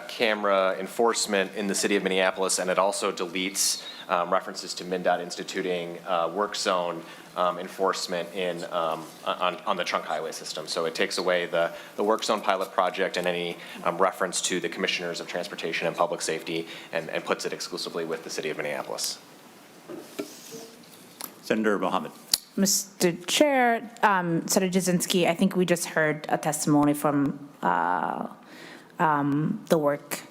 camera enforcement in the city of Minneapolis, and it also deletes references to MnDOT instituting work zone enforcement on the trunk highway system. So it takes away the work zone pilot project and any reference to the commissioners of transportation and public safety and puts it exclusively with the city of Minneapolis. Senator Mohamed. Mr. Chair, Senator Jasinski, I think we just heard a testimony from the work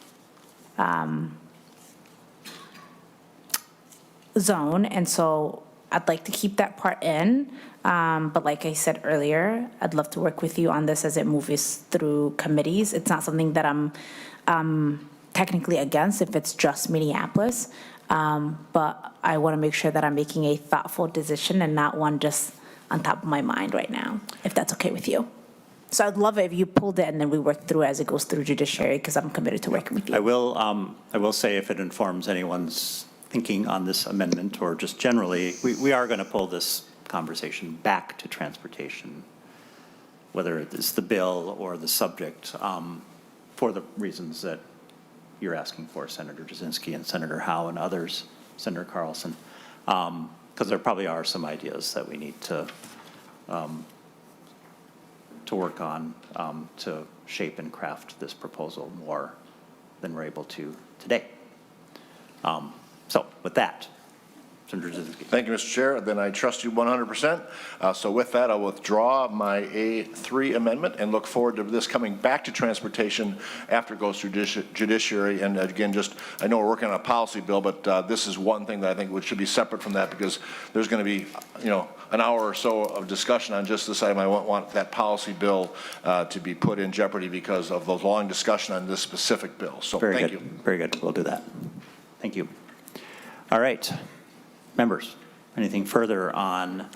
zone, and so I'd like to keep that part in. But like I said earlier, I'd love to work with you on this as it moves through committees. It's not something that I'm technically against if it's just Minneapolis. But I want to make sure that I'm making a thoughtful decision and not one just on top of my mind right now, if that's okay with you. So I'd love it if you pulled it and then we work through it as it goes through judiciary, because I'm committed to working with you. I will say, if it informs anyone's thinking on this amendment or just generally, we are going to pull this conversation back to transportation, whether it's the bill or the subject, for the reasons that you're asking for, Senator Jasinski and Senator Howe and others, Senator Carlson, because there probably are some ideas that we need to work on to shape and craft this proposal more than we're able to today. So with that, Senator Jasinski. Thank you, Mr. Chair. Then I trust you 100%. So with that, I'll withdraw my A3 amendment and look forward to this coming back to transportation after it goes through judiciary. And again, I know we're working on a policy bill, but this is one thing that I think should be separate from that, because there's going to be, an hour or so of discussion on just this item. I won't want that policy bill to be put in jeopardy because of the long discussion on this specific bill. So thank you. Very good. We'll do that. Thank you. All right. Members, anything further on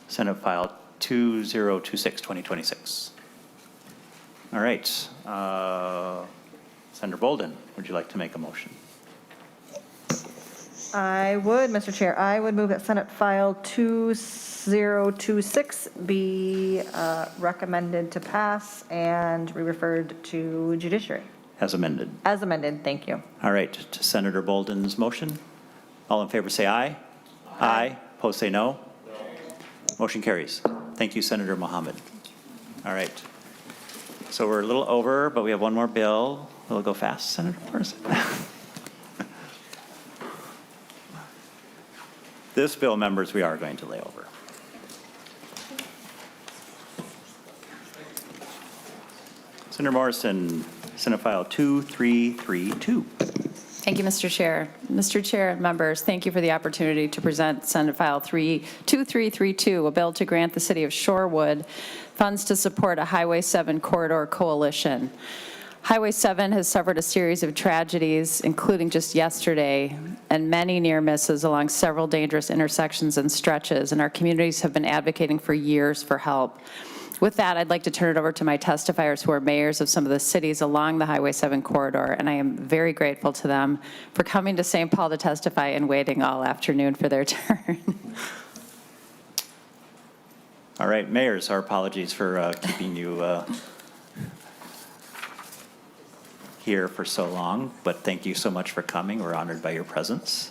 Senate File 2026, 2026? All right. Senator Boldon, would you like to make a motion? I would, Mr. Chair. I would move that Senate File 2026 be recommended to pass and be referred to judiciary. As amended. As amended, thank you. All right. To Senator Boldon's motion, all in favor say aye. Aye. Opposed say no. Motion carries. Thank you, Senator Mohamed. All right. So we're a little over, but we have one more bill. We'll go fast, Senator Morrison. This bill, members, we are going to lay over. Senator Morrison, Senate File 2332. Thank you, Mr. Chair. Mr. Chair and members, thank you for the opportunity to present Senate File 2332, a bill to grant the city of Shorewood funds to support a Highway 7 corridor coalition. Highway 7 has suffered a series of tragedies, including just yesterday, and many near misses along several dangerous intersections and stretches, and our communities have been advocating for years for help. With that, I'd like to turn it over to my testifiers who are mayors of some of the cities along the Highway 7 corridor, and I am very grateful to them for coming to St. Paul to testify and waiting all afternoon for their turn. All right, mayors, our apologies for keeping you here for so long, but thank you so much for coming. We're honored by your presence.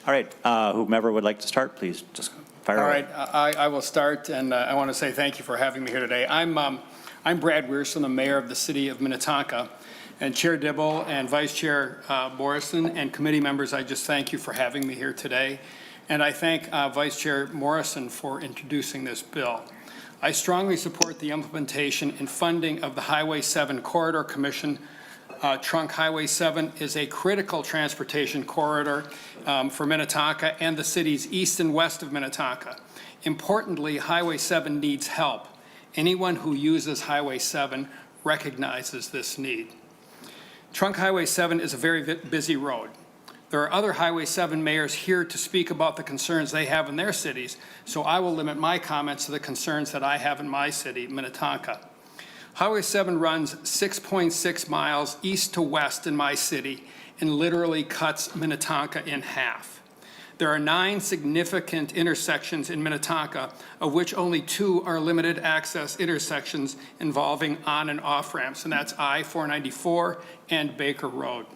All right. Whomever would like to start, please just fire away. All right, I will start, and I want to say thank you for having me here today. I'm Brad Weirson, the mayor of the city of Minnetonka, and Chair Dibble and Vice Chair Morrison and committee members, I just thank you for having me here today. And I thank Vice Chair Morrison for introducing this bill. I strongly support the implementation and funding of the Highway 7 Corridor Commission. Trunk Highway 7 is a critical transportation corridor for Minnetonka and the cities east and west of Minnetonka. Importantly, Highway 7 needs help. Anyone who uses Highway 7 recognizes this need. Trunk Highway 7 is a very busy road. There are other Highway 7 mayors here to speak about the concerns they have in their cities, so I will limit my comments to the concerns that I have in my city, Minnetonka. Highway 7 runs 6.6 miles east to west in my city and literally cuts Minnetonka in half. There are 9 significant intersections in Minnetonka, of which only 2 are limited access intersections involving on and off ramps, and that's I-494 and Baker Road.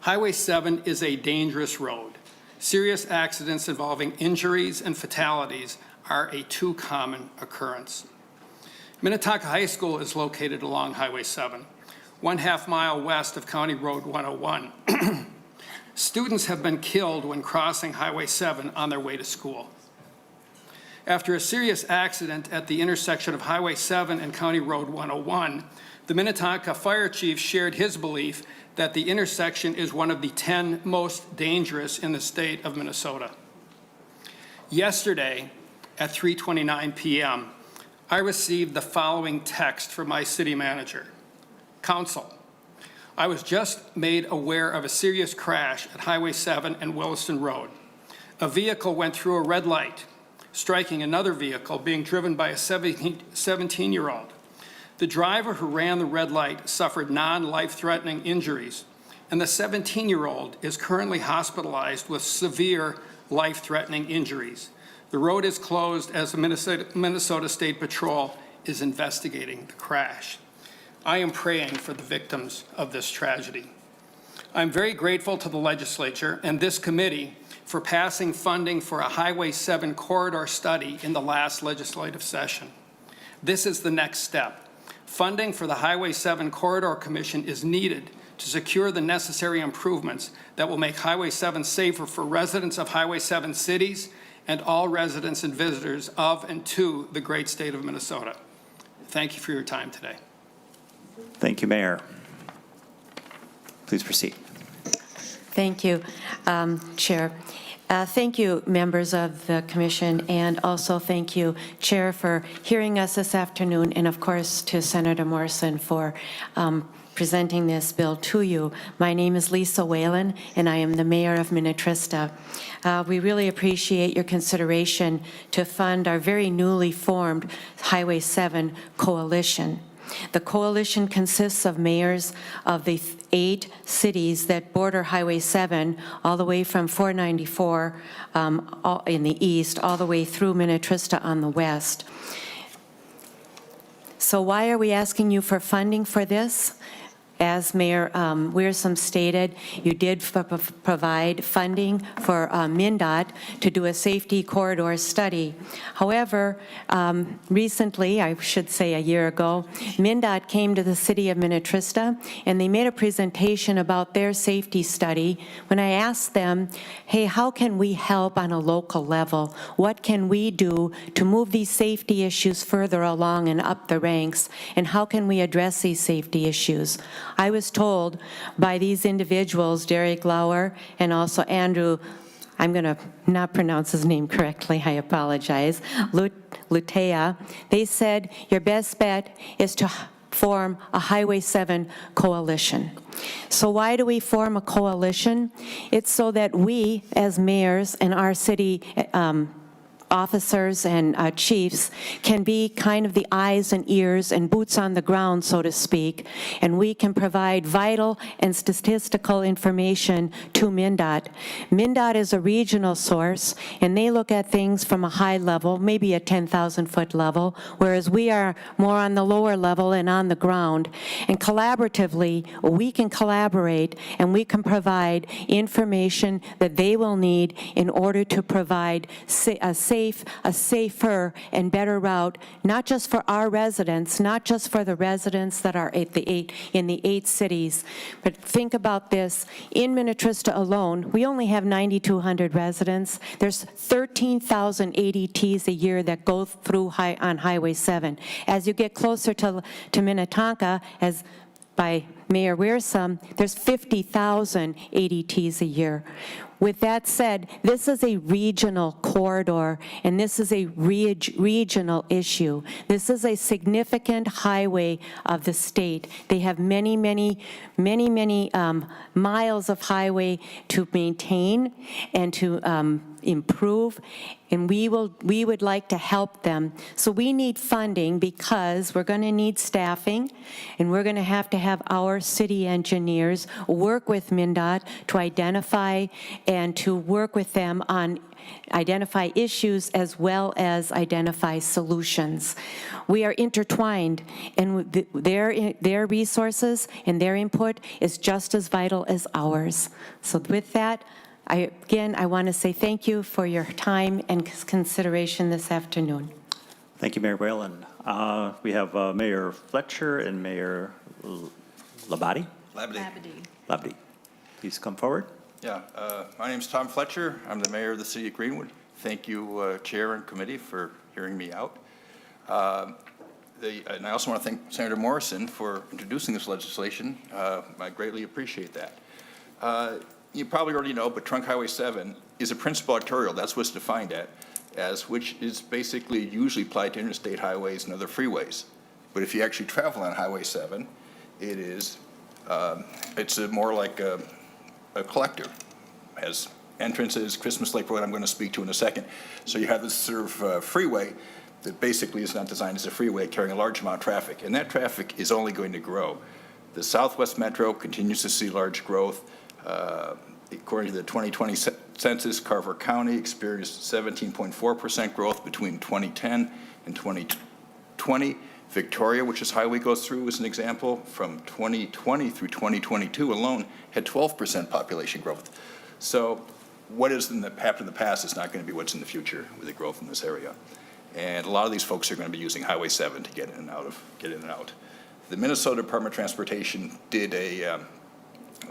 Highway 7 is a dangerous road. Serious accidents involving injuries and fatalities are a too common occurrence. Minnetonka High School is located along Highway 7, 1/2 mile west of County Road 101. Students have been killed when crossing Highway 7 on their way to school. After a serious accident at the intersection of Highway 7 and County Road 101, the Minnetonka Fire Chief shared his belief that the intersection is one of the 10 most dangerous in the state of Minnesota. Yesterday, at 3:29 p.m., I received the following text from my city manager. Council, I was just made aware of a serious crash at Highway 7 and Williston Road. A vehicle went through a red light, striking another vehicle being driven by a 17-year-old. The driver who ran the red light suffered non-life-threatening injuries, and the 17-year-old is currently hospitalized with severe life-threatening injuries. The road is closed as the Minnesota State Patrol is investigating the crash. I am praying for the victims of this tragedy. I'm very grateful to the legislature and this committee for passing funding for a Highway 7 corridor study in the last legislative session. This is the next step. Funding for the Highway 7 Corridor Commission is needed to secure the necessary improvements that will make Highway 7 safer for residents of Highway 7 cities and all residents and visitors of and to the great state of Minnesota. Thank you for your time today. Thank you, Mayor. Please proceed. Thank you, Chair. Thank you, members of the commission, and also thank you, Chair, for hearing us this afternoon, and of course to Senator Morrison for presenting this bill to you. My name is Lisa Whalen, and I am the mayor of Minnetrista. We really appreciate your consideration to fund our very newly formed Highway 7 Coalition. The coalition consists of mayors of the 8 cities that border Highway 7, all the way from 494 in the east, all the way through Minnetrista on the west. So why are we asking you for funding for this? as Mayor Wearsome stated, you did provide funding for MnDOT to do a safety corridor study. However, recently, I should say a year ago, MnDOT came to the city of Minnetrista and they made a presentation about their safety study. When I asked them, hey, how can we help on a local level? What can we do to move these safety issues further along and up the ranks? And how can we address these safety issues? I was told by these individuals, Derek Lauer and also Andrew, I'm going to not pronounce his name correctly, I apologize, Lutea, they said your best bet is to form a Highway 7 coalition. So why do we form a coalition? It's so that we, as mayors and our city officers and chiefs, can be kind of the eyes and ears and boots on the ground, so to speak, and we can provide vital and statistical information to MnDOT. MnDOT is a regional source, and they look at things from a high level, maybe a 10,000-foot level, whereas we are more on the lower level and on the ground. And collaboratively, we can collaborate, and we can provide information that they will need in order to provide a safer and better route, not just for our residents, not just for the residents that are in the 8 cities, but think about this. In Minnetrista alone, we only have 9,200 residents. There's 13,000 ADTs a year that go through on Highway 7. As you get closer to Minnetonka, as by Mayor Wearsome, there's 50,000 ADTs a year. With that said, this is a regional corridor, and this is a regional issue. This is a significant highway of the state. They have many miles of highway to maintain and to improve, and we would like to help them. So we need funding because we're going to need staffing, and we're going to have our city engineers work with MnDOT to identify and to work with them on identify issues as well as identify solutions. We are intertwined, and their resources and their input is just as vital as ours. So with that, I want to say thank you for your time and consideration this afternoon. Thank you, Mayor Whalen. We have Mayor Fletcher and Mayor Labadie. Labadie. Please come forward. Yeah, my name's Tom Fletcher. I'm the mayor of the city of Greenwood. Thank you, Chair and committee, for hearing me out. And I also want to thank Senator Morrison for introducing this legislation. I greatly appreciate that. You probably already know, but Trunk Highway 7 is a principal arterial. That's what's defined as, which is basically usually applied to interstate highways and other freeways. But if you actually travel on Highway 7, it is, it's more like a collector. It has entrances, Christmas Lake Road I'm going to speak to in a second. So you have this sort of freeway that basically is not designed as a freeway carrying a large amount of traffic, and that traffic is only going to grow. The Southwest Metro continues to see large growth. According to the 2020 census, Carver County experienced 17.4% growth between 2010 and 2020. Victoria, which this highway goes through, as an example, from 2020 through 2022 alone, had 12% population growth. So what has happened in the past is not going to be what's in the future with the growth in this area. And a lot of these folks are going to be using Highway 7 to get in and out. The Minnesota Department of Transportation did a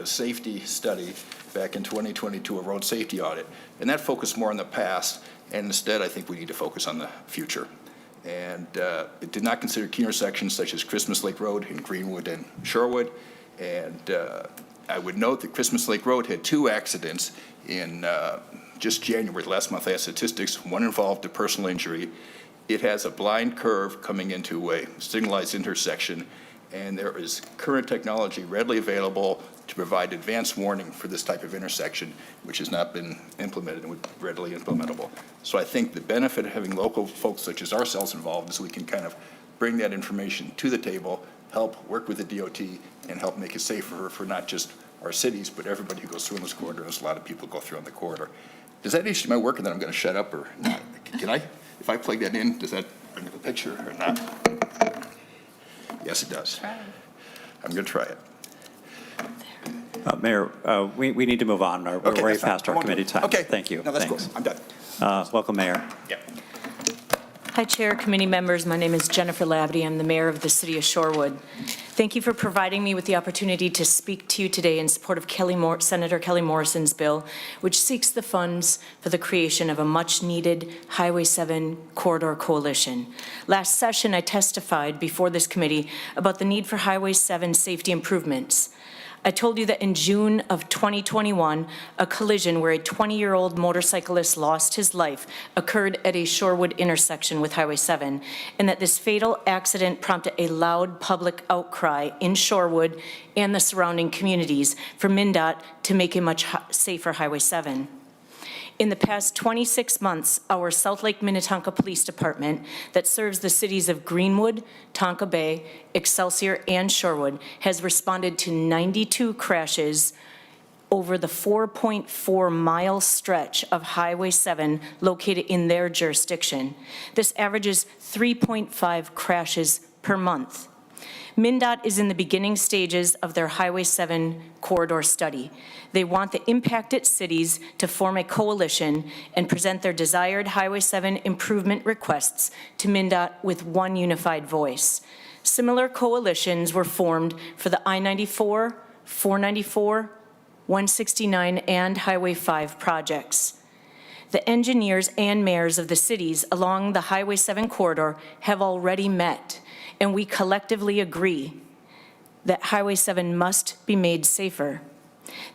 safety study back in 2022, a road safety audit, and that focused more on the past, and instead I think we need to focus on the future. And it did not consider key intersections such as Christmas Lake Road in Greenwood and Shorewood, and I would note that Christmas Lake Road had 2 accidents in just January. Last month I had statistics. One involved a personal injury. It has a blind curve coming into a signalized intersection, and there is current technology readily available to provide advanced warning for this type of intersection, which has not been implemented and would be readily implementable. So I think the benefit of having local folks such as ourselves involved is we can kind of bring that information to the table, help work with the DOT, and help make it safer for not just our cities, but everybody who goes through in this corridor. There's a lot of people go through on the corridor. Does that issue my work, and then I'm going to shut up, or not? Can I? If I plug that in, does that bring up a picture or not? Yes, it does. I'm going to try it. Mayor, we need to move on. We're Okay, way that's fine. past our I won't do committee it. time. Okay. Thank you. No, that's cool. Thanks. I'm done. Welcome, Mayor. Hi, Chair, committee members. My name is Jennifer Labadie. I'm the mayor of the city of Shorewood. Thank you for providing me with the opportunity to speak to you today in support of Senator Kelly Morrison's bill, which seeks the funds for the creation of a much-needed Highway 7 corridor coalition. Last session, I testified before this committee about the need for Highway 7 safety improvements. I told you that in June of 2021, a collision where a 20-year-old motorcyclist lost his life occurred at a Shorewood intersection with Highway 7, and that this fatal accident prompted a loud public outcry in Shorewood and the surrounding communities for MnDOT to make a much safer Highway 7. In the past 26 months, our South Lake Minnetonka Police Department, that serves the cities of Greenwood, Tonka Bay, Excelsior, and Shorewood, has responded to 92 crashes over the 4.4-mile stretch of Highway 7 located in their jurisdiction. This averages 3.5 crashes per month. MnDOT is in the beginning stages of their Highway 7 corridor study. They want the impacted cities to form a coalition and present their desired Highway 7 improvement requests to MnDOT with one unified voice. Similar coalitions were formed for the I-94, 494, 169, and Highway 5 projects. The engineers and mayors of the cities along the Highway 7 corridor have already met, and we collectively agree that Highway 7 must be made safer,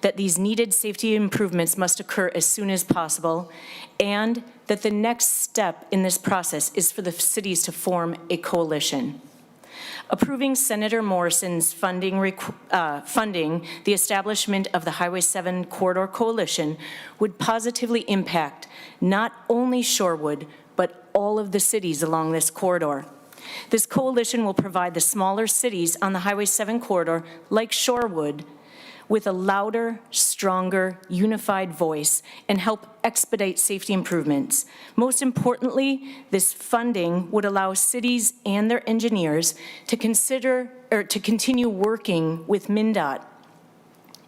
that these needed safety improvements must occur as soon as possible, and that the next step in this process is for the cities to form a coalition. Approving Senator Morrison's funding the establishment of the Highway 7 Corridor Coalition would positively impact not only Shorewood, but all of the cities along this corridor. This coalition will provide the smaller cities on the Highway 7 corridor, like Shorewood, with a louder, stronger, unified voice and help expedite safety improvements. Most importantly, this funding would allow cities and their engineers to continue working with MnDOT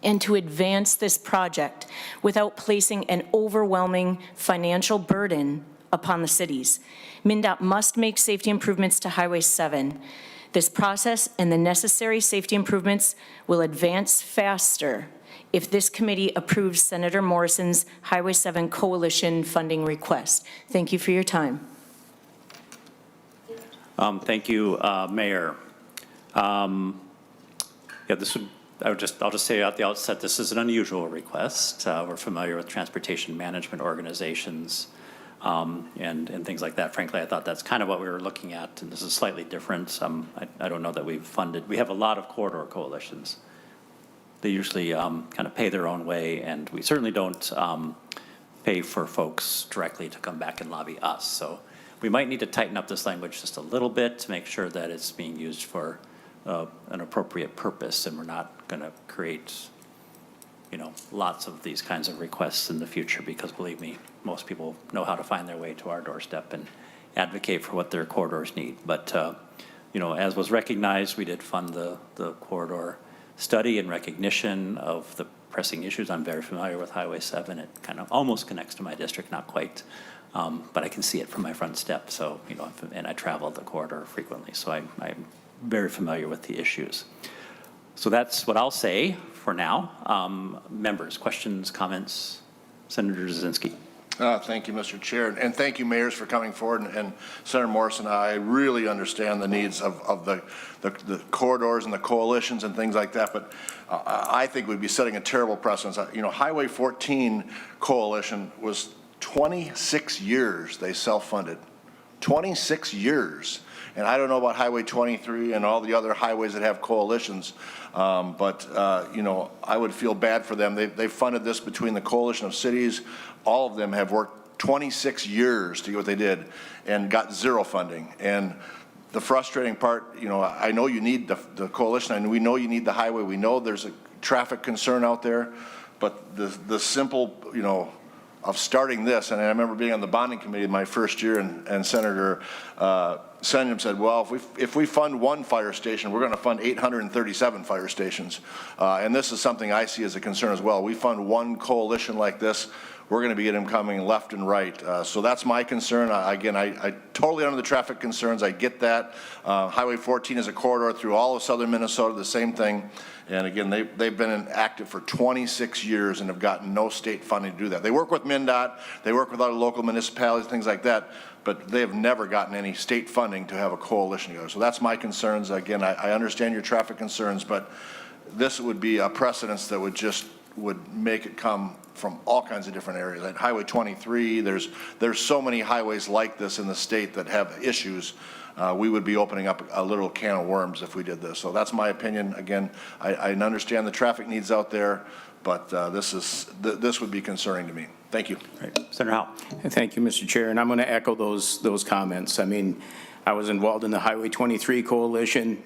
and to advance this project without placing an overwhelming financial burden upon the cities. MnDOT must make safety improvements to Highway 7. This process and the necessary safety improvements will advance faster if this committee approves Senator Morrison's Highway 7 Coalition funding request. Thank you for your time. Thank you, Mayor. I'll just say at the outset, this is an unusual request. We're familiar with transportation management organizations and things like that. Frankly, I thought that's kind of what we were looking at, and this is slightly different. I don't know that we have a lot of corridor coalitions. They usually kind of pay their own way, and we certainly don't pay for folks directly to come back and lobby us. So we might need to tighten up this language just a little bit to make sure that it's being used for an appropriate purpose, and we're not going to create lots of these kinds of requests in the future, because believe me, most people know how to find their way to our doorstep and advocate for what their corridors need. But, as was recognized, we did fund the corridor study in recognition of the pressing issues. I'm very familiar with Highway 7. It kind of almost connects to my district, not quite, but I can see it from my front step. So, and I travel the corridor frequently, so I'm very familiar with the issues. So that's what I'll say for now. Members, questions, comments? Senator Jasinski. Thank you, Mr. Chair, and thank you, mayors, for coming forward. And Senator Morrison, I really understand the needs of the corridors and the coalitions and things like that, but I think we'd be setting a terrible precedent. Highway 14 coalition was 26 years they self-funded. 26 years. And I don't know about Highway 23 and all the other highways that have coalitions, but I would feel bad for them. They funded this between the coalition of cities. All of them have worked 26 years to get what they did and got zero funding. And the frustrating part, I know you need the coalition, and we know you need the highway. We know there's a traffic concern out there, but the simple, starting this, and I remember being on the bonding committee my first year, and Senator Senyum said, well, if we fund one fire station, we're going to fund 837 fire stations. And this is something I see as a concern as well. We fund one coalition like this, we're going to be getting them coming left and right. So that's my concern. Again, I totally under the traffic concerns. I get that. Highway 14 is a corridor through all of southern Minnesota, the same thing. And again, they've been active for 26 years and have gotten no state funding to do that. They work with MnDOT, they work with other local municipalities, things like that, but they have never gotten any state funding to have a coalition together. So that's my concerns. Again, I understand your traffic concerns, but this would be a precedence that would make it come from all kinds of different areas. Like Highway 23, there's so many highways like this in the state that have issues. We would be opening up a little can of worms if we did this. So that's my opinion. Again, I understand the traffic needs out there, but this would be concerning to me. Thank you. Right. Senator Howe. Thank you, Mr. Chair, and I'm going to echo those comments. I mean, I was involved in the Highway 23 Coalition.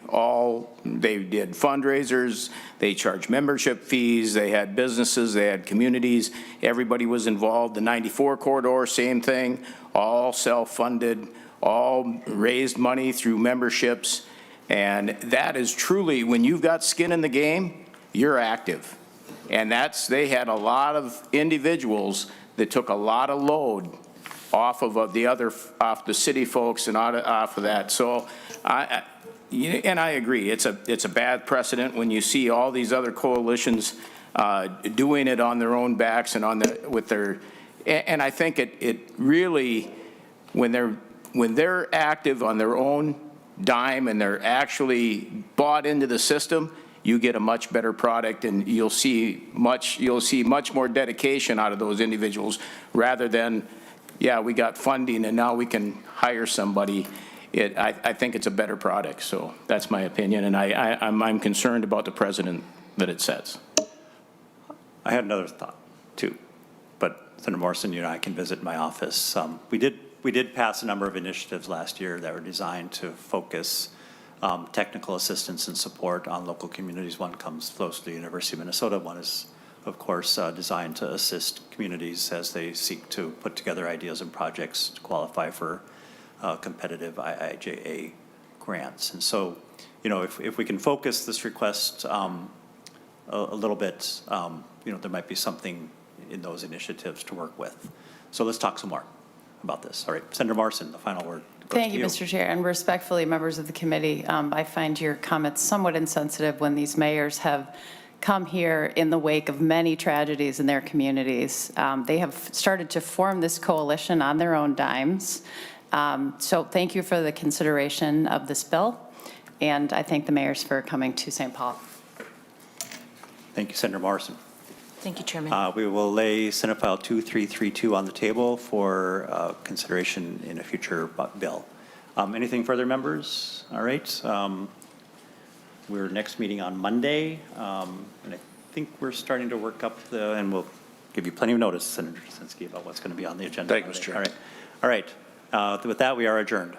They did fundraisers, they charged membership fees, they had businesses, they had communities. Everybody was involved. The 94 corridor, same thing, all self-funded, all raised money through memberships. And that is truly, when you've got skin in the game, you're active. And they had a lot of individuals that took a lot of load off of off the city folks and off of that. So I agree, it's a bad precedent when you see all these other coalitions doing it on their own backs and and I think it really, when they're active on their own dime and they're actually bought into the system, you get a much better product, and you'll see much more dedication out of those individuals rather than, yeah, we got funding and now we can hire somebody. I think it's a better product. So that's my opinion, and I'm concerned about the precedent that it sets. I had another thought too, but Senator Morrison, you and I can visit my office. We did pass a number of initiatives last year that were designed to focus technical assistance and support on local communities. One flows to the University of Minnesota. One is, of course, designed to assist communities as they seek to put together ideas and projects to qualify for competitive IIJA grants. And so, if we can focus this request a little bit, there might be something in those initiatives to work with. So let's talk some more about this. All right, Senator Morrison, the final word. Thank you, Mr. Chair, and respectfully, members of the committee, I find your comments somewhat insensitive when these mayors have come here in the wake of many tragedies in their communities. They have started to form this coalition on their own dimes. So thank you for the consideration of this bill, and I thank the mayors for coming to St. Paul. Thank you, Senator Morrison. Thank you, Chairman. We will lay Senate File 2332 on the table for consideration in a future bill. Anything further, members? All right. We're next meeting on Monday, and I think we're starting to work up and we'll give you plenty of notice, Senator Jasinski, about what's going to be on the agenda. Thank you, Mr. Chair. All right. All right. With that, we are adjourned.